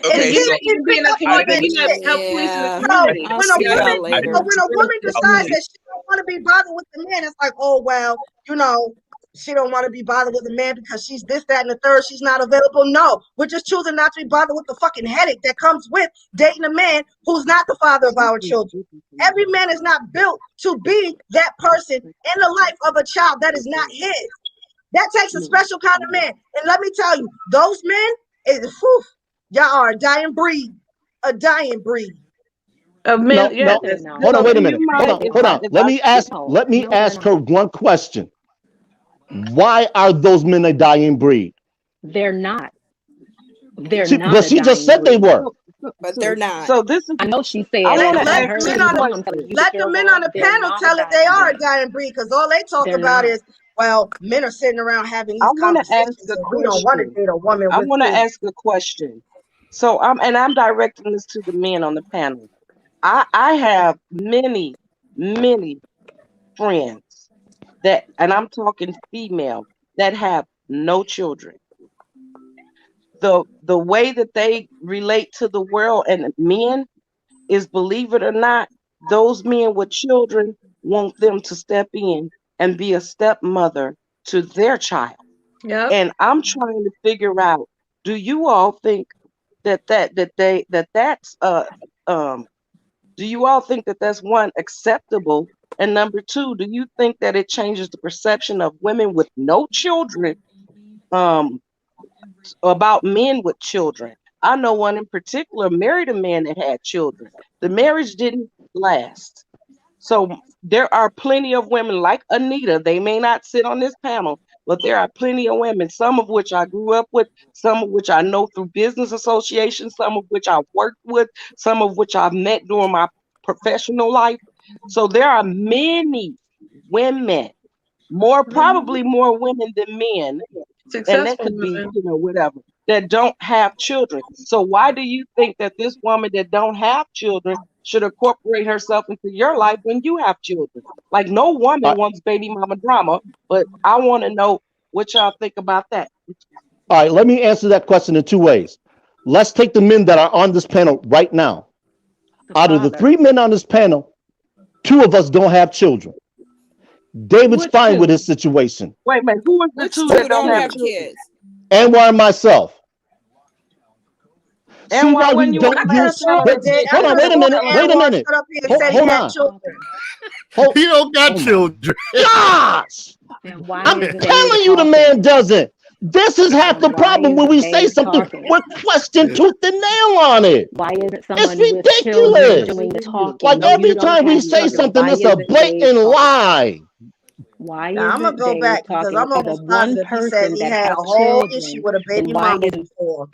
And Okay, the so kids can pick up on that shit. help police in the Yeah. So community. I'll when a see y'all woman, later. so when a woman decides that she don't want to be bothered with the man, it's like, oh well, you know, she don't want to be bothered with a man because she's this, that, and the third. She's not available. No, we're just choosing not to be bothered with the fucking headache that comes with dating a man who's not the father of our children. Every man is not built to be that person in the life of a child that is not his. That takes a special kind of man. And let me tell you, those men, y'all are a dying breed. A dying breed. Of no, men, yes. no. Hold on, wait a minute. Hold on. Let me ask her one question. Why are those men a dying breed? They're not. Well, she just said they were. But they're not. So this is. I know she said. I want to Let ask the you men on a question. the men on the panel tell it they are a dying breed because all they talk about is, well, men are sitting around having these conversations and we don't want to date a woman. I want to ask a question. So I'm directing this to the men on the panel. I have many friends that, and I'm talking female, that have no children. The way that they relate to the world and men is, believe it or not, those men with children want them to step in and be a stepmother to their child. Yep. And I'm trying to figure out, do you all think that's do you all think that that's one, acceptable? And number two, do you think that it changes the perception of women with no children about men with children? I know one in particular married a man that had children. The marriage didn't last. So there are plenty of women like Anita. They may not sit on this panel, but there are plenty of women, some of which I grew up with, some of which I know through business associations, some of which I've worked with, some of which I've met during my professional life. So there are many women, probably more women than men, and that could be, whatever, that don't have children. So why do you think that this woman that don't have children should incorporate herself into your life when you have children? Like, no woman wants baby mama drama, but I want to know what y'all think about that. All right, let me answer that question in two ways. Let's take the men that are on this panel right now. Out of the 3 men on this panel, 2 of us don't have children. David's fine with his situation. Wait a minute, who is the 2 that don't have kids? Anwar and myself. And why when you don't use? Hold on, wait a minute. Hold on. He don't got children. Gosh! I'm telling you, the man doesn't. This is half the problem when we say something. We're questioning tooth and nail on it. Why isn't someone it's ridiculous. doing the talking? Like every time we say something, it's a blatant lie. Why now, I'm gonna go back because I'm almost positive he said he had a whole issue with a baby mama before.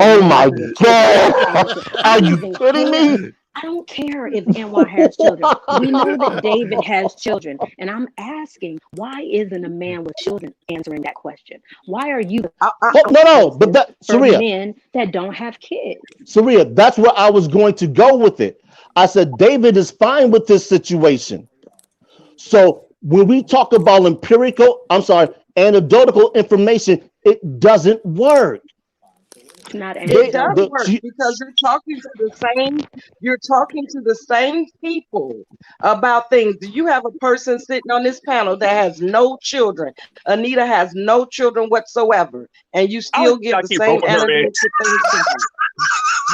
Oh my God! Are you kidding me? I don't care if Anwar has children. We know that David has children. And I'm asking, why isn't a man with children answering that question? Why are you no, but that, Saria, men that don't have kids? Saria, that's where I was going to go with it. I said, David is fine with this situation. So when we talk about anecdotal information, it doesn't work. It does work because you're talking to the same people about things. Do you have a person sitting on this panel that has no children? Anita has no children whatsoever, and you still give the same energy to things.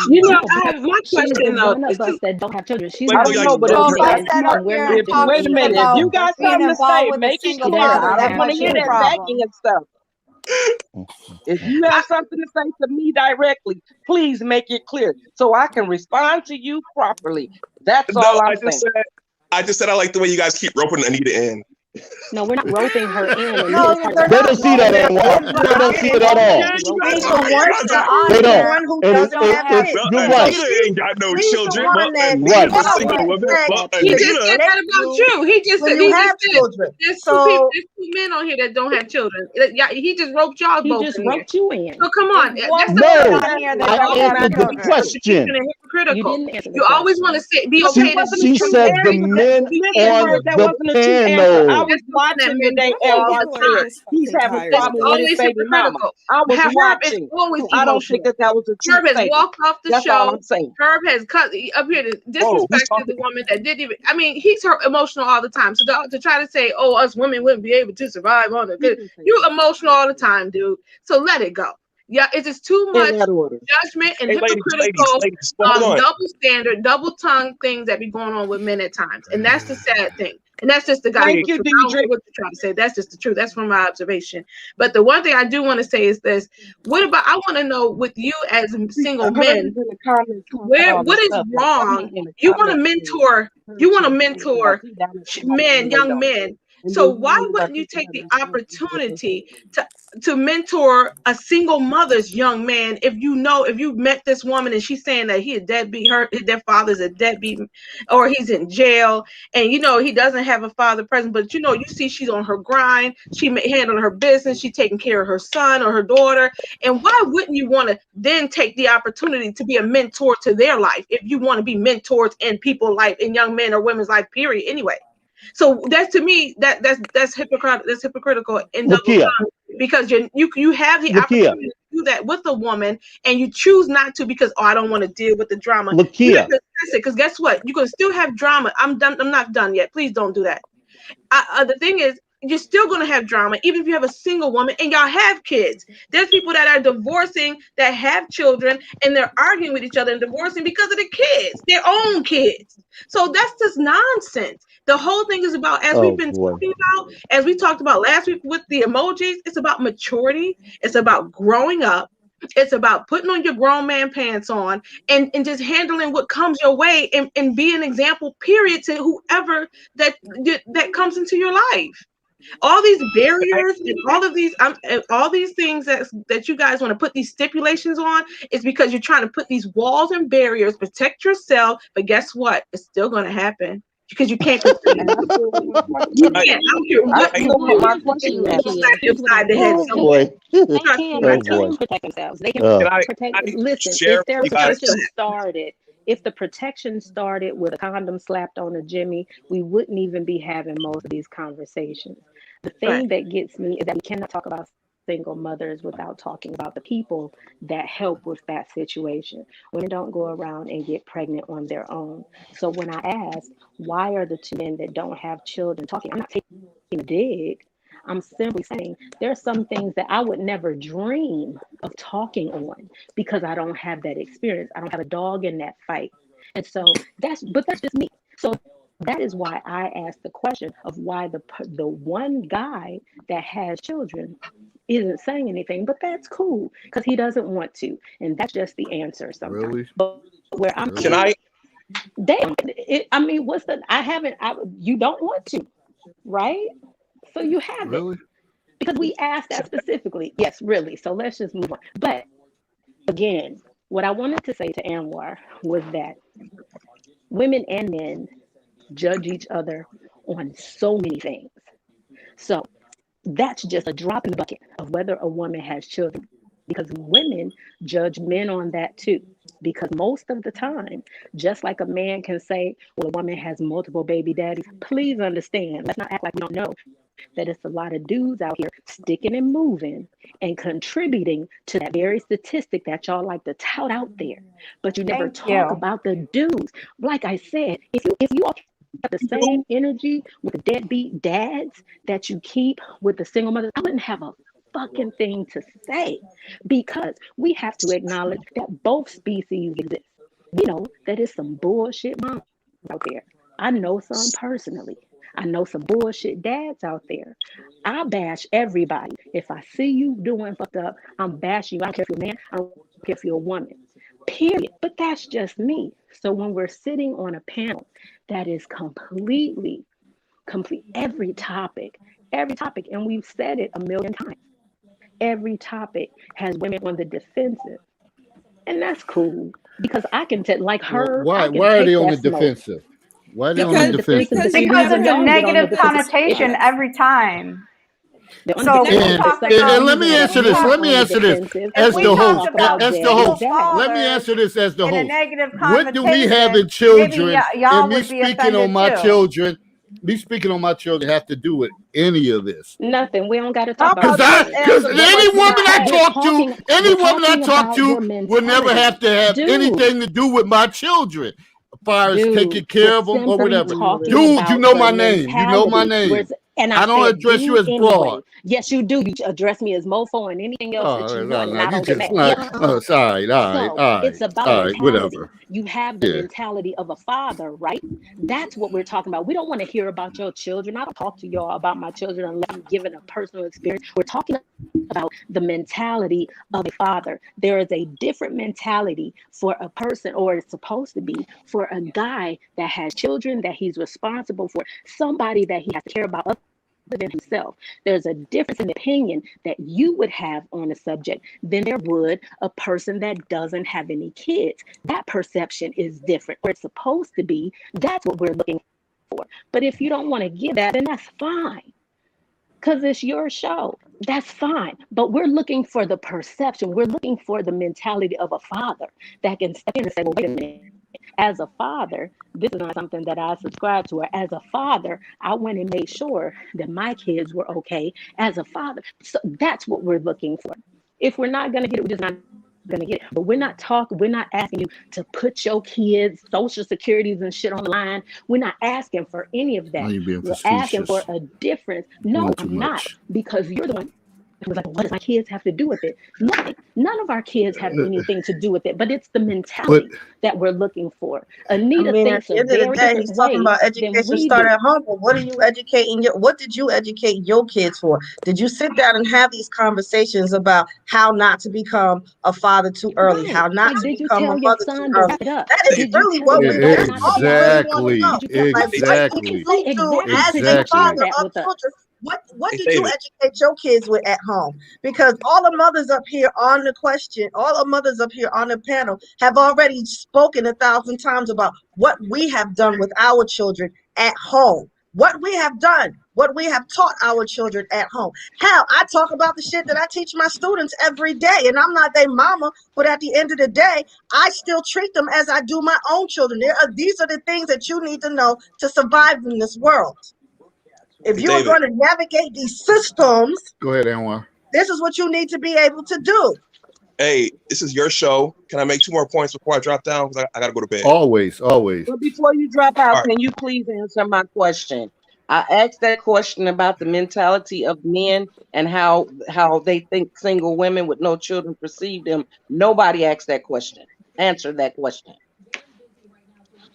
You know, I have one question though. One of us that don't have children. She's I don't know, but wait a minute. If you got something to say, make it clear. I don't want to hear that begging and stuff. If you have something to say to me directly, please make it clear so I can respond to you properly. That's all I'm saying. I just said I like the way you guys keep roping Anita in. No, we're not roping her in. And No, this is they're They not don't see that, roping Anwar. her They don't see it in. at all. He's the They don't. one who And doesn't have kids. you're And right. Anita ain't got no He's the children. one that Right. Anita's a single woman. He just Anita, said that about you. He just when said, you he have just said children. there's two people, So there's two men on here that don't have children. Yeah, he just roped y'all he both just in here. roped you in. So come on, There's that's one the No, point. on here that I don't have answered the children. question. You're You hypocritical. didn't answer the You always want to question. say be She, okay to she said the compare. men Listen, on Herb, that the wasn't a true answer. I panel. was watching the day all Elwar the said time. he's having tired It's of problems it. with his always baby mama. hypocritical. I was Herb is watching. always I don't think emotional. that was a true Herb has statement. walked off the That's all show. I'm saying. Herb has cut up here to whoa, who's disrespected talking? the woman that didn't even. I mean, he's her emotional all the time. So to try to say, "Oh, us women wouldn't be able to survive on it," you emotional all the time, dude. So let it go. Yeah, it's just too In much that order. judgment and Hey, ladies, hypocritical, hold on. double standard, double tongue things that be going on with men at times, and that's the sad thing. And that's just the guy. Thank you, I don't care DJ. what you're trying to say. That's just the truth. That's from my observation. But the one thing I do want to say is this: what about? I want to know with you as single Herb men, is in the comments talking where all what this is stuff. wrong? In the You want to comments, mentor. You want to like mentor he down there men, like young men. and So then why you wouldn't you take the opportunity to mentor a single mother's young man if you know if you met this woman and she's saying that he a deadbeat, their father's a deadbeat, or he's in jail, and you know he doesn't have a father present, but you know you see she's on her grind, she handling her business, she's taking care of her son or her daughter, and why wouldn't you want to then take the opportunity to be a mentor to their life if you want to be mentors in people's life, in young men or women's life, period, anyway. So that's to me that's hypocritical and double Lakia, tongue, because you have the Lakia, opportunity to do that with a woman and you choose not to because I don't want to deal with the drama. You have Lakia. to assess it, because guess what? You can still have drama. I'm done. I'm not done yet. Please don't do that. The thing is, you're still going to have drama, even if you have a single woman and y'all have kids. There's people that are divorcing that have children and they're arguing with each other and divorcing because of the kids, their own kids. So that's just nonsense. The whole thing is about, as we've been talking about, as we talked about last week with the emojis, it's about maturity. It's about growing up. It's about putting on your grown man pants on and just handling what comes your way and be an example, period, to whoever that comes into your life. All these barriers and all these things that you guys want to put these stipulations on is because you're trying to put these walls and barriers, protect yourself. But guess what? It's still going to happen because you can't. You can't. I don't care what you do. My question, Lakia, here's what I Oh boy. They Oh can boy. protect themselves. They can Can I protect. Listen, share if their with you guys? protection started, if the protection started with a condom slapped on a Jimmy, we wouldn't even be having most of these conversations. The thing that gets me is that we cannot talk about single mothers without talking about the people that help with that situation. Women don't go around and get pregnant on their own. So when I ask, why are the two men that don't have children talking? I'm not taking a dig. I'm simply saying there are some things that I would never dream of talking on because I don't have that experience. I don't have a dog in that fight. And so that's just me. So that is why I asked the question of why the one guy that has children isn't saying anything, but that's cool because he doesn't want to. And that's just the answer sometimes. Really? But where I'm Can I? damn, I mean, you don't want to, right? So you have Really? it because we asked that specifically. Yes, really. So let's just move on. But again, what I wanted to say to Anwar was that women and men judge each other on so many things. So that's just a drop in the bucket of whether a woman has children, because women judge men on that too. Because most of the time, just like a man can say, well, a woman has multiple baby daddies, please understand, let's not act like we don't know that it's a lot of dudes out here sticking and moving and contributing to that very statistic that y'all like to tout out there. But you never talk about the dudes. Like I said, if you all have the same energy with the deadbeat dads that you keep with the single mothers, I wouldn't have a fucking thing to say, because we have to acknowledge that both species exist. We know that it's some bullshit moms out there. I know some personally. I know some bullshit dads out there. I bash everybody. If I see you doing fucked up, I'm bashing you. I don't care if you're a man, I don't care if you're a woman. Period. But that's just me. So when we're sitting on a panel that is completely complete every topic, and we've said it a million times. Every topic has women on the defensive, and that's cool because I can take like her. Why I can are take they on the that smoke. defensive? Why are they on the defensive? Because Because it's a don't get on the negative defensive. connotation every time. They're on So the we defensive. talk The second about. And let me answer this. Let me answer this as We the talked host. about As the single host, let me fathers answer this as the in a host. negative What do we have connotation. in children? Maybe y'all And me would be speaking on offended my too. children, me speaking on my children have to do with any of this. Nothing. We don't got to talk How about about that. Because any woman I We're talk talking- to, any we're woman I talking talk about to your will never mentality. have to have Dude. anything to do with my children, as far as Dude, taking care we're of them or simply whatever. talking Dude, about you know the my name. You know my mentality. name. And I don't said address you dude as anyway. broad. Yes, you do. You address me as mofo and anything else that you want, and I You don't get just mad. sorry, So it's about all right, mentality. whatever. You have the Yeah. mentality of a father, right? That's what we're talking about. We don't want to hear about your children. I don't talk to y'all about my children unless I'm giving a personal experience. We're talking about the mentality of a father. There is a different mentality for a person, or it's supposed to be for a guy that has children that he's responsible for, somebody that he has to care about other than himself. There's a difference in opinion that you would have on a subject than there would a person that doesn't have any kids. That perception is different, or it's supposed to be. That's what we're looking for. But if you don't want to give that, then that's fine, because it's your show. That's fine. But we're looking for the perception. We're looking for the mentality of a father that can step in and say, well, wait a minute. As a father, this is not something that I subscribe to. Or as a father, I went and made sure that my kids were okay as a father. So that's what we're looking for. If we're not going to get it, we're just not going to get it. But we're not asking you to put your kids' social securities and shit on the line. We're not asking for any of that. We're asking for a difference. No, I'm not, because you're the one who was like, what does my kids have to do with it? Nothing. None of our kids have anything to do with it, but it's the mentality that we're looking for. Anita thinks at the end a of the very day, different he's talking way about than education we start do. at home. But what are you educating what did you educate your kids for? Did you sit down and have these conversations about how not to become a father too early, how not to Did you become tell a your mother too son to early? wrap it up? That is Did you really tell what your we daughter that's not all to we wrap really it up? want to know. Did you tell Like, what did you do as a exactly. father That of with us. children? What did you educate your kids with at home? Because all the mothers up here on the question, all the mothers up here on the panel have already spoken 1,000 times about what we have done with our children at home. What we have done, what we have taught our children at home. Hell, I talk about the shit that I teach my students every day, and I'm not their mama, but at the end of the day, I still treat them as I do my own children. These are the things that you need to know to survive in this world. If you're going to navigate these systems, go ahead, Anwar. This is what you need to be able to do. Hey, this is your show. Can I make 2 more points before I drop down? Because I got to go to bed. Always. But before you drop out, can you please answer my question? I asked that question about the mentality of men and how they think single women with no children perceive them. Nobody asked that question. Answer that question.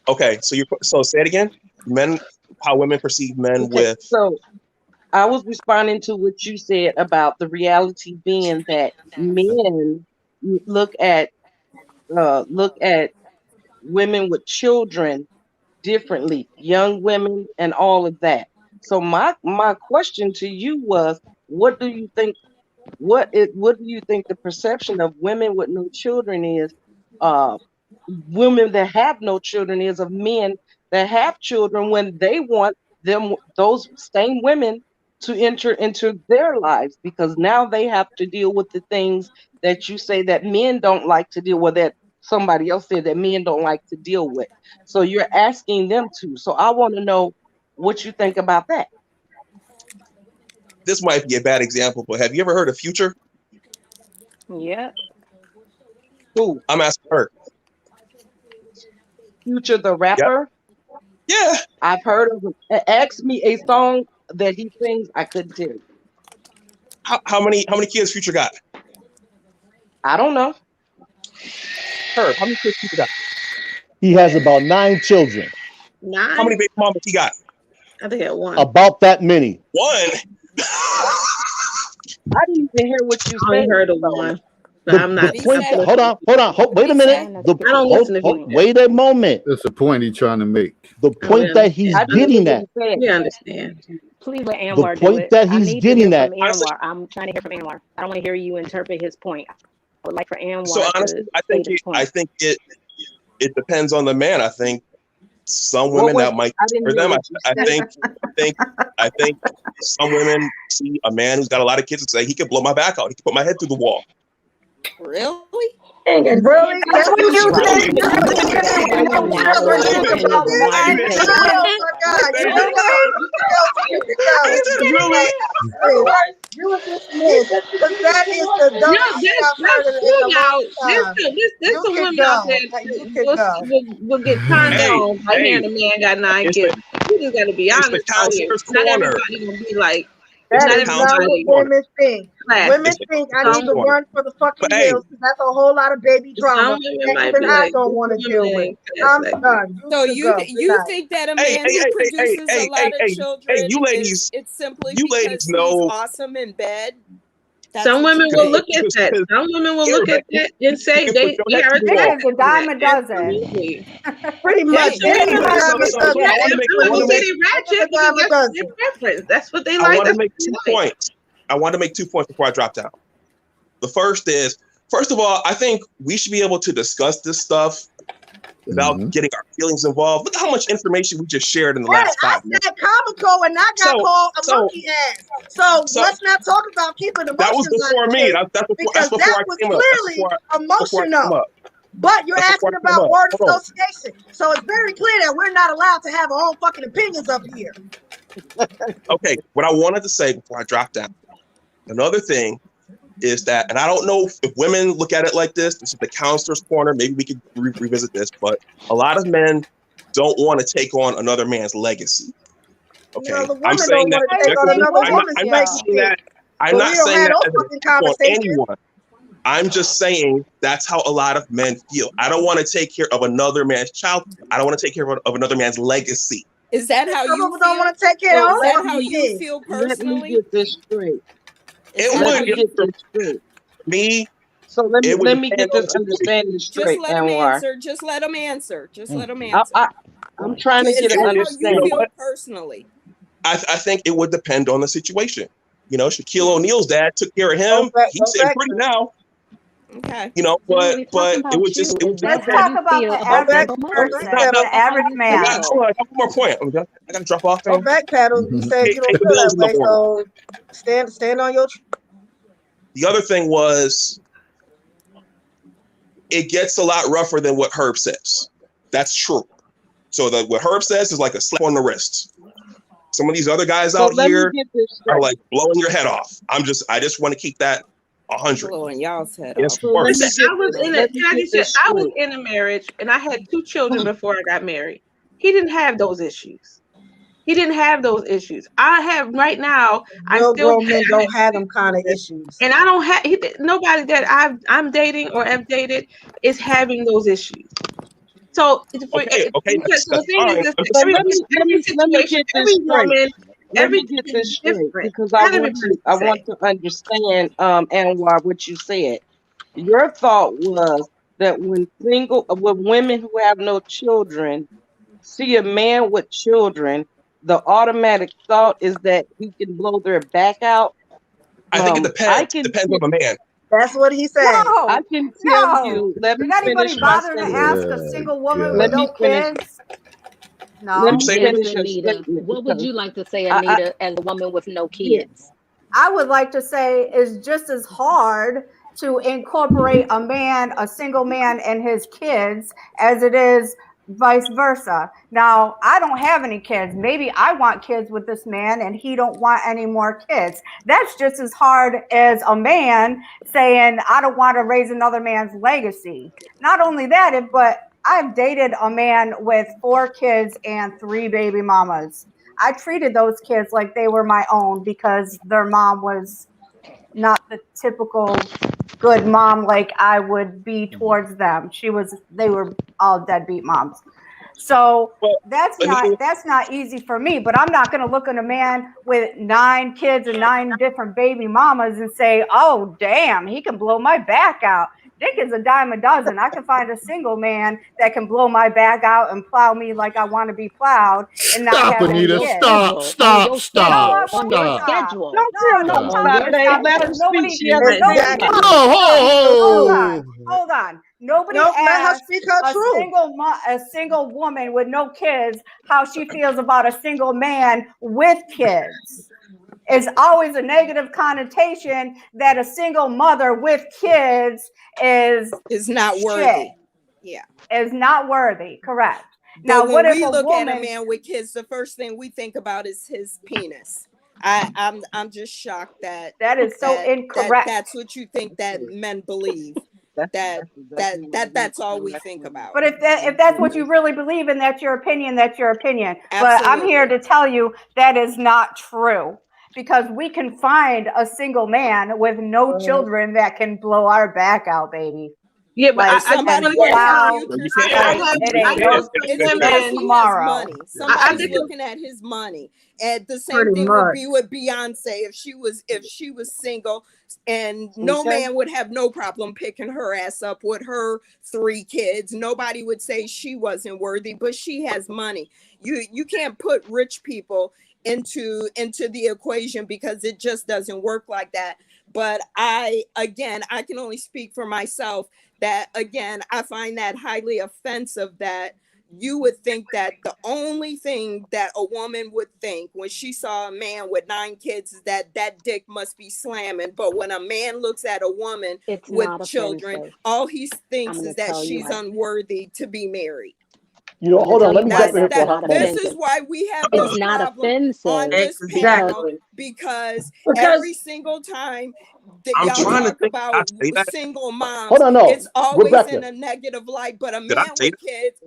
Okay, so say it again. How women perceive men with. So I was responding to what you said about the reality being that men look at women with children differently, young women and all of that. So my question to you was, what do you think the perception of women with no children is, women that have no children is, of men that have children when they want those same women to enter into their lives, because now they have to deal with the things that you say that men don't like to deal with, that somebody else said that men don't like to deal with. So you're asking them to. So I want to know what you think about that. This might be a bad example, but have you ever heard of Future? Yeah. Who? I'm asking her. Future the rapper? Yep. Yeah. I've heard of him. Ask me a song that he sings, I couldn't tell you. How many kids Future got? I don't know. Herb, how many kids Future got? He has about 9 children. 9? How many baby mamas he got? I think at 1. About that many. 1? I didn't even hear what you said. I heard of 1. But I'm not. Hold on. Wait a minute. I don't listen to people. Wait a moment. That's the point he's trying to make. The point that he's getting at. We understand. Please let Anwar The point that he's getting at. Anwar. I'm trying to hear from Anwar. I don't want to hear you interpret his point. I would like for Anwar. So honestly, I think it depends on the man. I think some women that might for them. I think some women see a man who's got a lot of kids and say he could blow my back out. He could put my head through the wall. Really? Really? That's what you think? You were dismissed because that is the dumbest I've heard in a long time. There's some women out there will get turned on by hearing a man got 9 kids. You just got to be honest. Not everybody gonna be like. That is not what women think. Women think I need to run for the fucking hills because that's a whole lot of baby drama that even I don't want to deal with. I'm done. So you think that a man who produces a lot of children, you ladies, it's simply you because ladies know he's awesome in bed? Some women will look at that. Some women will look at that and say they are a dime a dozen. Pretty much. That's what they like. I want to make 2 points. I want to make 2 points before I drop down. The first is, first of all, I think we should be able to discuss this stuff without getting our feelings involved. Look how much information we just shared in the last 5 minutes. I said comical and I got called a monkey ass. So let's not talk about keeping emotions. That was before me. Because that was clearly emotional. But you're asking about word association. So it's very clear that we're not allowed to have our own fucking opinions up here. Okay, what I wanted to say before I drop down. Another thing is that, and I don't know if women look at it like this. This is the counselor's corner. Maybe we could revisit this, but a lot of men don't want to take on another man's legacy. Okay, I'm saying that. I'm not saying that on anyone. I'm just saying that's how a lot of men feel. I don't want to take care of another man's child. I don't want to take care of another man's legacy. Is that how you feel? Don't want to take care of? Is that how you feel personally? Let me get this straight. Me. So let me get this understanding straight, Anwar. Just let him answer. I'm trying to get an understanding. You feel personally. I think it would depend on the situation. You know, Shaquille O'Neal's dad took care of him. He's sitting pretty now. Okay. You know, but it was just. Let's talk about the average person, the average man. I got one more point. I got to drop off. Go back, paddle. You said you don't feel that way, so stand on your. The other thing was, it gets a lot rougher than what Herb says. That's true. So what Herb says is like a slap on the wrist. Some of these other guys out here are like blowing your head off. I just want to keep that 100. Blowing y'all's head off. I was in a marriage and I had 2 children before I got married. He didn't have those issues. I have right now. Grown men don't have them kind of issues, and I don't have nobody that I'm dating or have dated is having those issues. So let me get this straight because I want to understand, Anwar, what you said. Your thought was that when women who have no children see a man with children, the automatic thought is that he can blow their back out. I think it depends. Depends on the man. That's what he said. No, I can tell you. Let me anybody bother to ask a single woman with no kids? No. Let me finish, Anita. What would you like to say, Anita, as a woman with no kids? I would like to say it's just as hard to incorporate a single man and his kids as it is vice versa. Now, I don't have any kids. Maybe I want kids with this man and he don't want any more kids. That's just as hard as a man saying, I don't want to raise another man's legacy. Not only that, but I've dated a man with 4 kids and 3 baby mamas. I treated those kids like they were my own because their mom was not the typical good mom like I would be towards them. They were all deadbeat moms. So Well, that's not easy for me. But I'm not going to look at a man with 9 kids and 9 different baby mamas and say, "Oh, damn, he can blow my back out." Dick is a dime a dozen. I can find a single man that can blow my back out and plow me like I want to be plowed and not Stop, have any Anita. kids. Stop. On your schedule. Don't tell no stop, babe. Let her speak. She has Nobody, a Exactly. hold on. Nobody Nope, let her asked speak her truth. a single woman with no kids how she feels about a single man with kids. It's always a negative connotation that a single mother with kids is not worthy. shit, Yeah. is not worthy. Correct. But Now, when what if we a look at a woman? man with kids, the first thing we think about is his penis. I'm just shocked that is so incorrect. That's what you think that men believe. That's all we think about. But if that's what you really believe in, that's your opinion. That's your opinion. Absolutely. But I'm here to tell you that is not true, because we can find a single man with no children that can blow our back out, baby. Yeah, but Like, somebody wow. Somebody's looking at his money. And the same thing would be with Beyonce if she was single, and no man would have no problem picking her ass up with her 3 kids. Nobody would say she wasn't worthy, but she has money. You can't put rich people into the equation, because it just doesn't work like that. But I can only speak for myself. That again, I find that highly offensive, that you would think that the only thing that a woman would think when she saw a man with 9 kids is that dick must be slamming. But when a man looks at a woman with children, all he thinks is that she's unworthy to be married. You know, hold on. Let me jump in here for a hot This moment. is why we have It's this not problem offensive. on this panel, because every single time that I'm y'all trying to talk think. Did I about say that? single moms, Hold on, no. it's always Rebecca. in a negative light. But a Did I man say with kids,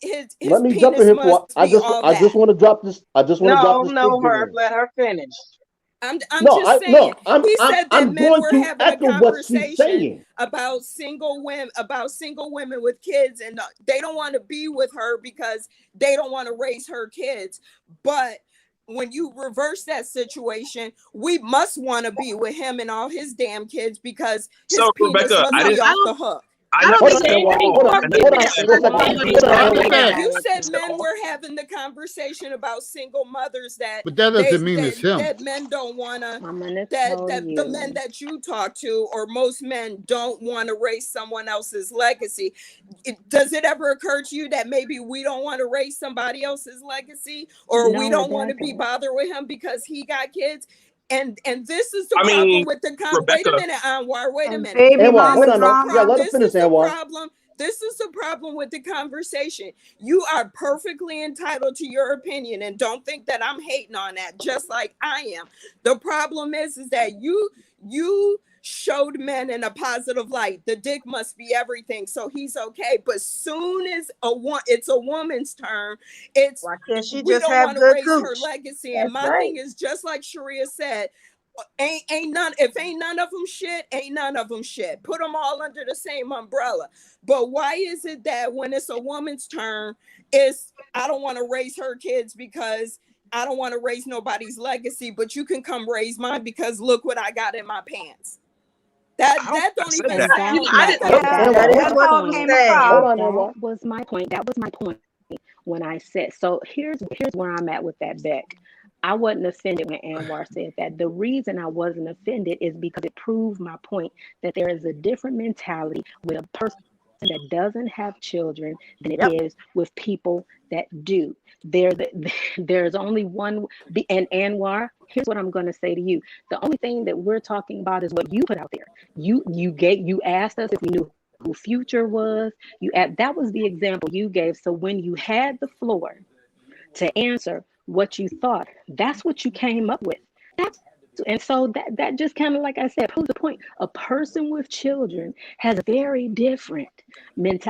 his Let me penis jump in here for. must I be just all I just that. want to drop this. I just want to drop this. No, tidbit Herb, in. let her finish. I'm No, just saying. He said that I'm men going were to having a echo what she's conversation saying. about single women with kids, and they don't want to be with her because they don't want to raise her kids. But when you reverse that situation, we must want to be with him and all his damn kids, because his So, penis Rebecca, must I be didn't. off the hook. I don't never think said anything hold on. You said men were having the conversation about single mothers, that But that doesn't mean it's him. that men don't want to, I'm gonna that tell the you. men that you talk to, or most men, don't want to raise someone else's legacy. Does it ever occur to you that maybe we don't want to raise somebody else's legacy, or we No, don't it want to be doesn't. bothered with him because he got kids? And this is the I problem mean, with the Rebecca. Wait a minute, Anwar. Wait a And minute. baby Anwar, mama hold on. drama. Yeah, let him This finish, is the Anwar. problem. This is the problem with the conversation. You are perfectly entitled to your opinion, and don't think that I'm hating on that, just like I am. The problem is that you showed men in a positive light. The dick must be everything, so he's okay. But soon as it's a woman's turn, it's Why can't she we just don't have want to good raise cooch? her legacy. And That's my right. thing is, just like Sharia said, ain't none of them shit, ain't none of them shit. Put them all under the same umbrella. But why is it that when it's a woman's turn, it's I don't want to raise her kids because I don't want to raise nobody's legacy, but you can come raise mine because look what I got in my pants. That don't even sound I like That is what came across. Hold on, Anwar. That was my point. That was my point when I said. So here's where I'm at with that, Beck. I wasn't offended when Anwar said that. The reason I wasn't offended is because it proved my point that there is a different mentality with a person that doesn't have children than it is with people that do. There's only one. And Anwar, here's what I'm going to say to you. The only thing that we're talking about is what you put out there. You asked us if we knew who Future was. That was the example you gave. So when you had the floor to answer what you thought, that's what you came up with. And so that just kind of, like I said, proves the point. A person with children has a very different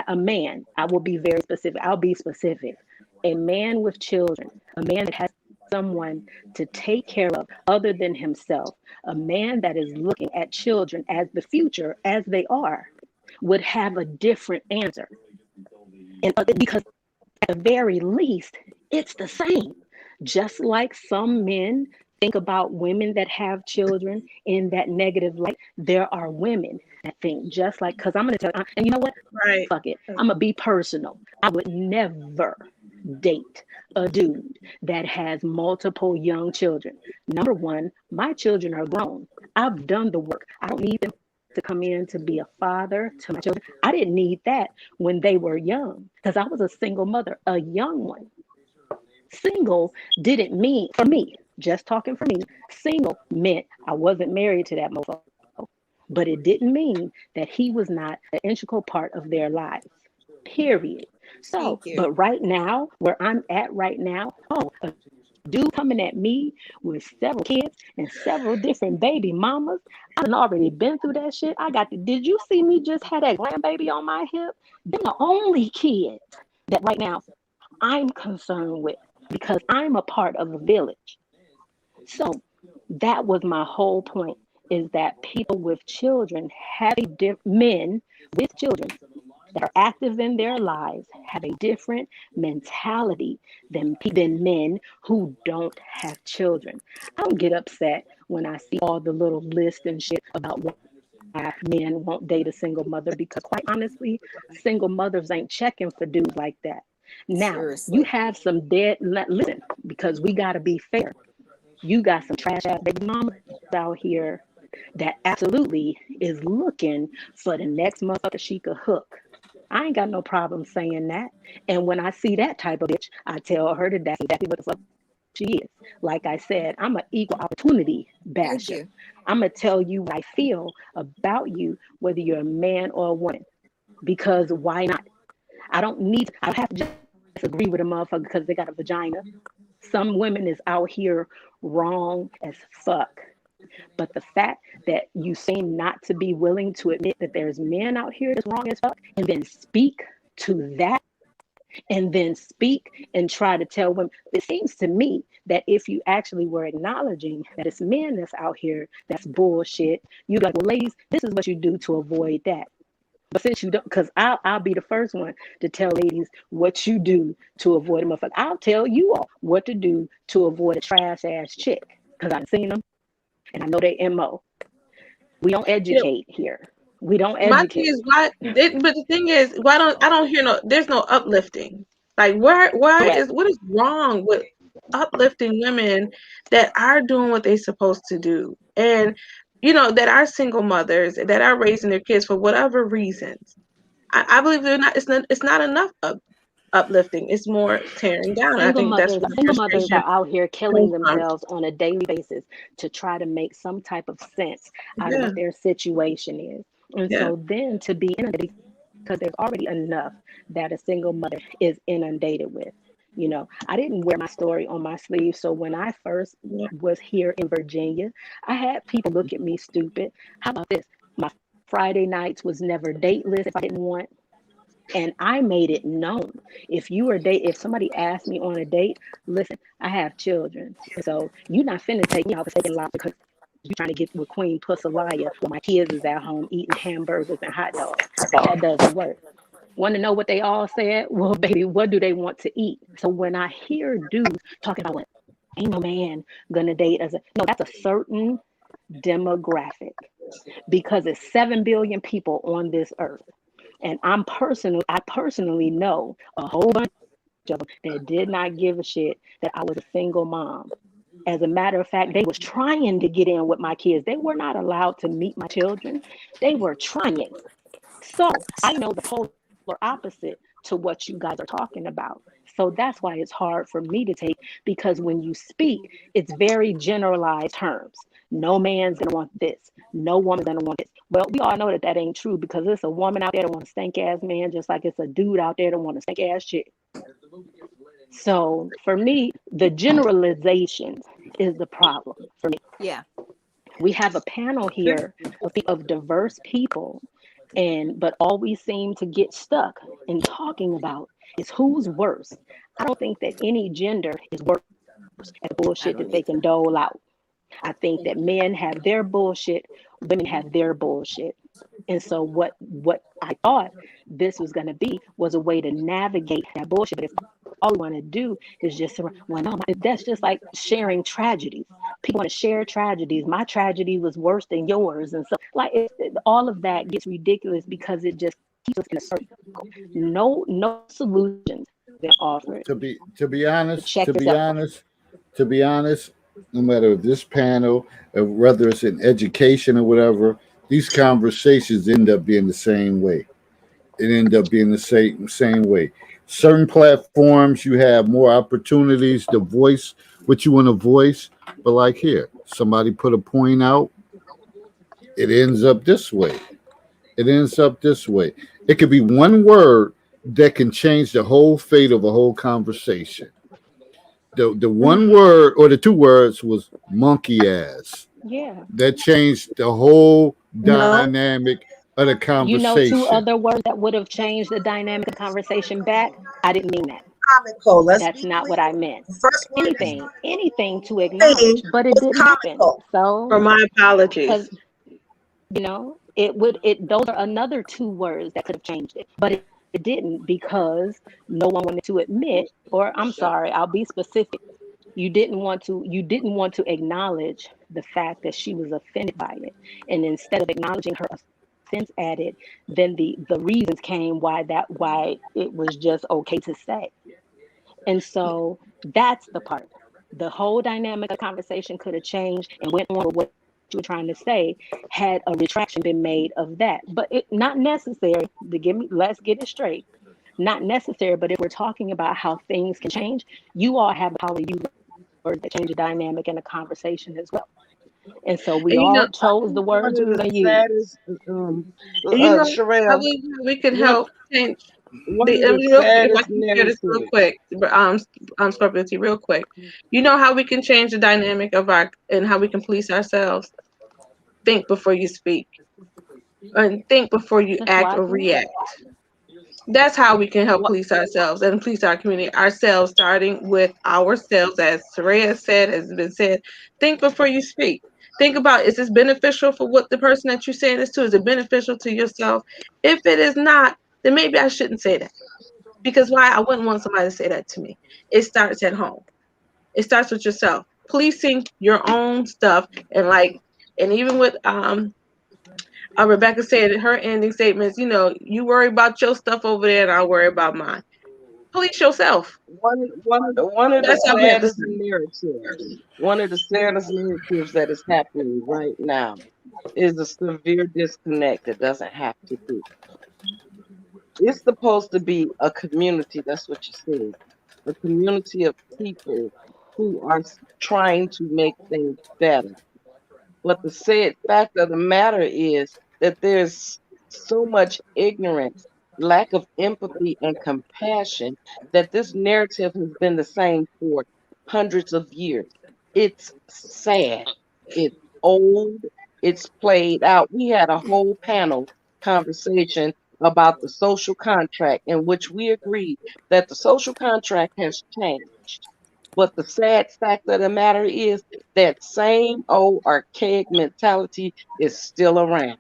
a man. I will be very specific. I'll be specific. A man with children, a man that has someone to take care of other than himself, a man that is looking at children as the future, as they are, would have a different answer. And because at the very least, it's the same. Just like some men think about women that have children in that negative light, there are women that think just like, because I'm going to tell you, and you know what? Right. Fuck it. I'm going to be personal. I would never date a dude that has multiple young children. Number one, my children are grown. I've done the work. I don't need them to come in to be a father to my children. I didn't need that when they were young because I was a single mother, a young one. Single didn't mean, for me, just talking for me, single meant I wasn't married to that mofo. But it didn't mean that he was not an integral part of their lives, period. So, but right now, where I'm at right now, a dude coming at me with several kids and several different baby mamas, I've already been through that shit. Did you see me just had that grandbaby on my hip? They're the only kids that right now I'm concerned with because I'm a part of a village. So that was my whole point, is that people with children, men with children that are active in their lives have a different mentality than men who don't have children. I don't get upset when I see all the little lists and shit about why men won't date a single mother, because quite honestly, single mothers ain't checking for dudes like that. Now, Seriously. you have some listen, because we got to be fair. You got some trash ass baby mamas out here that absolutely is looking for the next motherfucker she could hook. I ain't got no problem saying that. And when I see that type of bitch, I tell her that that's exactly what the fuck she is. Like I said, I'm an equal opportunity basher. I'm going to tell you what I feel about you, whether you're a man or a woman. Because why not? I don't have to just agree with a motherfucker because they got a vagina. Some women is out here wrong as fuck. But the fact that you seem not to be willing to admit that there's men out here that's wrong as fuck, and then speak to that, and then speak and try to tell women, it seems to me that if you actually were acknowledging that it's men that's out here that's bullshit, you'd be like, well, ladies, this is what you do to avoid that. But since you don't, because I'll be the first one to tell ladies what you do to avoid a motherfucker. I'll tell you all what to do to avoid a trash ass chick, because I've seen them and I know they MO. We don't educate here. We don't educate. My thing is but the thing is, I don't hear there's no uplifting. Like what is wrong with uplifting women that are doing what they're supposed to do, and that are single mothers that are raising their kids for whatever reasons. I believe it's not enough uplifting. It's more tearing down. I think that's what single mothers are out here killing themselves on a daily basis to try to make some type of sense out of what their situation is. And so then to be inundated, because there's already enough that a single mother is inundated with. I didn't wear my story on my sleeve. So when I first was here in Virginia, I had people look at me stupid. How about this? My Friday nights was never dateless if I didn't want. And I made it known. If somebody asked me on a date, listen, I have children. So you're not finna take me out for taking life because you're trying to get with Queen Pussalaya while my kids is at home eating hamburgers and hot dogs. That doesn't work. Want to know what they all said? Well, baby, what do they want to eat? So when I hear dudes talking about what ain't no man gonna date that's a certain demographic, because it's 7 billion people on this earth. And I personally know a whole bunch of them that did not give a shit that I was a single mom. As a matter of fact, they was trying to get in with my kids. They were not allowed to meet my children. They were trying. So I know the polar opposite to what you guys are talking about. So that's why it's hard for me to take, because when you speak, it's very generalized terms. No man's gonna want this. No woman's gonna want this. Well, we all know that ain't true, because there's a woman out there that wants a stank ass man, just like it's a dude out there that wants a stank ass chick. So for me, the generalization is the problem for me. Yeah. We have a panel here of diverse people, but all we seem to get stuck in talking about is who's worse. I don't think that any gender is worse at the bullshit that they can dole out. I think that men have their bullshit, women have their bullshit. And so what I thought this was going to be, was a way to navigate that bullshit. But if all we want to do is just well, no, that's just like sharing tragedies. People want to share tragedies. My tragedy was worse than yours, and so like all of that gets ridiculous because it just keeps us in a circle. No solutions been offered. To be honest, no matter if this panel, whether it's in education or whatever, these conversations end up being the same way. It end up being the same way. Certain platforms, you have more opportunities to voice what you want to voice. But like here, somebody put a point out. It ends up this way. It could be one word that can change the whole fate of a whole conversation. The one word or the two words was monkey ass. Yeah. That changed the whole dynamic of the conversation. Two other words that would have changed the dynamic of the conversation back. I didn't mean that. Comical. That's not what I meant. Anything to acknowledge, but it didn't happen. So, for my apologies. Those are another two words that could have changed it, but it didn't because no one wanted to admit, or I'm sorry, I'll be specific. You didn't want to acknowledge the fact that she was offended by it, and instead of acknowledging her offense at it, then the reasons came why it was just okay to say. And so that's the part. The whole dynamic of conversation could have changed and went on with what you were trying to say had a retraction been made of that. But it not necessary let's get it straight. Not necessary, but if we're talking about how things can change, you all have the power to use words that change the dynamic in the conversation as well. And so we all chose the words we were going to use. How we can help change. If I can share this real quick, Scorpio, real quick. You know how we can change the dynamic of and how we can police ourselves? Think before you speak, and think before you act or react. That's how we can help police ourselves and police our community. Ourselves, starting with ourselves, as Saraya said, has been said. Think before you speak. Think about, is this beneficial for what the person that you're saying this to? Is it beneficial to yourself? If it is not, then maybe I shouldn't say that. Because why? I wouldn't want somebody to say that to me. It starts at home. It starts with yourself. Policing your own stuff. And even with Rebecca said in her ending statements, you worry about your stuff over there and I'll worry about mine. Police yourself. One of the saddest narratives that is happening right now is a severe disconnect that doesn't have to be. It's supposed to be a community, that's what you said, a community of people who are trying to make things better. But the sad fact of the matter is that there's so much ignorance, lack of empathy and compassion, that this narrative has been the same for hundreds of years. It's sad. It's old. It's played out. We had a whole panel conversation about the social contract in which we agreed that the social contract has changed. But the sad fact of the matter is that same old archaic mentality is still around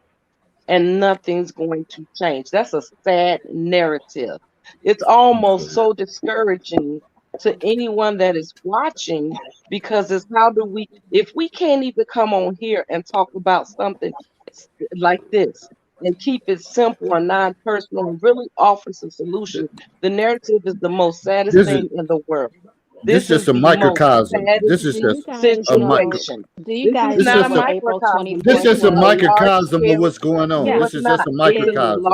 and nothing's going to change. That's a sad narrative. It's almost so discouraging to anyone that is watching, because it's if we can't even come on here and talk about something like this and keep it simple and non-personal and really offers a solution, the narrative is the most saddest thing in the world. This is just a microcosm. This is just a microcosm. This is a microcosm of what's going on. This is just a microcosm.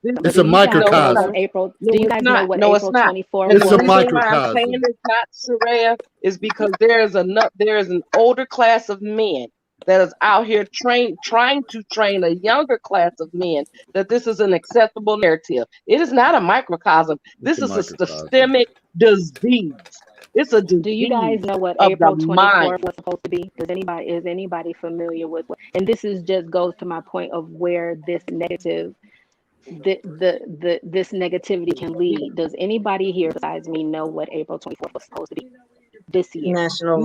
It's a microcosm. Do you guys know what No, April it's not. 24th And It's the a reason why I'm microcosm. saying it's not, Saraya, is because there is an older class of men that is out here trying to train a younger class of men that this is an acceptable narrative. It is not a microcosm. This is a systemic disease. It's a disease. Do you guys know what of April the 24th mind. was supposed to be? Is anybody familiar with what? And this is just goes to my point of where this negative, this negativity can lead. Does anybody here besides me know what April 24th was supposed to be this year? National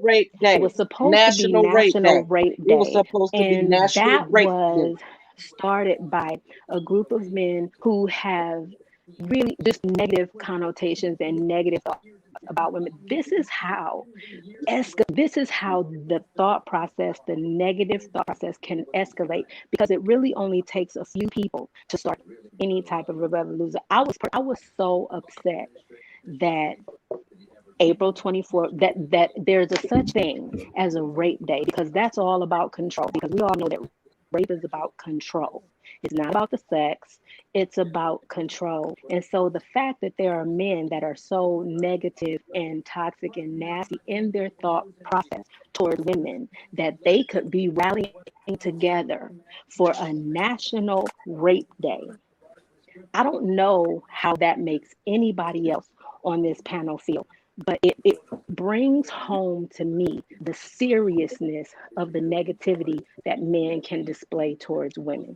Rape Day. It was supposed National to be Rape National Day. Rape Day. It was supposed to be And National that Rape was Day. started by a group of men who have really just negative connotations and negative thoughts about women. This is how the thought process, the negative thought process, can escalate, because it really only takes a few people to start any type of a revolution. I was so upset that April 24th, that there's a such thing as a rape day, because that's all about control. Because we all know that rape is about control. It's not about the sex, it's about control. And so the fact that there are men that are so negative and toxic and nasty in their thought process towards women, that they could be rallying together for a national rape day. I don't know how that makes anybody else on this panel feel, but it brings home to me the seriousness of the negativity that men can display towards women.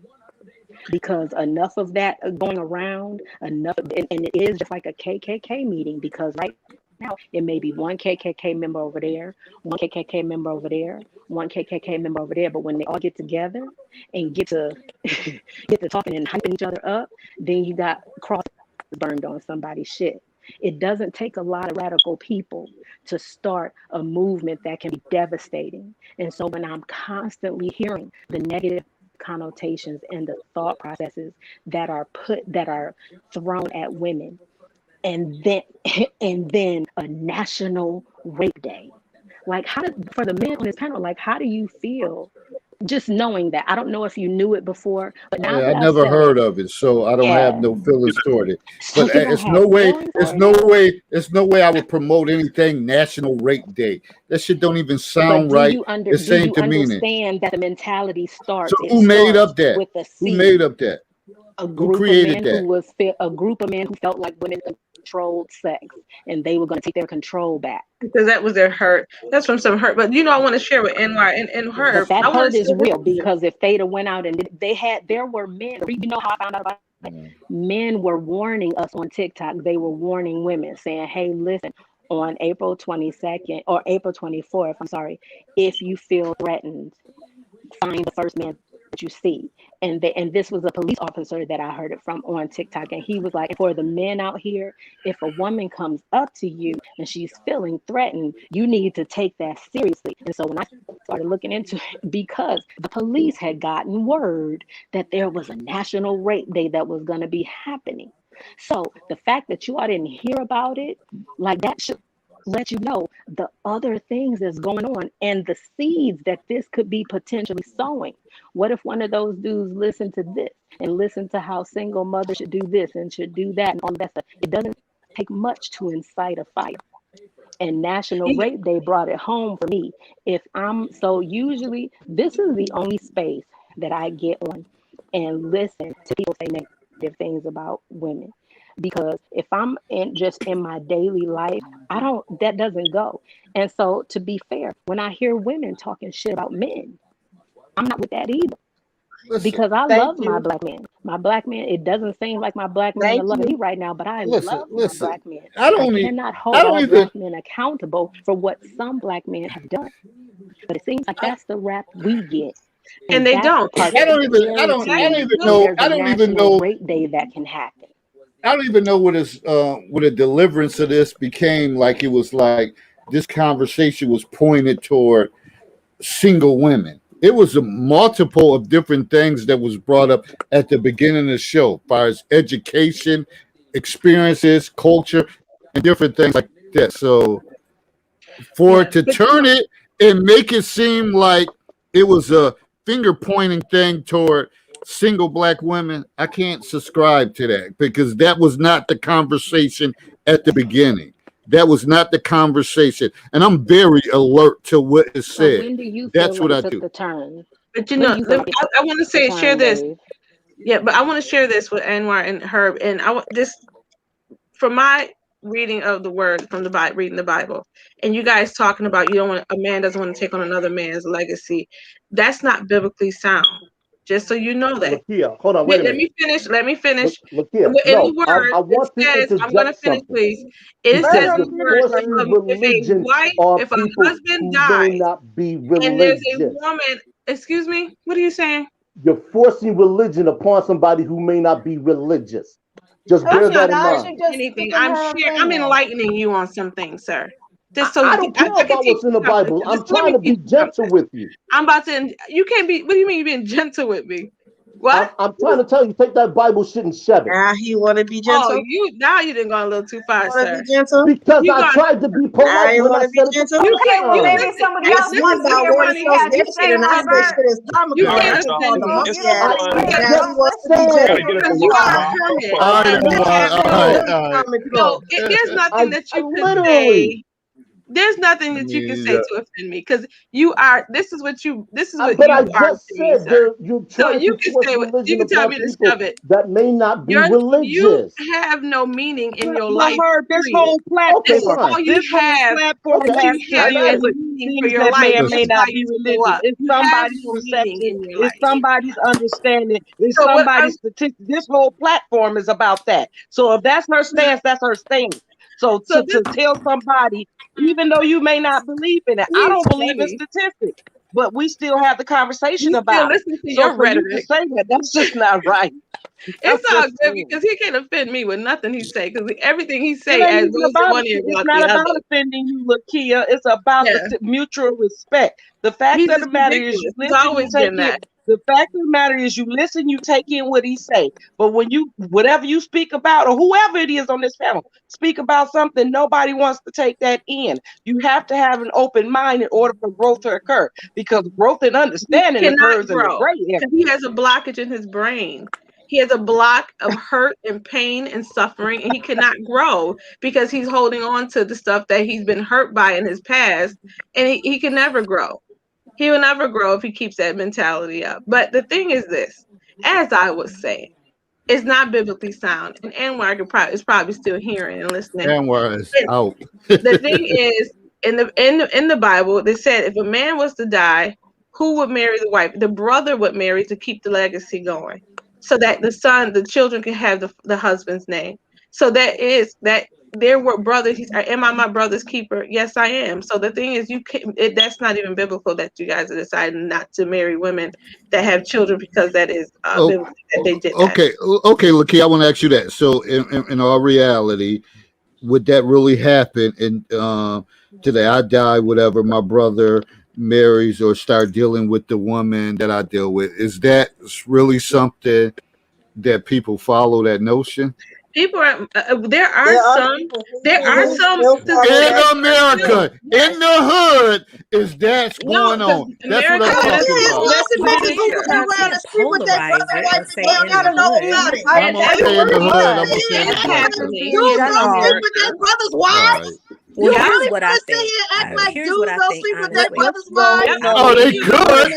Because enough of that going around, and it is just like a KKK meeting, because right now it may be one KKK member over there, one KKK member over there, one KKK member over there, but when they all get together and get to talking and hyping each other up, then you got crosses burned on somebody's shit. It doesn't take a lot of radical people to start a movement that can be devastating. And so when I'm constantly hearing the negative connotations and the thought processes that are thrown at women, and then a national rape day, like for the men on this panel, like, how do you feel just knowing that? I don't know if you knew it before, but now I never heard of it, so I don't have no feelings toward it. But it's no way I would promote anything National Rape Day. That shit don't even sound right. Do you understand that the mentality starts? So who made up that? Who made up that? A group of men a group of men who felt like women controlled sex, and they were going to take their control back. Because that was their hurt. That's from some hurt. But I want to share with Anwar and her. But that hurt is real, because if they'd have went out and there were men. You know how I found out about it? Men were warning us on TikTok. They were warning women, saying, "Hey, listen, on April 22nd or April 24th, I'm sorry, if you feel threatened, find the first man that you see." And this was a police officer that I heard it from on TikTok, and he was like, for the men out here, if a woman comes up to you and she's feeling threatened, you need to take that seriously. And so when I started looking into it, because the police had gotten word that there was a national rape day that was going to be happening. So the fact that you all didn't hear about it, like, that should let you know the other things that's going on and the seeds that this could be potentially sowing. What if one of those dudes listened to this and listened to how single mothers should do this and should do that and all that stuff? It doesn't take much to incite a fire. And National Rape Day brought it home for me. Usually this is the only space that I get on and listen to people say negative things about women. Because if I'm in my daily life, that doesn't go. And so, to be fair, when I hear women talking shit about men, I'm not with that either. Because I love my black man. My black man, it doesn't seem like my black man is loving me right now, but I love my black man. I cannot hold all black men accountable for what some black men have done. But it seems like that's the rap we get. And they don't. I don't even know rape day that can happen. I don't even know what a deliverance of this became. Like, it was like this conversation was pointed toward single women. It was a multiple of different things that was brought up at the beginning of the show, as far as education, experiences, culture, and different things like that. So for it to turn it and make it seem like it was a finger pointing thing toward single black women, I can't subscribe to that, because that was not the conversation at the beginning. That was not the conversation, and I'm very alert to what is said. When do you That's feel what like I it took do. the turn? But I want to share this. Dave? Yeah, but I want to share this with Anwar and Herb, and I want this from my reading of the word from the Bible, reading the Bible, and you guys talking about a man doesn't want to take on another man's legacy. That's not biblically sound. Just so you know that. Lakia, hold on, wait a minute. Let me finish. Lakia, in the word, I'm going to finish, please. It says in the word, if a husband dies, and there's a woman, excuse me, what are you saying? You're forcing religion upon somebody who may not be religious. Just bear that in mind. Anything. I'm enlightening you on some things, sir. Just so I don't care about what's in the Bible. I'm trying to be gentle with you. I'm about to. You can't be. What do you mean you're being gentle with me? What? I'm trying to tell you, take that Bible shit and shove it. Now he want to be gentle. Oh, you didn't go a little too far, sir. Be gentle? Because I tried to be polite when I said it. You can't. You can't defend me. There's nothing that you can say. There's nothing that you can say to offend me because you are. This is what you. This is what but you I are. just said you so you can say what you can tell me to shove it. That may not be religious. You have no meaning in your life. This whole platform. All you have as meaning for your life. May not be religious. It's somebody's perception. It's somebody's understanding. It's somebody's statistic. This whole platform is about that. So if that's her stance, that's her stance. So to tell somebody, even though you may not believe in it, I don't believe in statistics, but we still have the conversation about it. Listen to your rhetoric. You say that's just not right. It's all good because he can't offend me with nothing he say because everything he say as it's not about offending you, Lakia. It's about the mutual respect. The fact of the matter is, you listen, the fact of the matter is, you listen, you take in what he say. But when whatever you speak about, or whoever it is on this panel, speak about something, nobody wants to take that in. You have to have an open mind in order for growth to occur, because growth and understanding occurs in the gray area. He has a blockage in his brain. He has a block of hurt and pain and suffering, and he cannot grow because he's holding on to the stuff that he's been hurt by in his past, and he can never grow. He will never grow if he keeps that mentality up. But the thing is this, as I was saying, it's not biblically sound, and Anwar is probably still hearing and listening. Anwar is out. The thing is, in the Bible, they said if a man was to die, who would marry the wife? The brother would marry to keep the legacy going, so that the children can have the husband's name. So that there were brothers. Am I my brother's keeper? Yes, I am. So the thing is, that's not even biblical that you guys are deciding not to marry women that have children because that is biblical that they did that. Okay, Lakia, I want to ask you that. So in our reality, would that really happen? And today I die, whatever, my brother marries or start dealing with the woman that I deal with. Is that really something that people follow, that notion? People are there are some in America, in the hood, is that going on? That's what I'm talking about. Listen, people go around and sleep with their brother, wife, and they don't gotta know about it. I'm gonna say in the hood. I'm gonna say in the hood. Dudes don't sleep with their brothers' wives. Well, You here's really what I want to sit think. here and act like Here's dudes what I don't think, sleep with their honestly. brothers' wives? Oh, they could.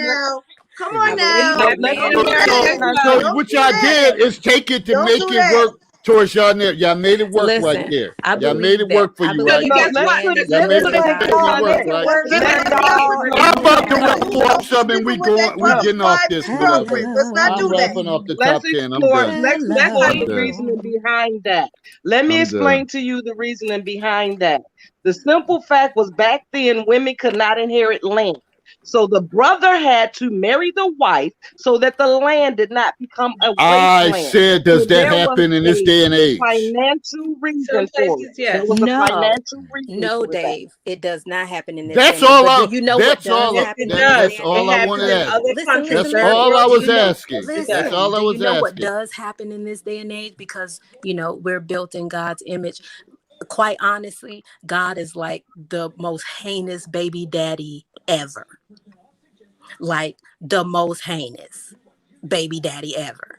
Come on now. So what y'all did is take it to make it work towards y'all. Y'all made it work right there. Y'all made it work for you right there. Y'all made it work right. I'm about to wrap up something. We getting off this. Let's not do that. I'm wrapping up the top 10. I'm done. Let's explain the reasoning behind that. Let me explain to you the reasoning behind that. The simple fact was, back then women could not inherit land. So the brother had to marry the wife so that the land did not become a wasteland. I said, does that happen in this day and age? Financial reason for it. There was a financial reason. No, Dave, it does not happen in this. That's all I. That's all. That's all I wanted to ask. That's all I was asking. That's all I was asking. You know what does happen in this day and age, because we're built in God's image. Quite honestly, God is like the most heinous baby daddy ever. Like the most heinous baby daddy ever.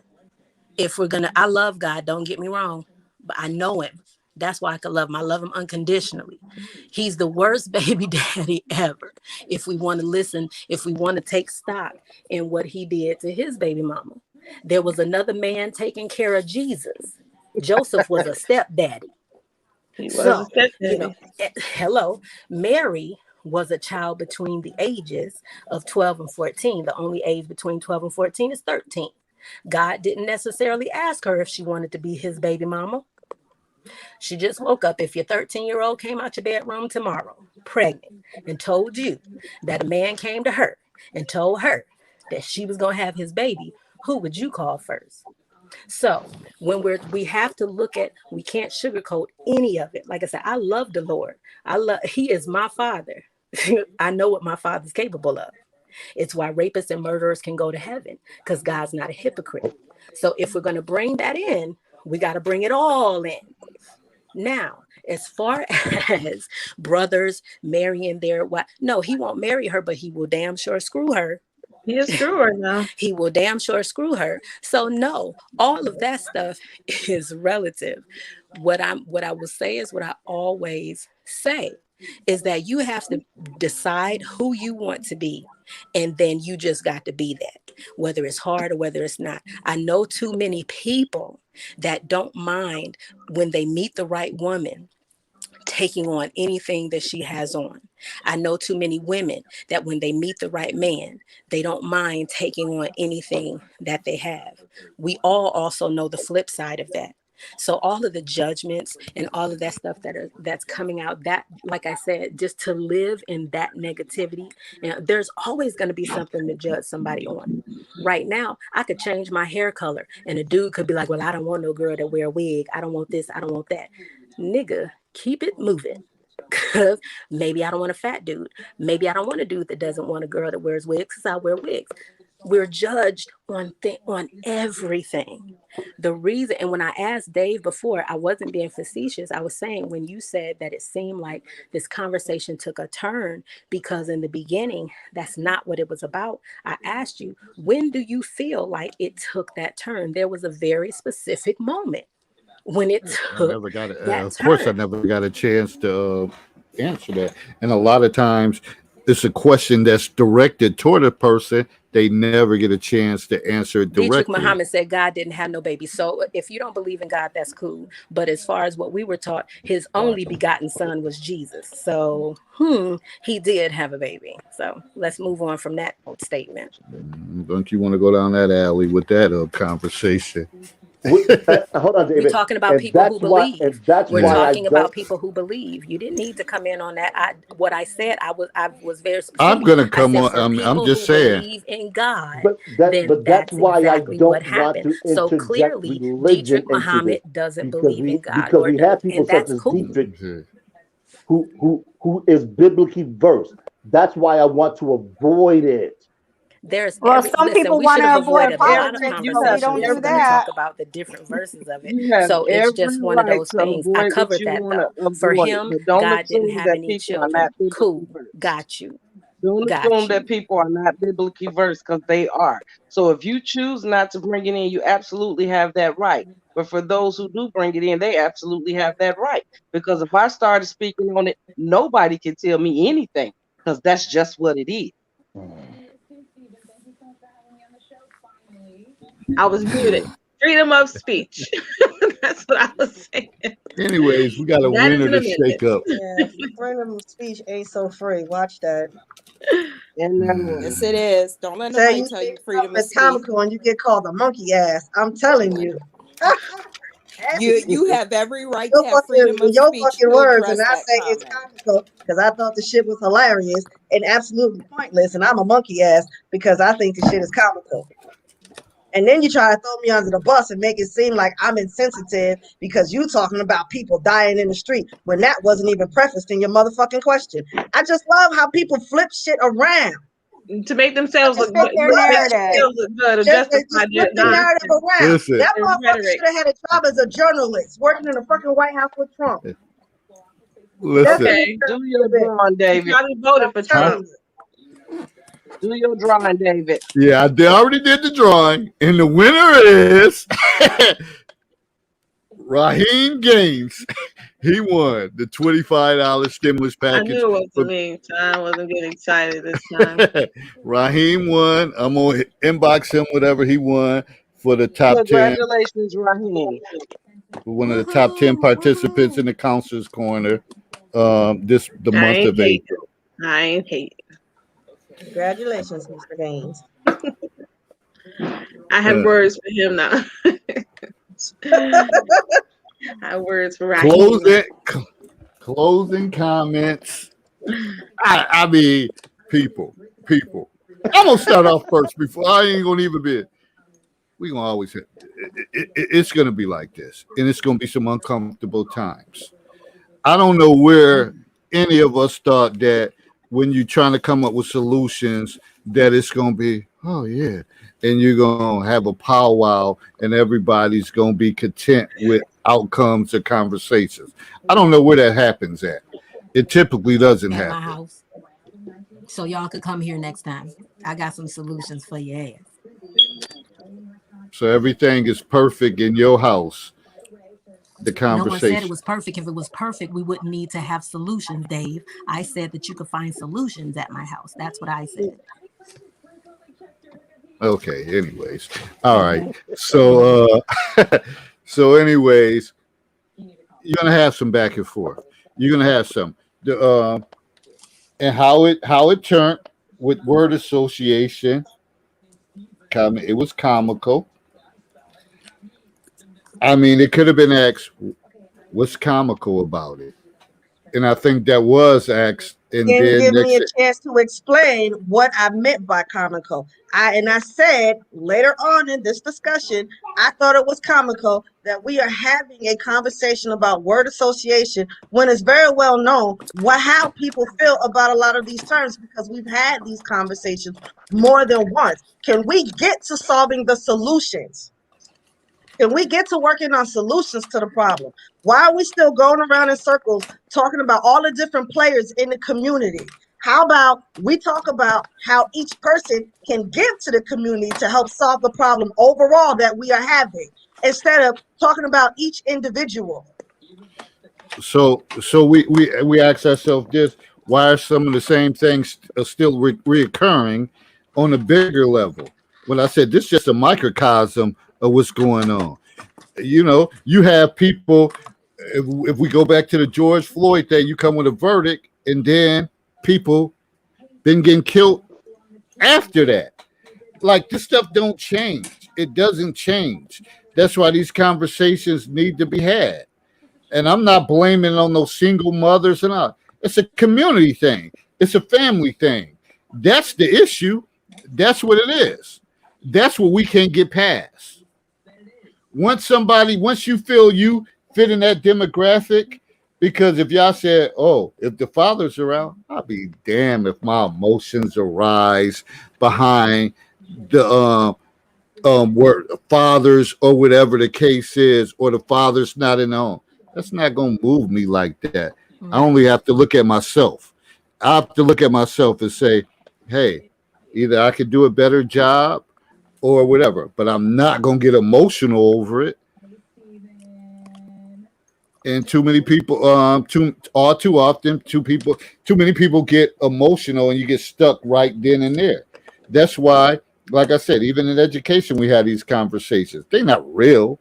If we're gonna, I love God, don't get me wrong, but I know him. That's why I can love him. I love him unconditionally. He's the worst baby daddy ever. If we want to listen, if we want to take stock in what he did to his baby mama. There was another man taking care of Jesus. Joseph was a stepdaddy. So, hello, Mary was a child between the ages of 12 and 14. The only age between 12 and 14 is 13. God didn't necessarily ask her if she wanted to be his baby mama. She just woke up. If your 13-year-old came out your bedroom tomorrow, pregnant, and told you that a man came to her and told her that she was going to have his baby, who would you call first? So when we have to look at, we can't sugarcoat any of it. Like I said, I love the Lord. He is my father. I know what my father's capable of. It's why rapists and murderers can go to heaven, because God's not a hypocrite. So if we're going to bring that in, we got to bring it all in. Now, as far as brothers marrying their wife, no, he won't marry her, but he will damn sure screw her. He is screw her now. He will damn sure screw her. So no, all of that stuff is relative. What I will say is what I always say is that you have to decide who you want to be, and then you just got to be that, whether it's hard or whether it's not. I know too many people that don't mind when they meet the right woman taking on anything that she has on. I know too many women that when they meet the right man, they don't mind taking on anything that they have. We all also know the flip side of that. So all of the judgments and all of that stuff that's coming out, that, like I said, just to live in that negativity, and there's always going to be something to judge somebody on. Right now, I could change my hair color and a dude could be like, well, I don't want no girl that wear a wig. I don't want this. I don't want that. Nigga, keep it moving. Because maybe I don't want a fat dude. Maybe I don't want a dude that doesn't want a girl that wears wigs, because I wear wigs. We're judged on everything. The reason, and when I asked Dave before, I wasn't being facetious. I was saying, when you said that it seemed like this conversation took a turn because in the beginning, that's not what it was about. I asked you, when do you feel like it took that turn? There was a very specific moment when it took. Of course, I never got a chance to answer that. And a lot of times, it's a question that's directed toward a person. They never get a chance to answer it directly. Dietrich Muhammad said God didn't have no baby. So if you don't believe in God, that's cool. But as far as what we were taught, his only begotten son was Jesus. So he did have a baby. So let's move on from that statement. Don't you want to go down that alley with that conversation? Hold on, David. We're talking about people who believe. We're talking about people who believe. You didn't need to come in on that. What I said, I was very specific. I'm gonna come on. I'm just saying. Believe in God. But that's why exactly I don't what happened. want to So clearly, Dietrich Muhammad doesn't believe in God. Because we have people such as Dietrich who is biblically versed. That's why I want to avoid it. Some people want to avoid politics, so we don't do that. Talk about the different verses of it. So it's just one of those things. I covered that though. For him, God didn't have any children. Cool, got you. Don't assume that people are not biblically versed, because they are. So if you choose not to bring it in, you absolutely have that right. But for those who do bring it in, they absolutely have that right. Because if I started speaking on it, nobody can tell me anything, because that's just what it is. I was muted. Freedom of speech. That's what I was saying. Anyways, we got a winner to shake up. Yeah, freedom of speech ain't so free. Watch that. Yes, it is. Don't let nobody tell you freedom of speech. It's comical and you get called a monkey ass. I'm telling you. You have every right to have freedom of your speech. Fucking words, and I say it's comical because I thought the shit was hilarious and absolutely pointless, and I'm a monkey ass because I think the shit is comical. And then you try to throw me under the bus and make it seem like I'm insensitive because you talking about people dying in the street when that wasn't even prefaced in your motherfucking question. I just love how people flip shit around to make themselves look good. Just flip the narrative around. That motherfucker should have had a job as a journalist working in the fucking White House with Trump. Listen. Okay, do your drawing, David. Probably voted for Trump. Do your drawing, David. Yeah, I already did the drawing, and the winner is Raheem Gaines. He won the $25 stimulus package. I knew it was me. I wasn't getting excited this time. Raheem won. I'm gonna inbox him whatever he won for the top 10. Congratulations, Raheem. One of the top 10 participants in the Counselor's Corner. The month of April. I ain't hate. Congratulations, Mr. Gaines. I have words for him now. I have words for Raheem. Closing comments. I mean, people. I'm gonna start off first before I ain't gonna even be. We gonna always hit. It's gonna be like this, and it's gonna be some uncomfortable times. I don't know where any of us thought that when you're trying to come up with solutions, that it's gonna be, oh yeah, and you're gonna have a powwow, and everybody's gonna be content with outcomes of conversations. I don't know where that happens at. It typically doesn't At my happen. house. So y'all could come here next time. I got some solutions for your ass. So everything is perfect in your house. The No one said it conversation. was perfect. If it was perfect, we wouldn't need to have solutions, Dave. I said that you could find solutions at my house. That's what I said. Okay. Anyways, all right. So, so anyways, you're gonna have some back and forth. You're gonna have some. And how it turned with word association. It was comical. I mean, it could have been asked, "What's comical about it?" And I think that was asked, and Didn't then give me a next, chance to explain what I meant by comical. I said later on in this discussion, I thought it was comical that we are having a conversation about word association when it's very well known how people feel about a lot of these terms, because we've had these conversations more than once. Can we get to solving the solutions? Can we get to working on solutions to the problem? Why are we still going around in circles talking about all the different players in the community? How about we talk about how each person can give to the community to help solve the problem overall that we are having, instead of talking about each individual? so we ask ourselves this: why are some of the same things still reoccurring on a bigger level? When I said this is just a microcosm of what's going on. You know, you have people. If we go back to the George Floyd thing, you come with a verdict, and then people been getting killed after that. Like, this stuff don't change. It doesn't change. That's why these conversations need to be had. And I'm not blaming on those single mothers and all. It's a community thing. It's a family thing. That's the issue. That's what it is. That's what we can't get past. Once you feel you fit in that demographic, because if y'all said, oh, if the father's around, I'll be damned if my emotions arise behind the word fathers or whatever the case is, or the father's not in the home. That's not gonna move me like that. I only have to look at myself. I have to look at myself and say, hey, either I could do a better job or whatever, but I'm not gonna get emotional over it. And too many people, too often, too many people get emotional, and you get stuck right then and there. That's why, like I said, even in education, we have these conversations. They're not real.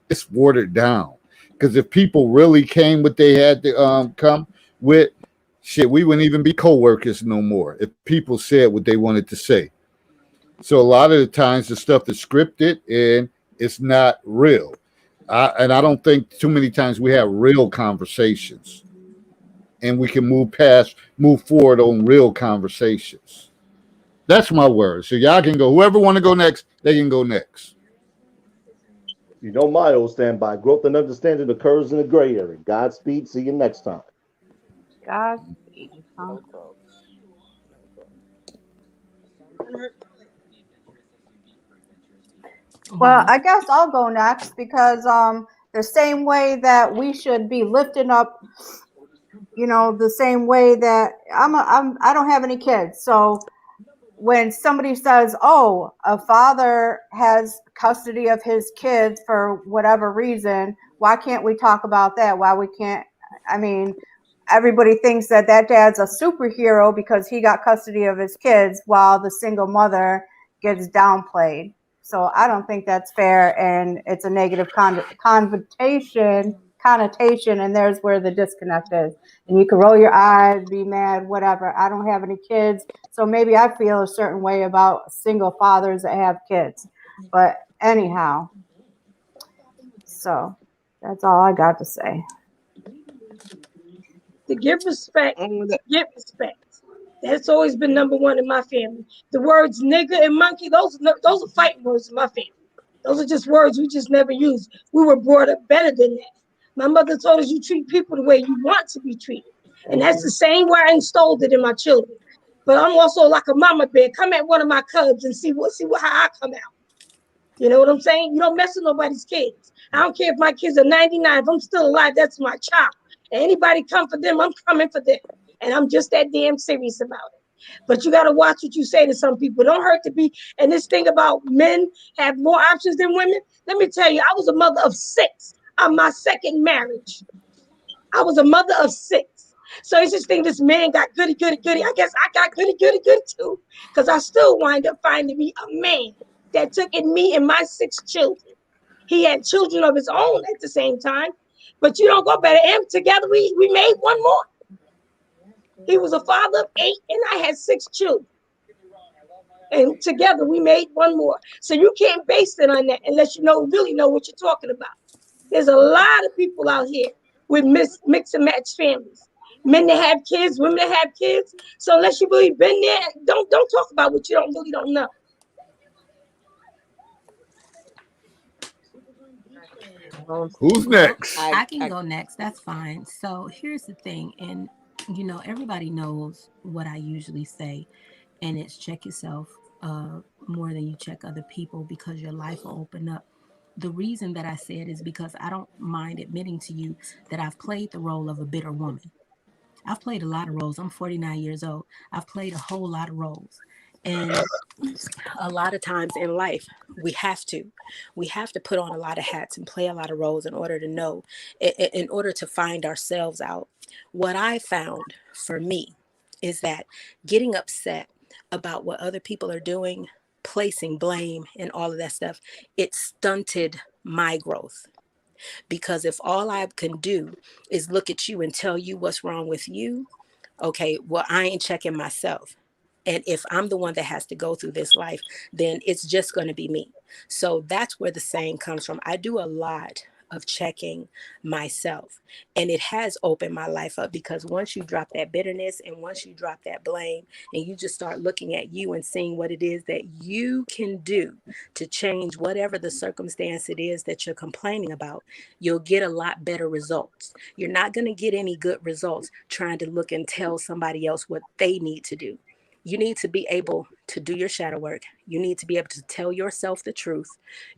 It's watered down. Because if people really came what they had to come with, shit, we wouldn't even be co-workers no more if people said what they wanted to say. So a lot of the times the stuff is scripted and it's not real. I don't think too many times we have real conversations, and we can move forward on real conversations. That's my word. So y'all can go. Whoever want to go next, they can go next. You know my old standby. Growth and understanding occurs in the gray area. Godspeed. See you next time. Godspeed. Well, I guess I'll go next, because the same way that we should be lifting up, the same way that I don't have any kids. So when somebody says, oh, a father has custody of his kids for whatever reason, why can't we talk about that? Why we can't? I mean, everybody thinks that dad's a superhero because he got custody of his kids, while the single mother gets downplayed. So I don't think that's fair, and it's a negative connotation, and there's where the disconnect is. And you can roll your eyes, be mad, whatever. I don't have any kids, so maybe I feel a certain way about single fathers that have kids. But anyhow, so that's all I got to say. To give respect, give respect. That's always been number one in my family. The words nigga and monkey, those are fighting words in my family. Those are just words we just never use. We were brought up better than that. My mother told us you treat people the way you want to be treated. And that's the same way I installed it in my children. But I'm also like a mama bear. Come at one of my cubs and see how I come out. You know what I'm saying? You don't mess with nobody's kids. I don't care if my kids are 99. If I'm still alive, that's my child. And anybody come for them, I'm coming for them. And I'm just that damn serious about it. But you got to watch what you say to some people. Don't hurt to be. And this thing about men have more options than women. Let me tell you, I was a mother of 6 on my second marriage. I was a mother of 6. So it's just think this man got goody. I guess I got goody too. Because I still wind up finding me a man that took in me and my 6 children. He had children of his own at the same time. But you don't go better. And together we made one more. He was a father of 8 and I had 6 children. And together we made one more. So you can't base it on that unless you really know what you're talking about. There's a lot of people out here with mix and match families. Men that have kids, women that have kids. So unless you really been there, don't talk about what you don't know. Who's next? I can go next. That's fine. So here's the thing. And, everybody knows what I usually say. And it's check yourself more than you check other people because your life will open up. The reason that I say it is because I don't mind admitting to you that I've played the role of a bitter woman. I've played a lot of roles. I'm 49 years old. I've played a whole lot of roles. And a lot of times in life, we have to put on a lot of hats and play a lot of roles in order to know, in order to find ourselves out. What I found for me is that getting upset about what other people are doing, placing blame and all of that stuff, it stunted my growth. Because if all I can do is look at you and tell you what's wrong with you, okay, well, I ain't checking myself. And if I'm the one that has to go through this life, then it's just going to be me. So that's where the saying comes from. I do a lot of checking myself. And it has opened my life up because once you drop that bitterness and once you drop that blame and you just start looking at you and seeing what it is that you can do to change whatever the circumstance it is that you're complaining about, you'll get a lot better results. You're not going to get any good results trying to look and tell somebody else what they need to do. You need to be able to do your shadow work. You need to be able to tell yourself the truth.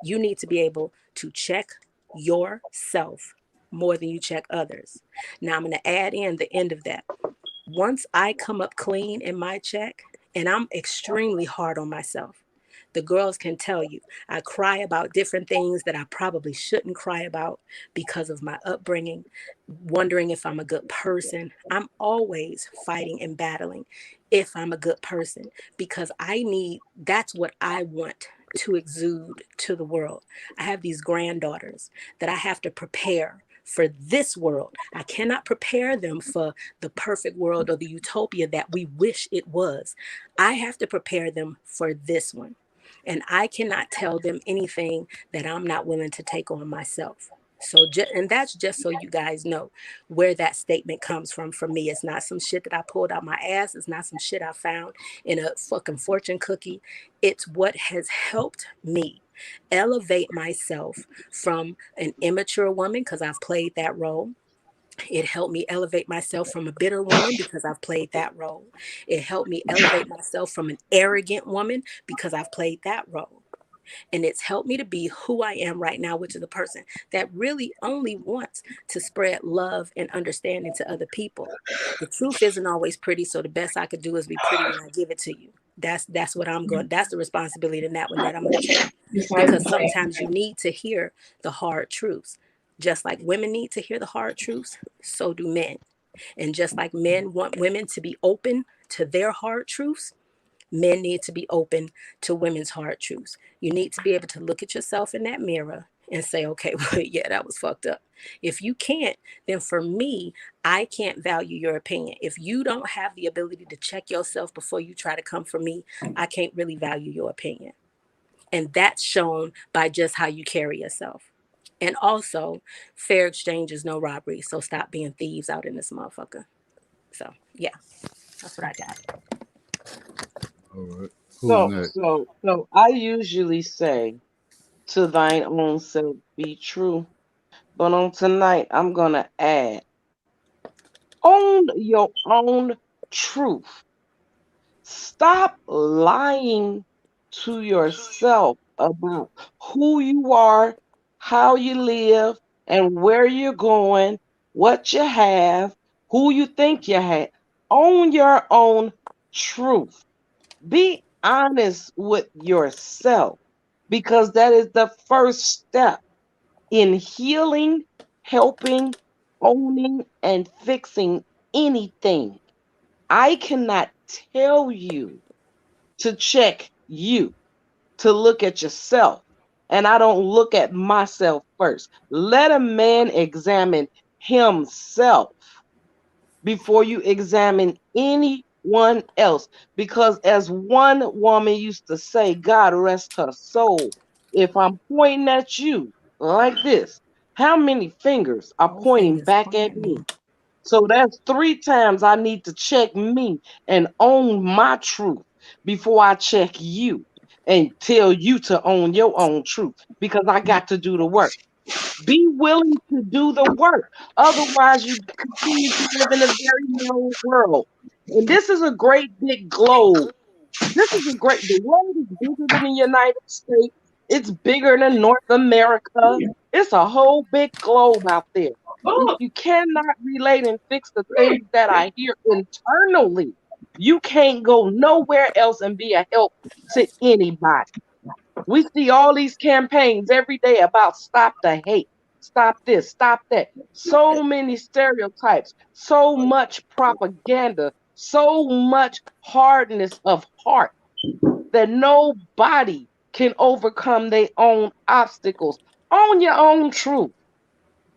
You need to be able to check yourself more than you check others. Now I'm going to add in the end of that. Once I come up clean in my check, and I'm extremely hard on myself. The girls can tell you, I cry about different things that I probably shouldn't cry about because of my upbringing, wondering if I'm a good person. I'm always fighting and battling if I'm a good person because that's what I want to exude to the world. I have these granddaughters that I have to prepare for this world. I cannot prepare them for the perfect world or the utopia that we wish it was. I have to prepare them for this one. And I cannot tell them anything that I'm not willing to take on myself. So, and that's just so you guys know where that statement comes from for me. It's not some shit that I pulled out my ass. It's not some shit I found in a fucking fortune cookie. It's what has helped me elevate myself from an immature woman, because I've played that role. It helped me elevate myself from a bitter woman because I've played that role. It helped me elevate myself from an arrogant woman because I've played that role. And it's helped me to be who I am right now, which is a person that really only wants to spread love and understanding to other people. The truth isn't always pretty, so the best I could do is be pretty when I give it to you. That's what I'm going. That's the responsibility in that one that I'm going to take. Because sometimes you need to hear the hard truths. Just like women need to hear the hard truths, so do men. And just like men want women to be open to their hard truths, men need to be open to women's hard truths. You need to be able to look at yourself in that mirror and say, okay, well, yeah, that was fucked up. If you can't, then for me, I can't value your opinion. If you don't have the ability to check yourself before you try to come for me, I can't really value your opinion. And that's shown by just how you carry yourself. And also, fair exchange is no robbery. So stop being thieves out in this motherfucker. So, yeah. That's what I got. All right. Who's next? So I usually say, to thine own self be true. But on tonight, I'm gonna add, own your own truth. Stop lying to yourself about who you are, how you live, and where you're going, what you have, who you think you have. Own your own truth. Be honest with yourself, because that is the first step in healing, helping, owning, and fixing anything. I cannot tell you to check you, to look at yourself, and I don't look at myself first. Let a man examine himself before you examine anyone else. Because as one woman used to say, God rest her soul, if I'm pointing at you like this, how many fingers are pointing back at me? So that's 3 times I need to check me and own my truth before I check you and tell you to own your own truth, because I got to do the work. Be willing to do the work. Otherwise, you continue to live in a very narrow world. And this is a great big globe. The world is bigger than the United States. It's bigger than North America. It's a whole big globe out there. If you cannot relate and fix the things that are here internally, you can't go nowhere else and be a help to anybody. We see all these campaigns every day about stop the hate, stop this, stop that. So many stereotypes, so much propaganda, so much hardness of heart that nobody can overcome their own obstacles. Own your own truth,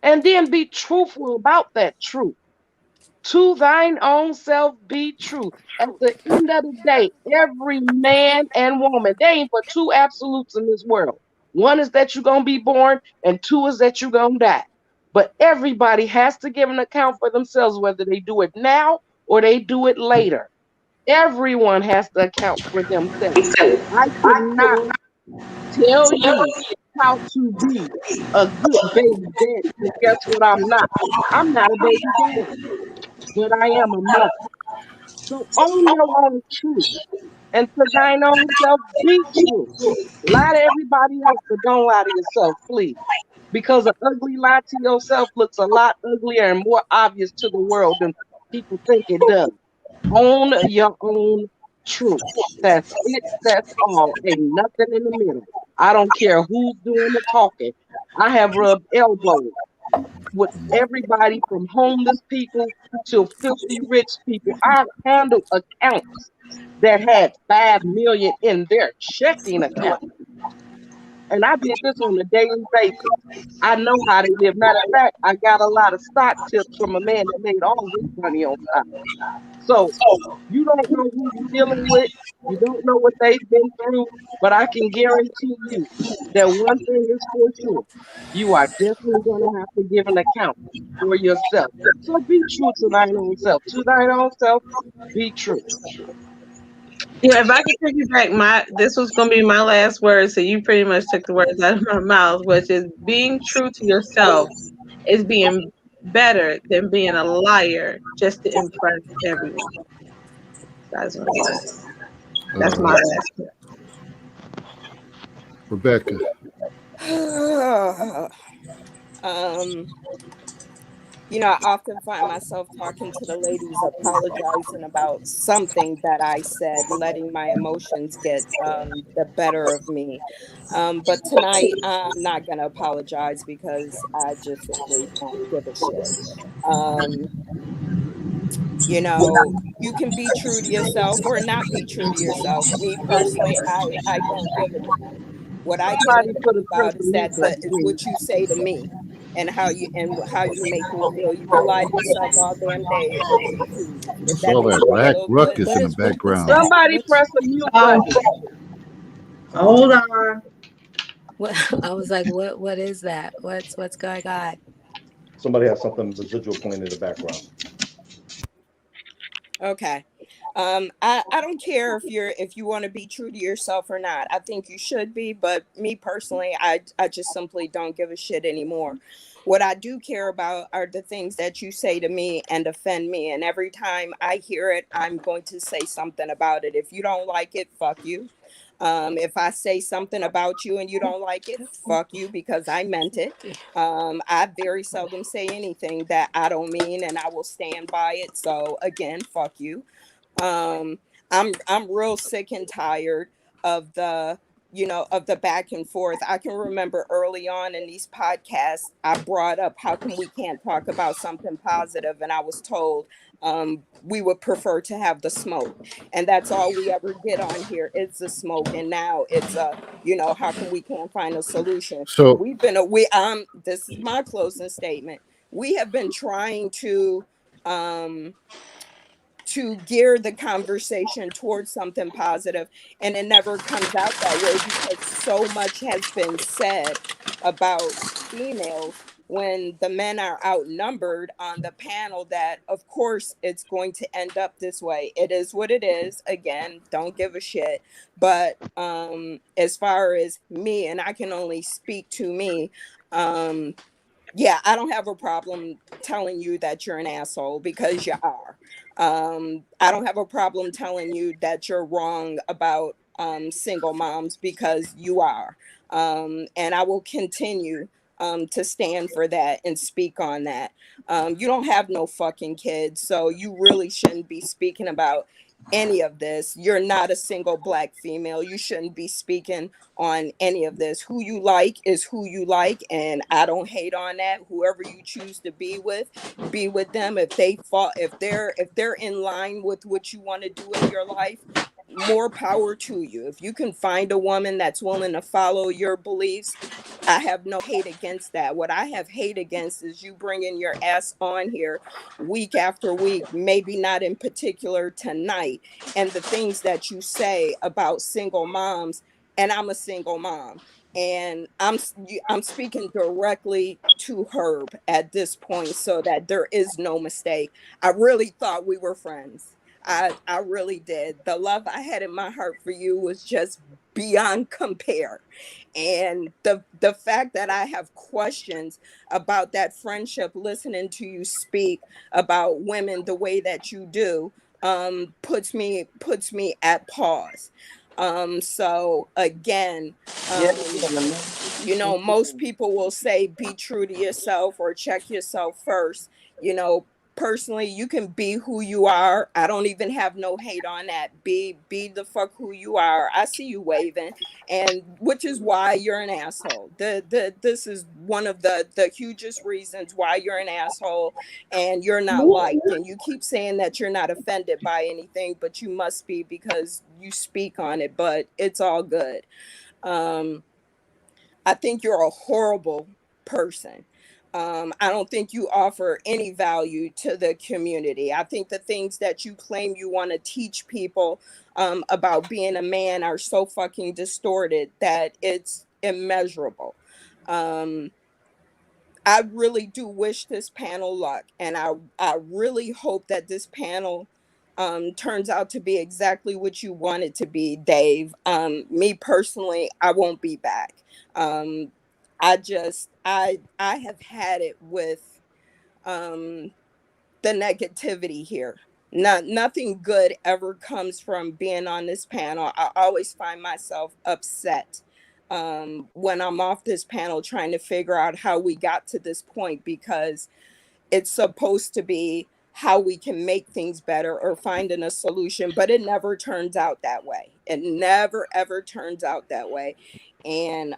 and then be truthful about that truth. To thine own self be true. At the end of the day, every man and woman, there ain't but 2 absolutes in this world. One is that you're going to be born, and 2 is that you're going to die. But everybody has to give an account for themselves, whether they do it now or they do it later. Everyone has to account for themselves. I cannot tell you how to be a good baby daddy, because guess what I'm not? I'm not a baby daddy, but I am a mother. So own your own truth, and to thine own self be true. Lie to everybody else, but don't lie to yourself, please. Because an ugly lie to yourself looks a lot uglier and more obvious to the world than people think it does. Own your own truth. That's it. That's all. Ain't nothing in the middle. I don't care who's doing the talking. I have rubbed elbows with everybody from homeless people to filthy rich people. I've handled accounts that had 5 million in their checking account. And I did this on a daily basis. I know how they live. Matter of fact, I got a lot of stock tips from a man that made all his money on top. So you don't know who you're dealing with. You don't know what they've been through. But I can guarantee you that one thing is for sure. You are definitely going to have to give an account for yourself. So be true to thine own self. To thine own self, be true. Yeah, if I could take you back, this was gonna be my last word, so you pretty much took the words out of my mouth, which is being true to yourself is being better than being a liar just to impress everyone. That's my last word. Rebecca. You know, I often find myself talking to the ladies, apologizing about something that I said, letting my emotions get the better of me. But tonight, I'm not going to apologize because I just simply don't give a shit. You know, you can be true to yourself or not be true to yourself. Me personally, I don't give a damn. What I give a damn about is that what you say to me. And how you make me feel. You can lie to yourself all damn day if you choose. It's all that black ruckus in the background. Somebody press a mute button. Hold on. I was like, what is that? What's going on? Somebody has something residual playing in the background. Okay. I don't care if you want to be true to yourself or not. I think you should be, but me personally, I just simply don't give a shit anymore. What I do care about are the things that you say to me and offend me. And every time I hear it, I'm going to say something about it. If you don't like it, fuck you. If I say something about you and you don't like it, fuck you, because I meant it. I very seldom say anything that I don't mean, and I will stand by it. So again, fuck you. I'm real sick and tired of the back and forth. I can remember early on in these podcasts, I brought up how come we can't talk about something positive, and I was told we would prefer to have the smoke, and that's all we ever get on here is the smoke. And now it's how come we can't find a solution? So This is my closing statement. We have been trying to gear the conversation towards something positive, and it never comes out that way because so much has been said about females when the men are outnumbered on the panel that of course it's going to end up this way. It is what it is. Again, don't give a shit. But as far as me, and I can only speak to me, yeah, I don't have a problem telling you that you're an asshole because you are. I don't have a problem telling you that you're wrong about single moms because you are. And I will continue to stand for that and speak on that. You don't have no fucking kids, so you really shouldn't be speaking about any of this. You're not a single Black female. You shouldn't be speaking on any of this. Who you like is who you like, and I don't hate on that. Whoever you choose to be with them. If they're in line with what you want to do in your life, more power to you. If you can find a woman that's willing to follow your beliefs, I have no hate against that. What I have hate against is you bringing your ass on here week after week, maybe not in particular tonight, and the things that you say about single moms. And I'm a single mom, and I'm speaking directly to Herb at this point so that there is no mistake. I really thought we were friends. I really did. The love I had in my heart for you was just beyond compare. And the fact that I have questions about that friendship, listening to you speak about women the way that you do, puts me at pause. So again, most people will say be true to yourself or check yourself first. Personally, you can be who you are. I don't even have no hate on that. Be the fuck who you are. I see you waving, and which is why you're an asshole. This is one of the hugest reasons why you're an asshole and you're not liked. And you keep saying that you're not offended by anything, but you must be because you speak on it. But it's all good. I think you're a horrible person. I don't think you offer any value to the community. I think the things that you claim you want to teach people about being a man are so fucking distorted that it's immeasurable. I really do wish this panel luck, and I really hope that this panel turns out to be exactly what you want it to be, Dave. Me personally, I won't be back. I have had it with the negativity here. Nothing good ever comes from being on this panel. I always find myself upset when I'm off this panel trying to figure out how we got to this point, because it's supposed to be how we can make things better or finding a solution, but it never turns out that way. It never ever turns out that way. And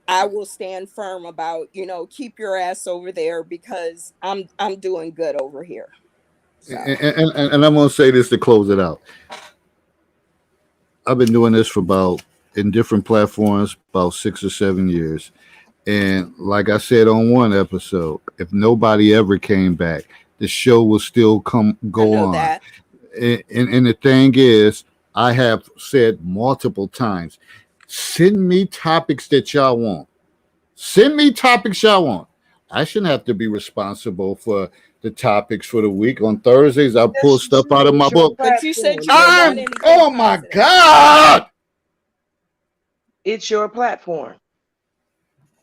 I will stand firm about, keep your ass over there because I'm doing good over here. So. And I'm going to say this to close it out. I've been doing this for in different platforms, about 6 or 7 years. And like I said on one episode, if nobody ever came back, the show will still go on. That. And the thing is, I have said multiple times, send me topics that y'all want. Send me topics y'all want. I shouldn't have to be responsible for the topics for the week. On Thursdays, I pull stuff out of my book. But you said you didn't want anything Oh my positive. God! It's your platform.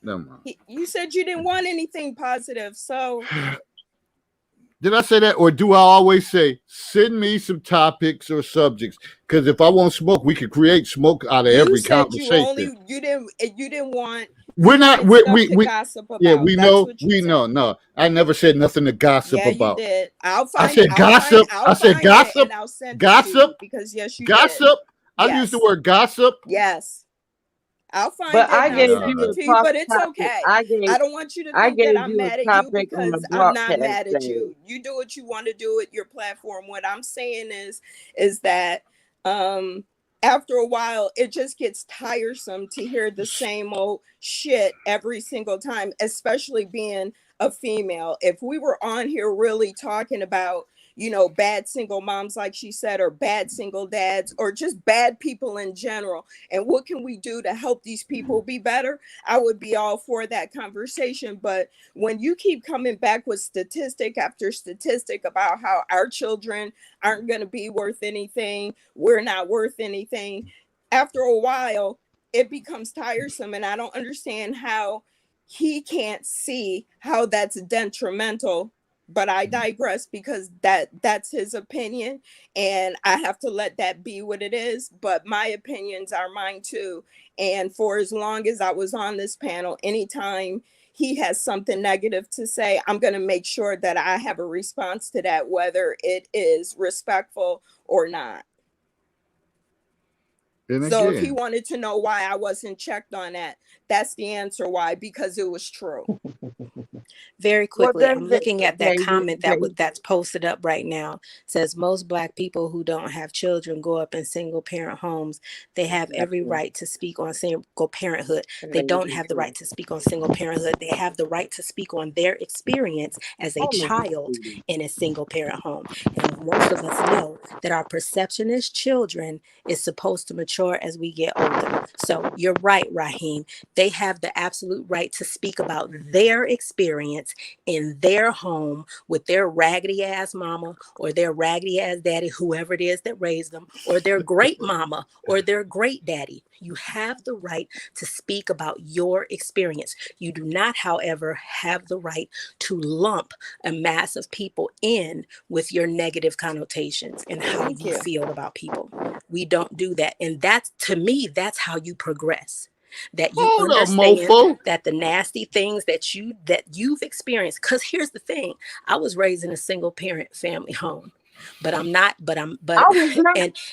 Never mind. You said you didn't want anything positive, so Did I say that, or do I always say send me some topics or subjects? Because if I want smoke, we could create smoke out of you every said conversation. you didn't want We're not. stuff We to gossip about. yeah. We That's know. what you We said. know. No, I never said nothing to gossip Yeah, about. you did. I'll I find said it. gossip. I said Find it gossip. and I'll send it to Gossip. you because yes, you did. Gossip. I Yes. used the word gossip. Yes. I'll find But it I and I'll gave send you it a to you, but it's topic. okay. I I don't want you to gave think that I'm you a mad at you topic on the because I'm not broadcast mad at day. you. You do what you want to do at your platform. What I'm saying is that after a while it just gets tiresome to hear the same old shit every single time, especially being a female. If we were on here really talking about, bad single moms, like she said, or bad single dads, or just bad people in general, and what can we do to help these people be better, I would be all for that conversation. But when you keep coming back with statistic after statistic about how our children aren't going to be worth anything, we're not worth anything, after a while it becomes tiresome, and I don't understand how he can't see how that's detrimental. But I digress because that's his opinion, and I have to let that be what it is. But my opinions are mine too. And for as long as I was on this panel, anytime he has something negative to say, I'm going to make sure that I have a response to that, whether it is respectful or not. And So if he again, wanted to know why I wasn't checked on that, that's the answer why, because it was true. Very quickly, I'm looking at that David, comment that's posted up right now. Says most Black people who don't have children grow up in single parent homes. They have every right to speak on single parenthood. They don't have the right to speak on single parenthood. They have the right to speak on their experience as a child in a single parent home. And most of us know that our perception as children is supposed to mature as we get older. So you're right, Raheem. They have the absolute right to speak about their experience in their home with their raggedy ass mama or their raggedy ass daddy, whoever it is that raised them, or their great mama or their great daddy. You have the right to speak about your experience. You do not, however, have the right to lump a mass of people in with your negative connotations and how you feel about people. We don't do that. And that's, to me, that's how you progress. That you understand that the nasty things that you've experienced. Because here's the thing, I was raised in a single parent family home, but I'm not.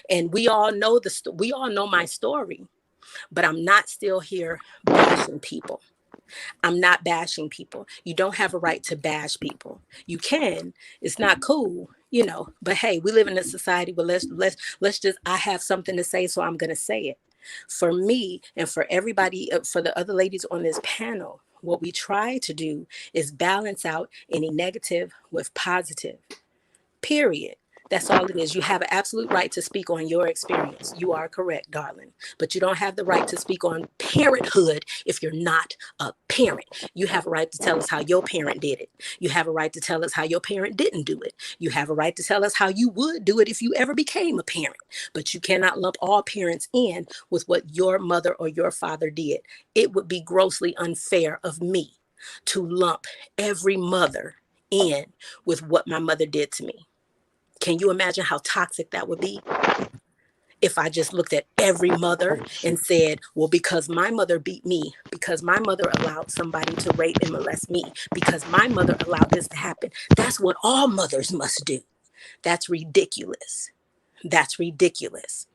And we all know we all know my story, but I'm not still here bashing people. I'm not bashing people. You don't have a right to bash people. You can. It's not cool, But hey, we live in a society where let's just. I have something to say, so I'm gonna say it. For me and for everybody, for the other ladies on this panel, what we try to do is balance out any negative with positive. Period. That's all it is. You have an absolute right to speak on your experience. You are correct, darling. But you don't have the right to speak on parenthood if you're not a parent. You have a right to tell us how your parent did it. You have a right to tell us how your parent didn't do it. You have a right to tell us how you would do it if you ever became a parent. But you cannot lump all parents in with what your mother or your father did. It would be grossly unfair of me to lump every mother in with what my mother did to me. Can you imagine how toxic that would be? If I just looked at every mother and said, well, because my mother beat me, because my mother allowed somebody to rape and molest me, because my mother allowed this to happen, that's what all mothers must do. That's ridiculous. That's ridiculous.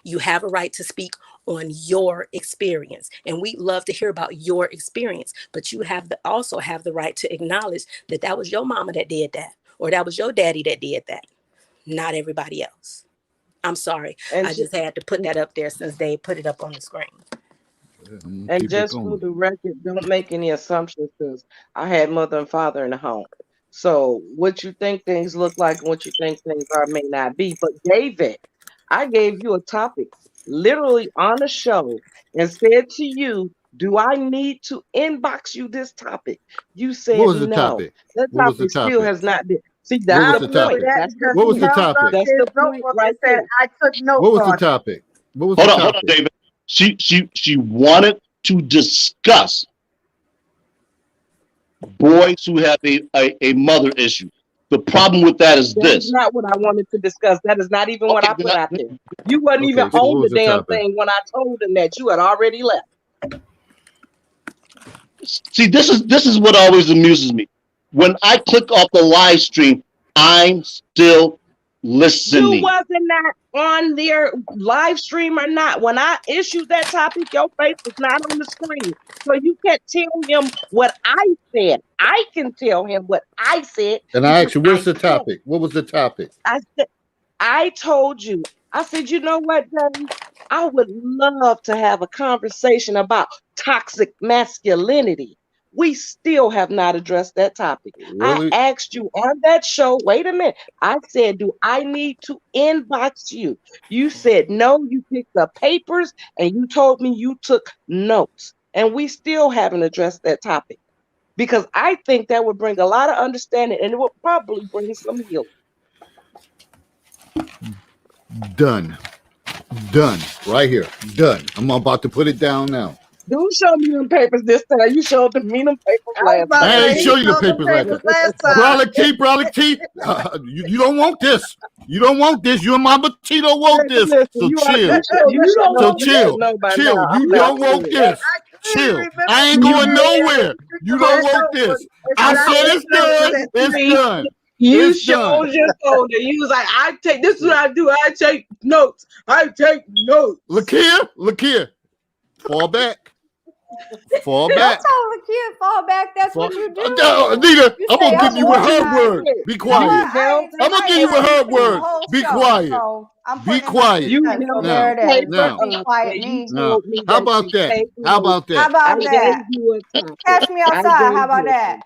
You have a right to speak on your experience. And we'd love to hear about your experience, but you also have the right to acknowledge that that was your mama that did that, or that was your daddy that did that. Not everybody else. I'm sorry. I just had to put that up there since they put it up on the screen. And just for the record, don't make any assumptions, because I had mother and father in the home. So what you think things look like and what you think things are may not be. But David, I gave you a topic literally on the show and said to you, do I need to inbox you this topic? You said What was the no. topic? That What was the topic still topic? has not been. See, What that's was the the point. topic? That's the What was the point. topic? That's the point right there. I took notes What was the on it. topic? What was Hold the on, topic? David. She wanted to discuss boys who have a mother issue. The problem with that is That this. is not what I wanted to discuss. That is not even what I put out there. You wasn't even Okay, so what on the was the damn topic? thing when I told him that you had already left. See, this is what always amuses me. When I click off the live stream, I'm still You listening. wasn't not on their live stream or not. When I issued that topic, your face was not on the screen. So you can't tell him what I said. I can tell him what I said. And I asked you, what's I the topic? What was the topic? I told you. I said, you know what, Dave? I would love to have a conversation about toxic masculinity. We still have not addressed that topic. Really? I asked you on that show, wait a minute. I said, do I need to inbox you? You said no, you picked up papers and you told me you took notes. And we still haven't addressed that topic. Because I think that would bring a lot of understanding and it would probably bring some healing. Done. Done. Right here. Done. I'm about to put it down now. Don't show me them papers this time. You showed me them papers last time. I ain't show you the papers last time. Brolic T, you don't want this. You don't want this. You and Mama T don't want this. So chill. So chill. Chill. You don't want this. Chill. I ain't going nowhere. You don't want this. I said it's done. It's done. You It's showed done. your folder. You was like, I take this is what I do. I take notes. I take notes. Look here. Fall back. Fall Don't back. tell the kid fall back. That's what you do. Anita, You I'm say, gonna give you a "I'm her organized." word. Be quiet. I'm gonna give you a her word. Be quiet. Be quiet. Now. Quiet me. Now. How about that? How about that? How about that? Catch me outside. How about that?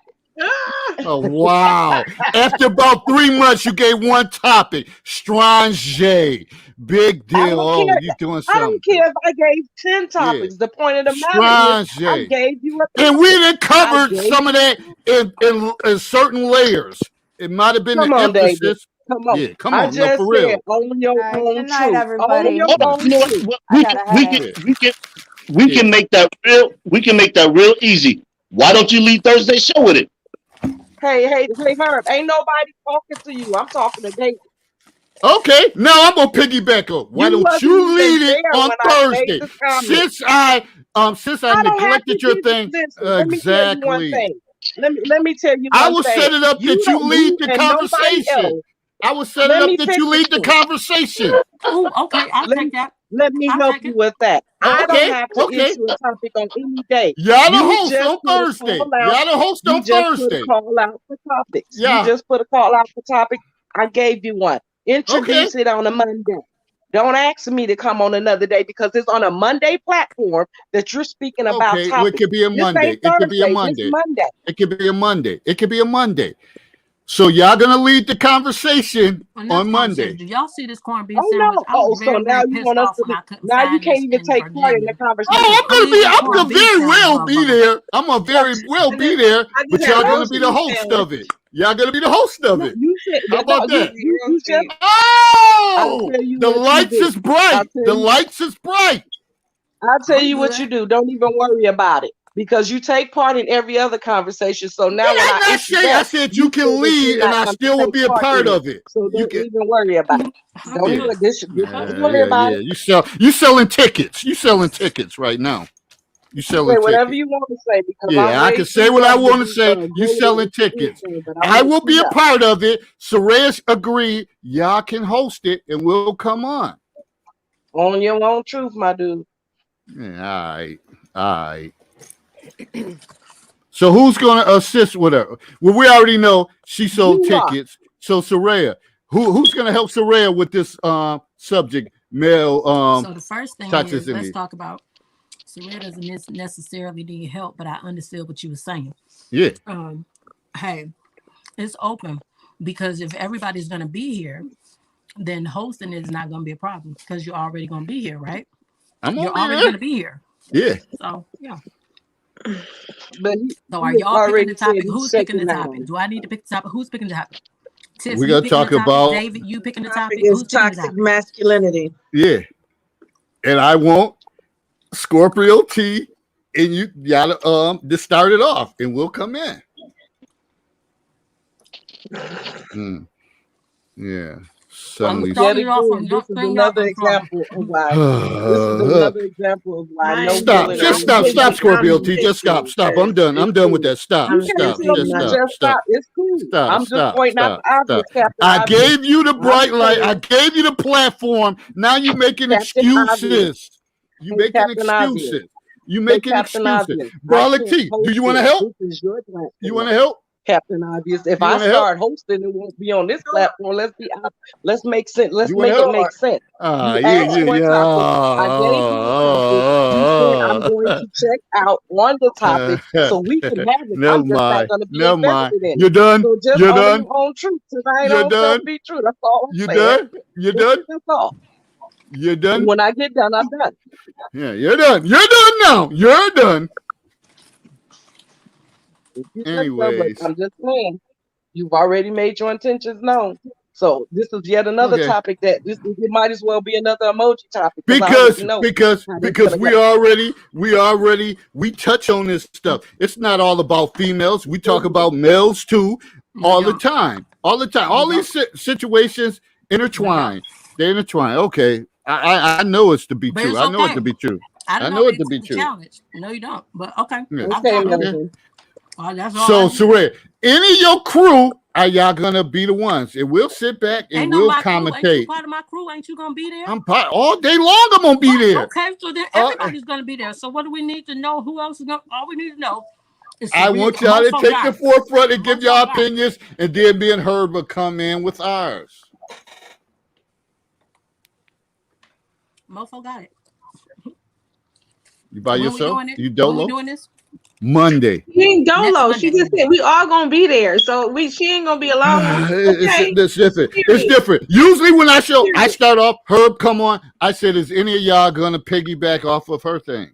Oh, wow. After about 3 months, you gave one topic. Strange. Big deal. Oh, you doing I don't something. care if I gave 10 topics. The point of the matter is I Strange. gave you a And we didn't cover I gave some of that in certain layers. It might have been Come the on, David. emphasis. Come on. Yeah, come I on. No, just for real. said on your own Good night, truth. everybody. On your Hold on. own You know what? truth. We can make that real. We can make that real easy. Why don't you lead Thursday show with it? Hey, Herb, ain't nobody talking to you. I'm talking to David. Okay, now I'm gonna piggyback up. Why don't wasn't you even lead it there on when I made Thursday? the comment. Since I I don't have neglected to your give thing, listen, let me tell you one exactly. thing. Let me tell you I one will thing. set it up that you don't- lead the and nobody conversation. else. I will set Let it up me that fix you lead it the then. conversation. Oh, okay. I'll take that. Let me I'll help take you it. with that. I Okay, don't have to okay. issue a topic on any day. Y'all the You host just on put a Thursday. call out. Y'all the host You on just put Thursday. a call out for topics. Yeah. You just put a call out for topic. I gave you one. Introduce it on a Monday. Don't ask me to come on another day because it's on a Monday platform that you're speaking about Okay, topics. well, it could be a This Monday. ain't It could be a Thursday, Monday. This Monday. It could be a Monday. It could be a Monday. So y'all gonna lead the conversation on Monday. Do y'all see this corned beef Oh sandwich? no! I was So very, now very you pissed want us off to? when I couldn't Now you find can't this even in take part in the Virginia. conversation. Oh, I'm gonna corned beef very well sandwich, be there. I'm gonna very well be there, I but just y'all had gonna roast be the beef host sandwich. of it. Y'all gonna be the host of it. You said How about that? You just Oh, I'll tell you the what you lights do. is bright. I'll tell The you- lights is bright. I'll tell you do what that. you do. Don't even worry about it because you take part in every other conversation. So now Did when I not issue say? I that, said you said can that you're lead, not and I gonna still will take be a part in of it. So You don't can. even worry about it. Don't Yeah. even don't worry about it. You selling tickets. You selling tickets right now. You selling Say whatever tickets. you want to say because Yeah, I'm I way can too say what I young want to be, say. You great selling at tickets. anything, but I way will too be a young. part of it. Suresh agreed. Y'all can host it, and we'll come on. On your own truth, my dude. Yeah, all right. So who's going to assist with her? Well, we already know she sold You are. tickets. So Soraya, who's going to help Soraya with this subject? Male So the first thing is, toxicity. let's talk about Saraya doesn't necessarily need help, but I understood what you were saying. Yeah. Hey, it's open because if everybody's going to be here, then hosting is not going to be a problem because you're already going to be here, right? I'm You're gonna be already there. going to be here. Yeah. So yeah. But So are y'all picking the topic? Who's picking the topic? Do I need to pick the topic? Who's picking the topic? Tiff, we gotta talk about David. You picking the topic? Is Who's picking the toxic topic? masculinity. Yeah, and I want Scorpio T, and you gotta to start it off, and we'll come in. Yeah. Suddenly, this is another example of why. Stop, Scorpio T. Just stop. I'm done with that. Stop. It's cool. I'm just pointing out the obvious. I gave you the bright light. I gave you the platform. Now you're making excuses. You making excuses. Brolic T, do you want to help? You want to help? Captain Obvious. If I start hosting, it won't be on this platform. Let's make sense. Let's make it make sense. I'm going to check out on the topic so we can have it. Never mind. You're done. So just You're done. On truth tonight. You're done. Be true. That's all. You're done. You're done. That's all. You're done. When I get done, I'm done. Yeah, you're done. You're done now. You're done. Anyways, I'm just saying, you've already made your intentions known. So this is yet another topic that it might as well be another emoji topic. Because we touch on this stuff. It's not all about females. We talk about males too, all the time. All these situations intertwine. They intertwine. Okay, I know it's to be true. I know it to be true. I know it to be true. Challenge. No, you don't. But okay. So, Saray, any of your crew, are y'all gonna be the ones? And we'll sit back and we'll commentate. Ain't you part of my crew? Ain't you gonna be there? I'm part all day long. I'm gonna be there. Okay, so then everybody's gonna be there. So what do we need to know? Who else is gonna? All we need to know is I want y'all to take the forefront and give y'all opinions, and then me and Herb will come in with ours. Mofo got it. You by yourself? You dolo? dolo? We doing this? Monday. She ain't dolo. She just said we all gonna be there. So she ain't gonna be alone. It's different. It's different. Usually when I start off, Herb, come on. I said, is any of y'all gonna piggyback off of her thing?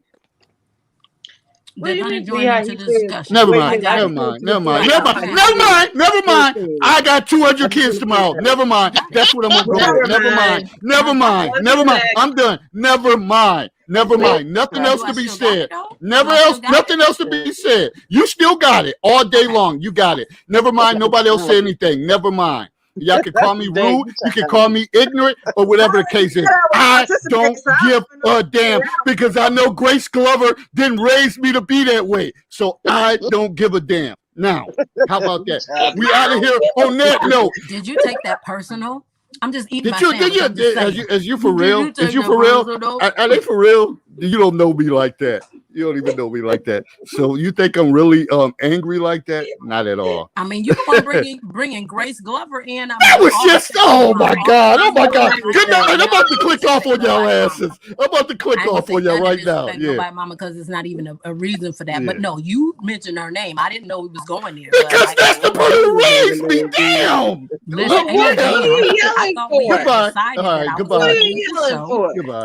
They're gonna join into the discussion. Never mind. I got 200 kids tomorrow. Never mind. That's what I'm gonna go. Never mind. I'm done. Never mind. Nothing else to be said. Nothing else to be said. You still got it all day long. You got it. Never mind. Nobody else say anything. Never mind. Y'all can call me rude. You can call me ignorant or whatever the case is. I don't give a damn because I know Grace Glover didn't raise me to be that way. So I don't give a damn. Now, how about that? We out of here on that note. Did you take that personal? I'm just eating my sandwich. Is you for real? Is you for real? Are they for real? You don't know me like that. You don't even know me like that. So you think I'm really angry like that? Not at all. I mean, you want bringing Grace Glover in. That was just, oh my God. Good night. I'm about to click off on y'all asses. I'm about to click off on y'all right now. Yeah. Nobody, mama, because it's not even a reason for that. Yeah. But no, you mentioned her name. I didn't know we was going there. Because that's the part who raised me. Damn. Listen, Goodbye. All right, goodbye. Goodbye.